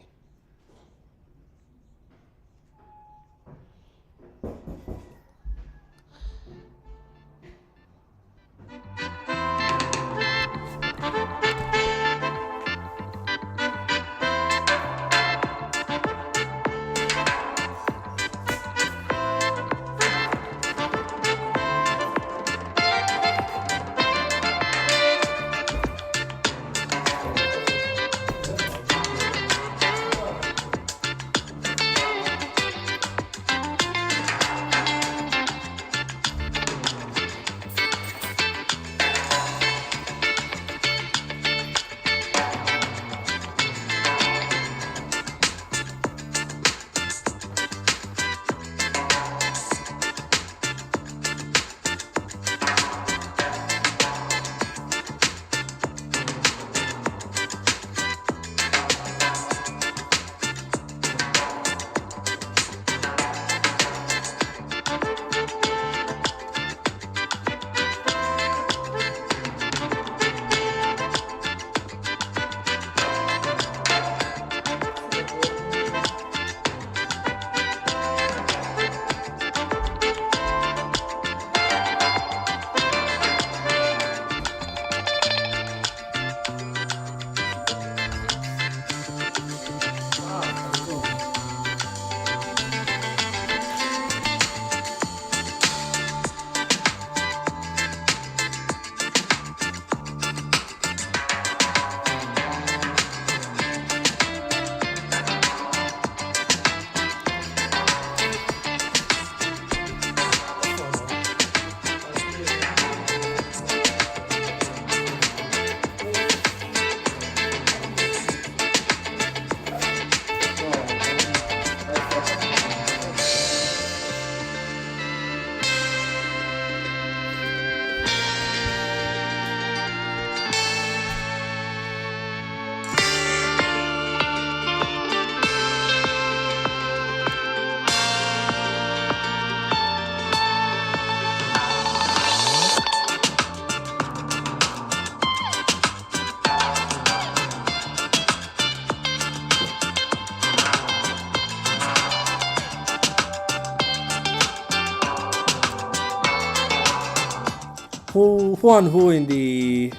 who in the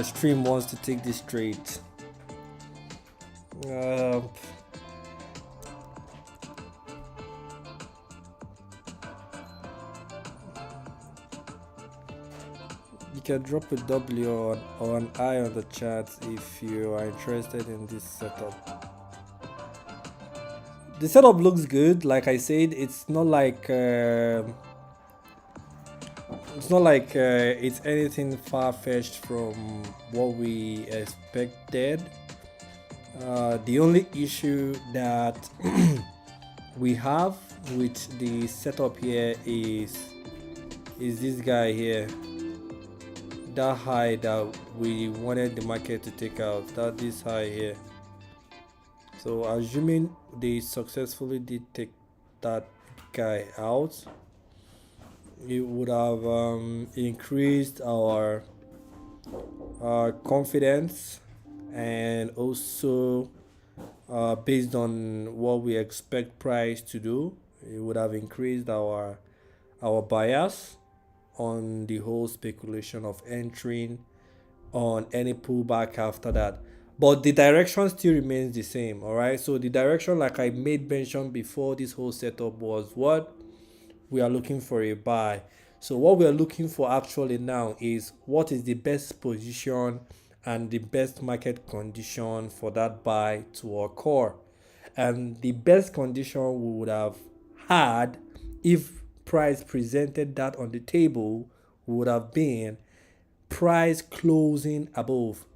stream wants to take this trade? Uh, you can drop a W or an I on the chat if you are interested in this setup. The setup looks good. Like I said, it's not like it's anything far-fetched from what we expected. The only issue that we have with the setup here is this guy here, that high that we wanted the market to take out, that this high here. So assuming they successfully did take that guy out, it would have increased our confidence, and also based on what we expect price to do, it would have increased our bias on the whole speculation of entering on any pullback after that. But the direction still remains the same. All right, so the direction, like I made mention before this whole setup, was what we are looking for: a buy. So what we are looking for actually now is what is the best position and the best market condition for that buy to occur. And the best condition we would have had if price presented that on the table would have been price closing above,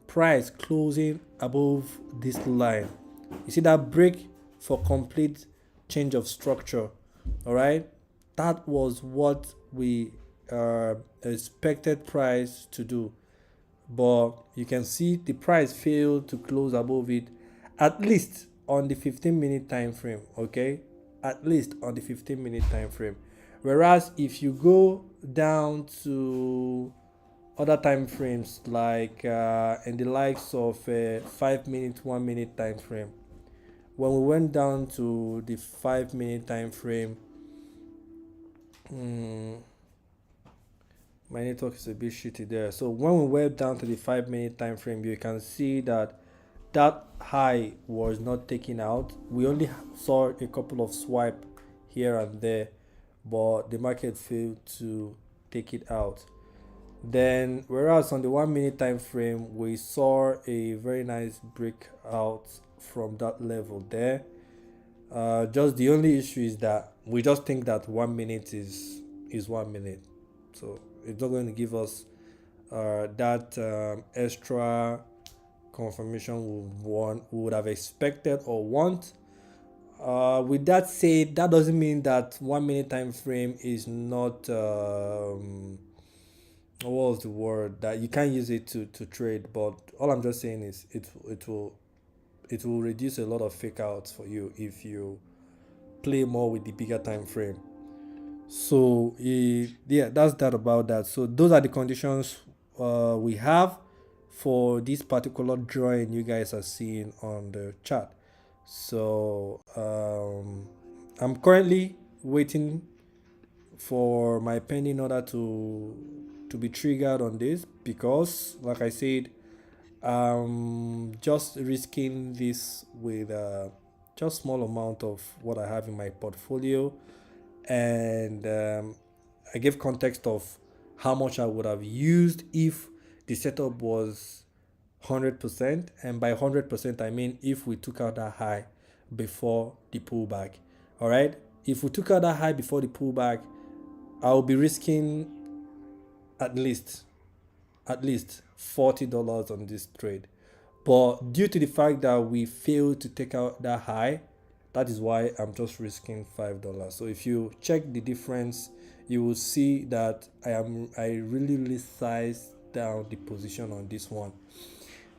price closing above this line. You see that break for complete change of structure. All right, that was what we expected price to do, but you can see the price failed to close above it, at least on the 15-minute time frame. Okay, at least on the 15-minute time frame. Whereas if you go down to other time frames, like in the likes of 5 minute, 1 minute time frame, when we went down to the 5 minute time frame, my network is a bit shitty there. So when we went down to the 5 minute time frame, you can see that that high was not taken out. We only saw a couple of swipe here and there, but the market failed to take it out. Then whereas on the 1 minute time frame, we saw a very nice breakout from that level there. Just the only issue is that we just think that 1 minute is 1 minute, so it's not going to give us that extra confirmation we would have expected or want. With that said, that doesn't mean that 1 minute time frame is not what was the word, that you can't use it to trade. But all I'm just saying is it will reduce a lot of fake outs for you if you play more with the bigger time frame. So yeah, that's that about that. So those are the conditions we have for this particular drawing you guys are seeing on the chart. So I'm currently waiting for my pending order to be triggered on this, because like I said, just risking this with just small amount of what I have in my portfolio. And I gave context of how much I would have used if the setup was 100%, and by 100% I mean if we took out that high before the pullback. All right, if we took out that high before the pullback, I'll be risking at least $40 on this trade. But due to the fact that we failed to take out that high, that is why I'm just risking $5. So if you check the difference, you will see that I really sized down the position on this one.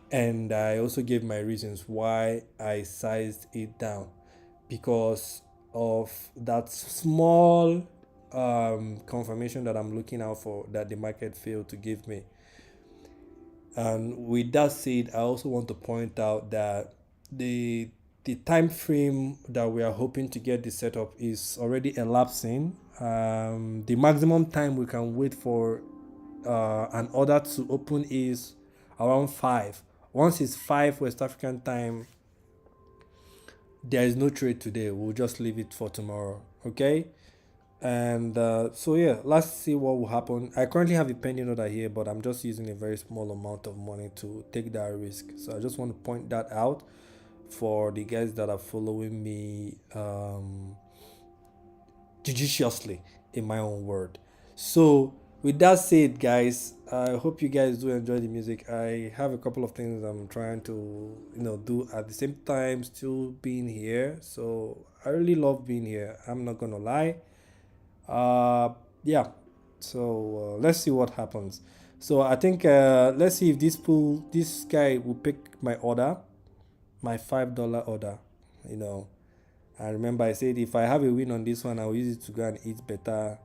And I also gave my reasons why I sized it down, because of that small confirmation that I'm looking out for that the market failed to give me. And with that said, I also want to point out that the time frame that we are hoping to get the setup is already elapsing, The maximum time we can wait for an order to open is around 5. Once it's 5 West African time, there is no trade today. We'll just leave it for tomorrow. Okay. And so yeah, let's see what will happen. I currently have a pending order here, but I'm just using a very small amount of money to take that risk. So I just want to point that out for the guys that are following me judiciously, in my own word. So with that said, guys, I hope you guys do enjoy the music. I have a couple of things I'm trying to do at the same time, still being here. So I really love being here, I'm not gonna lie. Yeah. So let's see what happens. So I think let's see if this guy will pick my order, my $5 order. You know, I remember I said if I have a win on this one, I'll use it to go and eat better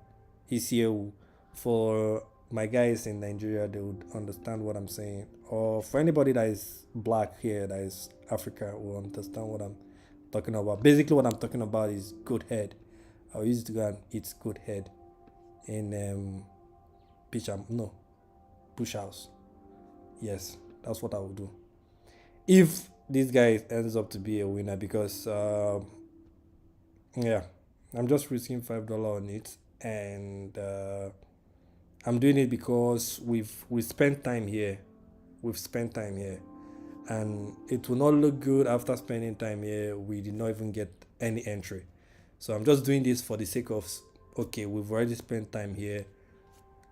ECU. For my guys in Nigeria, they would understand what I'm saying. Or for anybody that is black here, that is Africa, will understand what I'm talking about. Basically, what I'm talking about is good head. I'll use it to go and eat good head in no, push house. Yes, that's what I will do if this guy ends up to be a winner, because yeah, I'm just risking $5 on it, and I'm doing it because we spent time here. We've spent time here, and it will not look good after spending time here. We did not even get any entry, so I'm just doing this for the sake of, okay, we've already spent time here.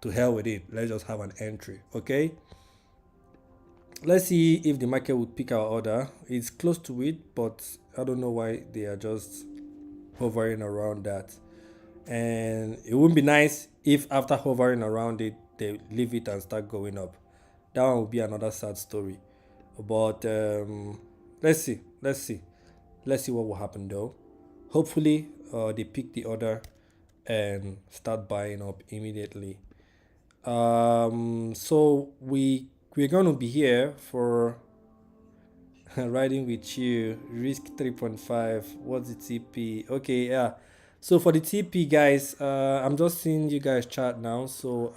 To hell with it. Let's just have an entry, okay? Let's see if the market would pick our order. It's close to it, but I don't know why they are just hovering around that. And it wouldn't be nice if after hovering around it, they leave it and start going up. That one would be another sad story. But let's see. Let's see what will happen though. Hopefully, they pick the order and start buying up immediately. So we're going to be here for riding with you. Risk 3.5. What's the TP? Okay, yeah. So for the TP, guys, I'm just seeing you guys chat now. So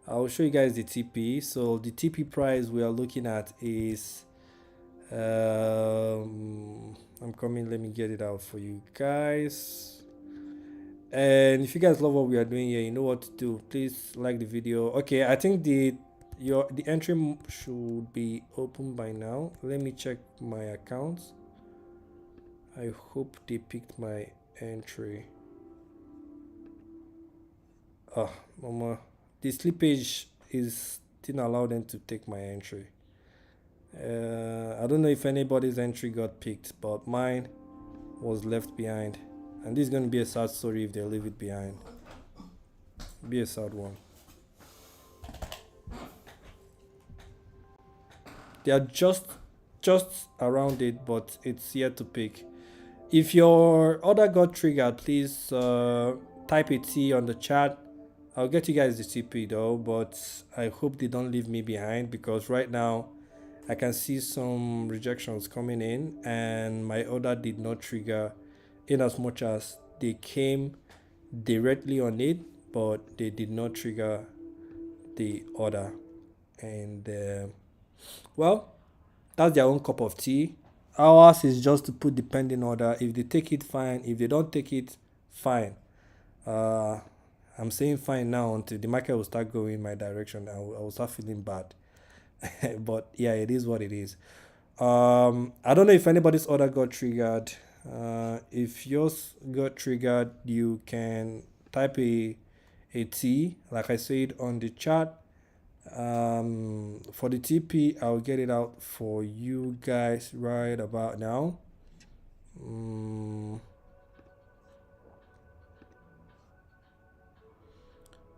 I'll show you guys the TP. So the TP price we are looking at is I'm coming. Let me get it out for you guys. And if you guys love what we are doing here, you know what to do. Please like the video. Okay, I think the entry should be open by now. Let me check my accounts. I hope they picked my entry. Mama, the slippage is didn't allow them to take my entry. I don't know if anybody's entry got picked, but mine was left behind. And this is going to be a sad story if they leave it behind. Be a sad one. They are just around it, but it's yet to pick. If your order got triggered, please type a T on the chat. I'll get you guys the TP though, but I hope they don't leave me behind, because right now I can see some rejections coming in and my order did not trigger, in as much as they came directly on it, but they did not trigger the order. And well, that's their own cup of tea. Ours is just to put the pending order. If they take it, fine. If they don't take it, fine. I'm saying fine now until the market will start going my direction. I will start feeling bad. But yeah, it is what it is. I don't know if anybody's order got triggered. If yours got triggered, you can type a T, like I said on the chat. For the TP, I'll get it out for you guys right about now.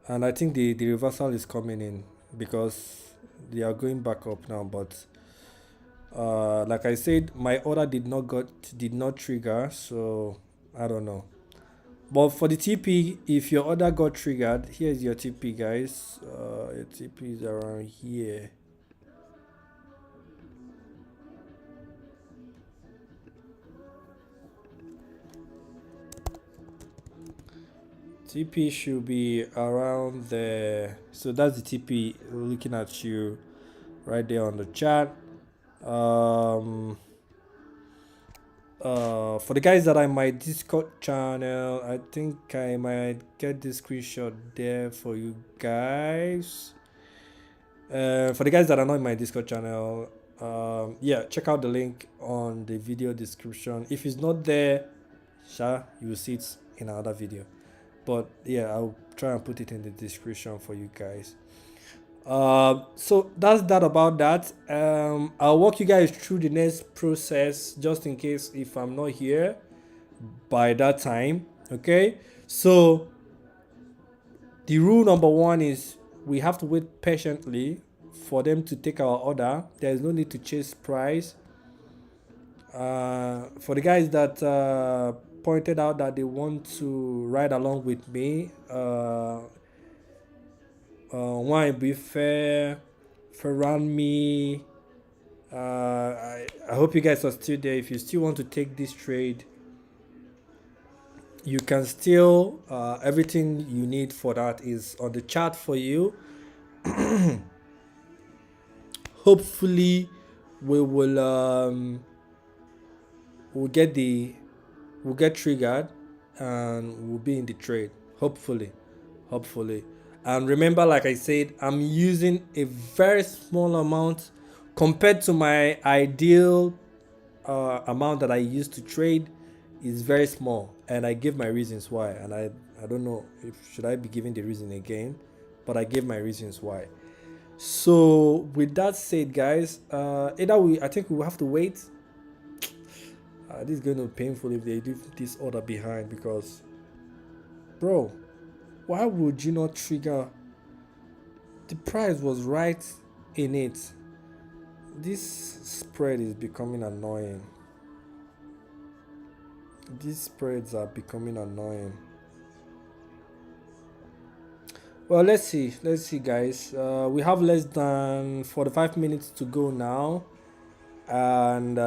And I think the reversal is coming in, because they are going back up now. But like I said, my order did not trigger, so I don't know. But for the TP, if your order got triggered, here's your TP, guys. Your TP is around here. TP should be around there. So that's the TP looking at you right there on the chart. For the guys that are in my Discord channel, I think I might get this screenshot there for you guys. For the guys that are not in my Discord channel, yeah, check out the link on the video description. If it's not there, you will see it in another video. But yeah, I'll try and put it in the description for you guys. So that's that about that. I'll walk you guys through the next process just in case if I'm not here by that time. Okay, so the rule number one is we have to wait patiently for them to take our order. There is no need to chase price. For the guys that pointed out that they want to ride along with me, Wine Be Fair, around me. I hope you guys are still there. If you still want to take this trade, you can still, everything you need for that is on the chart for you. Hopefully we will we'll get triggered and we'll be in the trade. Hopefully. And remember, like I said, I'm using a very small amount compared to my ideal amount that I used to trade. Is very small, and I give my reasons why. And I don't know if should I be giving the reason again, but I gave my reasons why. So with that said, guys, I think we will have to wait. This is going to be painful if they leave this order behind, because, bro, why would you not trigger? The price was right in it. This spread is becoming annoying. These spreads are becoming annoying. Well, let's see, guys. We have less than 45 minutes to go now, and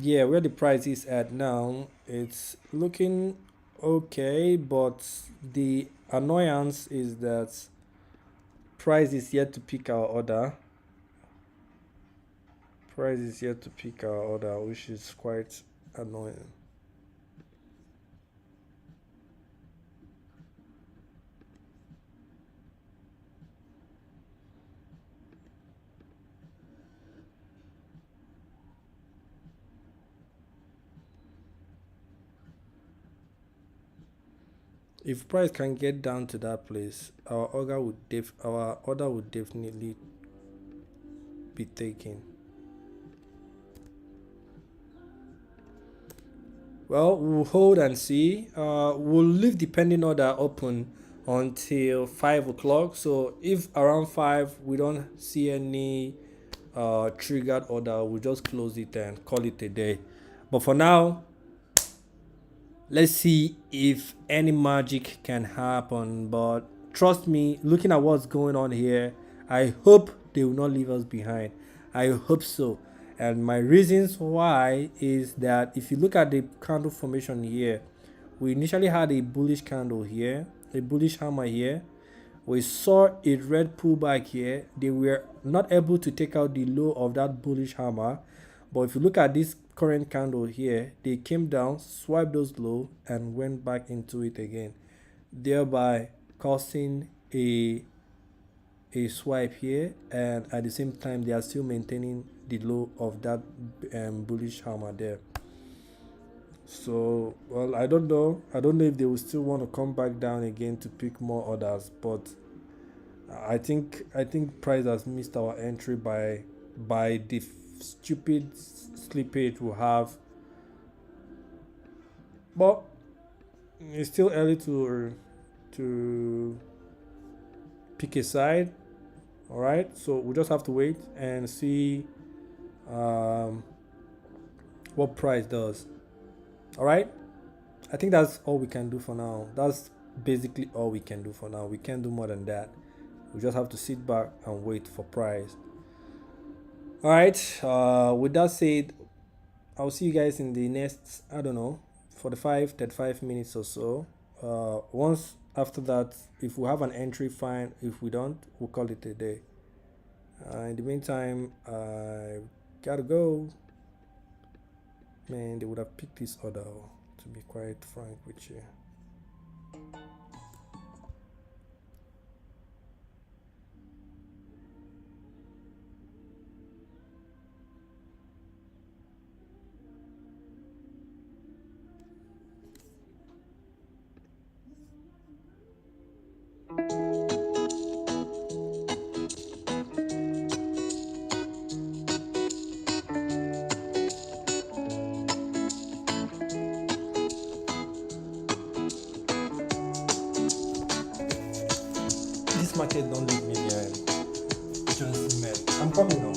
yeah, where the price is at now, it's looking okay, but the annoyance is that price is yet to pick our order. Which is quite annoying. If price can get down to that place, our order would definitely be taken. Well, we'll hold and see. We'll leave the pending order open until 5 o'clock. So if around 5 we don't see any triggered order, we'll just close it and call it a day. But for now, let's see if any magic can happen. But trust me, looking at what's going on here, I hope they will not leave us behind. I hope so. And my reasons why is that if you look at the candle formation here, we initially had a bullish candle here, a bullish hammer here. We saw a red pullback here. They were not able to take out the low of that bullish hammer. But if you look at this current candle here, they came down, swiped those low, and went back into it again, thereby causing a swipe here, and at the same time they are still maintaining the low of that bullish hammer there. So, well, I don't know if they will still want to come back down again to pick more orders, but I think price has missed our entry by the stupid slippage we have. But it's still early to pick a side. All right, so we just have to wait and see what price does. All right, I think that's all we can do for now. That's basically all we can do for now. We can't do more than that. We just have to sit back and wait for price. All right, with that said, I'll see you guys in the next, I don't know, 35 minutes or so. Once after that, if we have an entry, fine. If we don't, we'll call it a day. In the meantime, I gotta go. Man, they would have picked this order, to be quite frank with you. This market don't leave me behind. Just man, I'm coming now.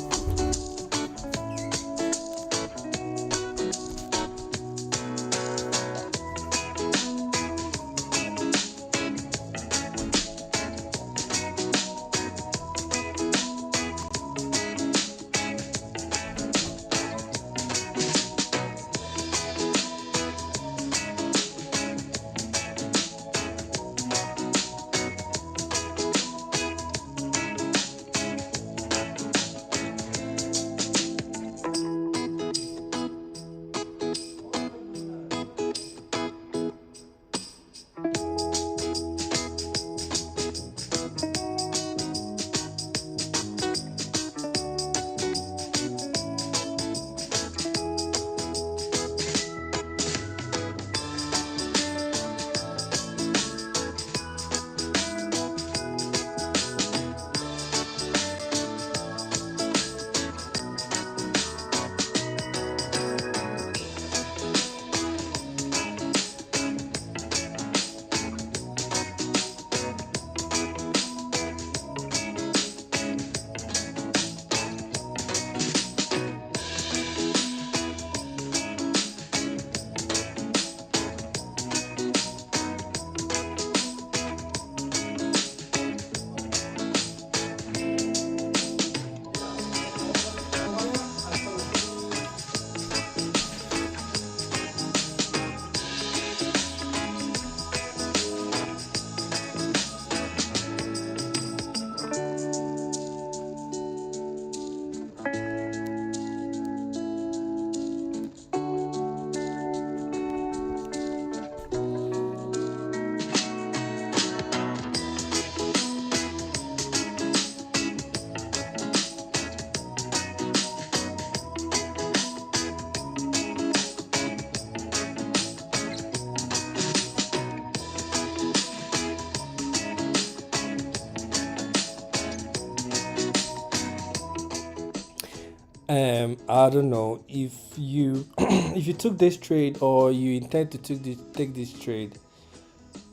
I don't know if you if you took this trade or you intend to take this trade.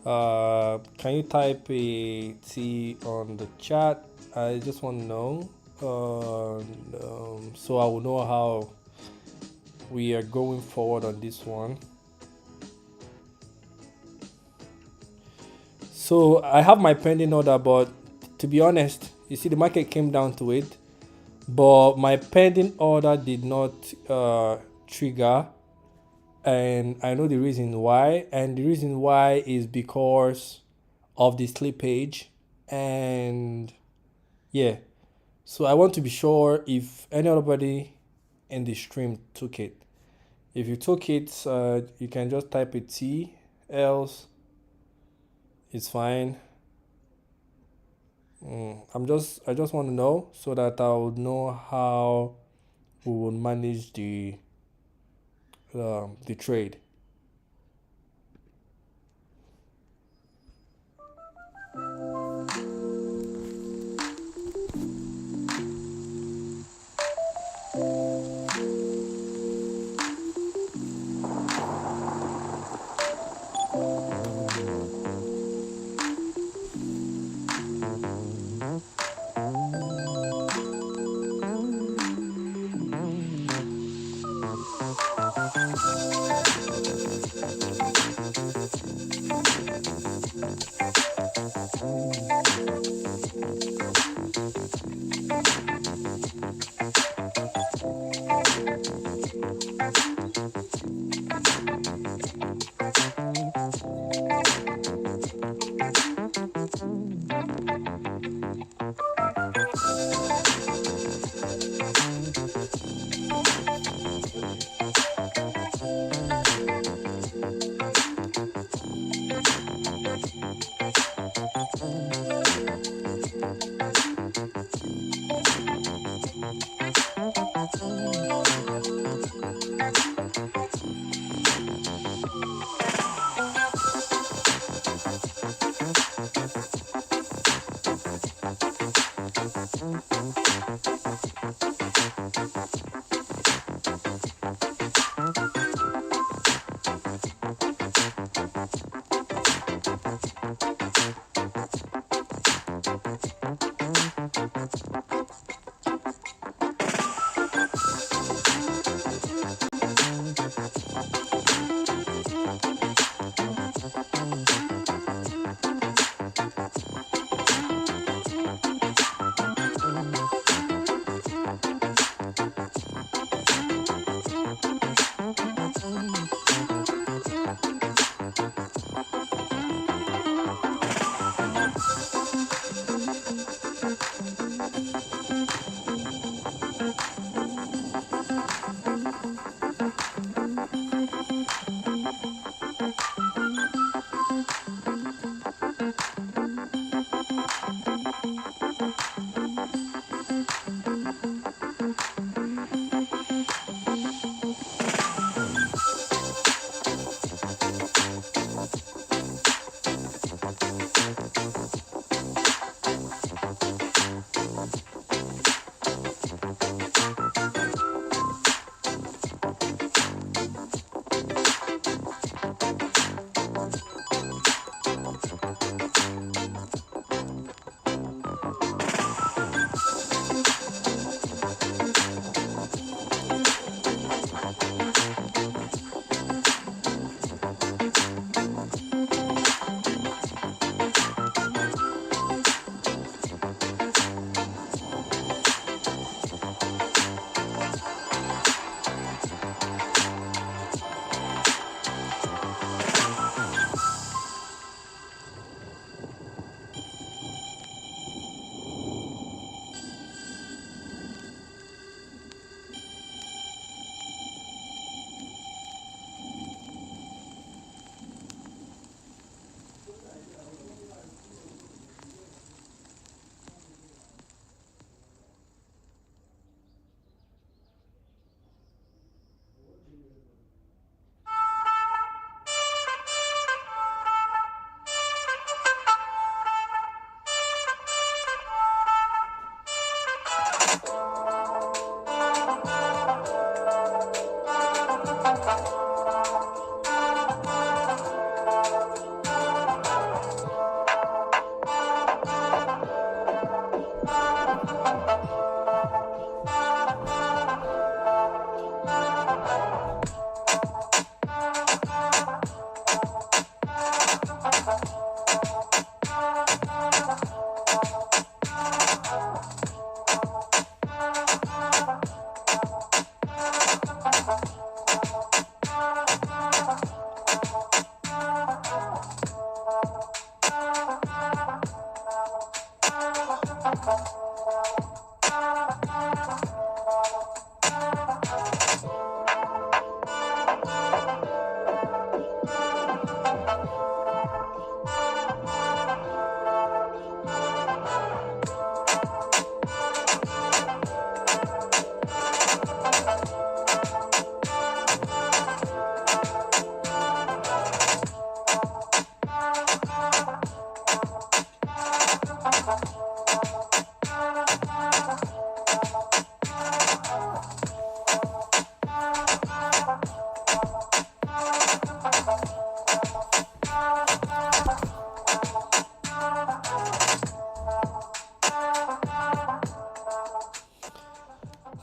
Can you type a T on the chat? I just want to know, so I will know how we are going forward on this one. So I have my pending order, but to be honest, you see the market came down to it, but my pending order did not trigger, and I know the reason why. And the reason why is because of the slippage, and yeah. So I want to be sure if anybody in the stream took it. If you took it, you can just type a T, else it's fine. I just want to know so that I would know how we will manage the trade.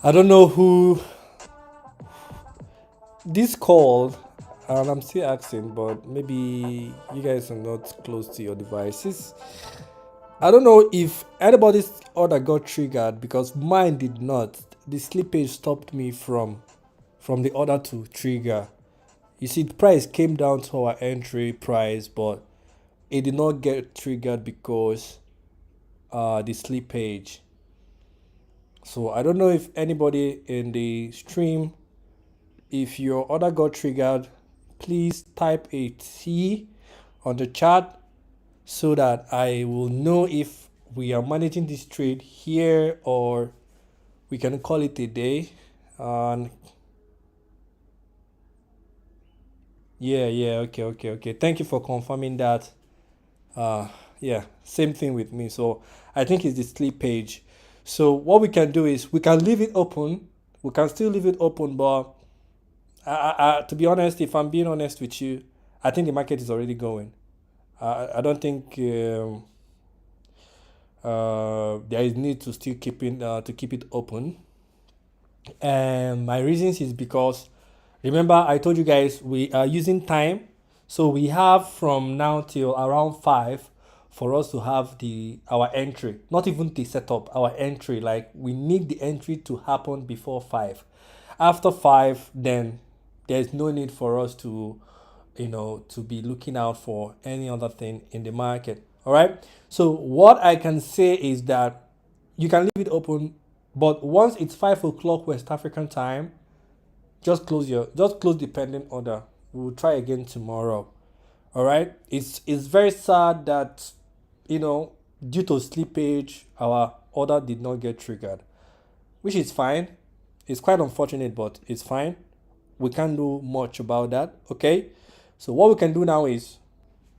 I don't know who this called, and I'm still asking, but maybe you guys are not close to your devices. I don't know if anybody's order got triggered because mine did not. The slippage stopped me from the order to trigger. You see, the price came down to our entry price, but it did not get triggered because the slippage. So I don't know if anybody in the stream, if your order got triggered, please type a T on the chat so that I will know if we are managing this trade here or we can call it a day. And yeah, okay. Thank you for confirming that. Uh, yeah, same thing with me. So I think it's the sleep page. So what we can do is we can leave it open. We can still leave it open, but to be honest, if I'm being honest with you, I think the market is already going. I don't think there is need to still keep it open. And my reasons is because remember I told you guys we are using time, so we have from now till around 5 for us to have the our entry, not even the setup, our entry. Like we need the entry to happen before 5. After 5, then there's no need for us to to be looking out for any other thing in the market. All right, so what I can say is that you can leave it open, but once it's 5 o'clock West African time, just close the pending order. We'll try again tomorrow. All right, it's very sad that due to slippage our order did not get triggered, which is fine. It's quite unfortunate, but it's fine. We can't do much about that. Okay, so what we can do now is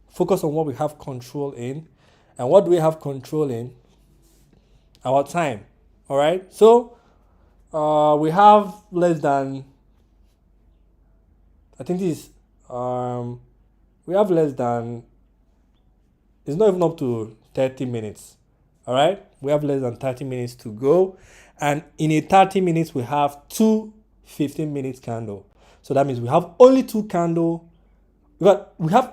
focus on what we have control in. And what do we have control in? Our time. All right, so we have less than, I think this we have less than, it's not even up to 30 minutes. All right, we have less than 30 minutes to go, and in a 30 minutes we have two 15 minutes candle. So that means we have only two candle, but we have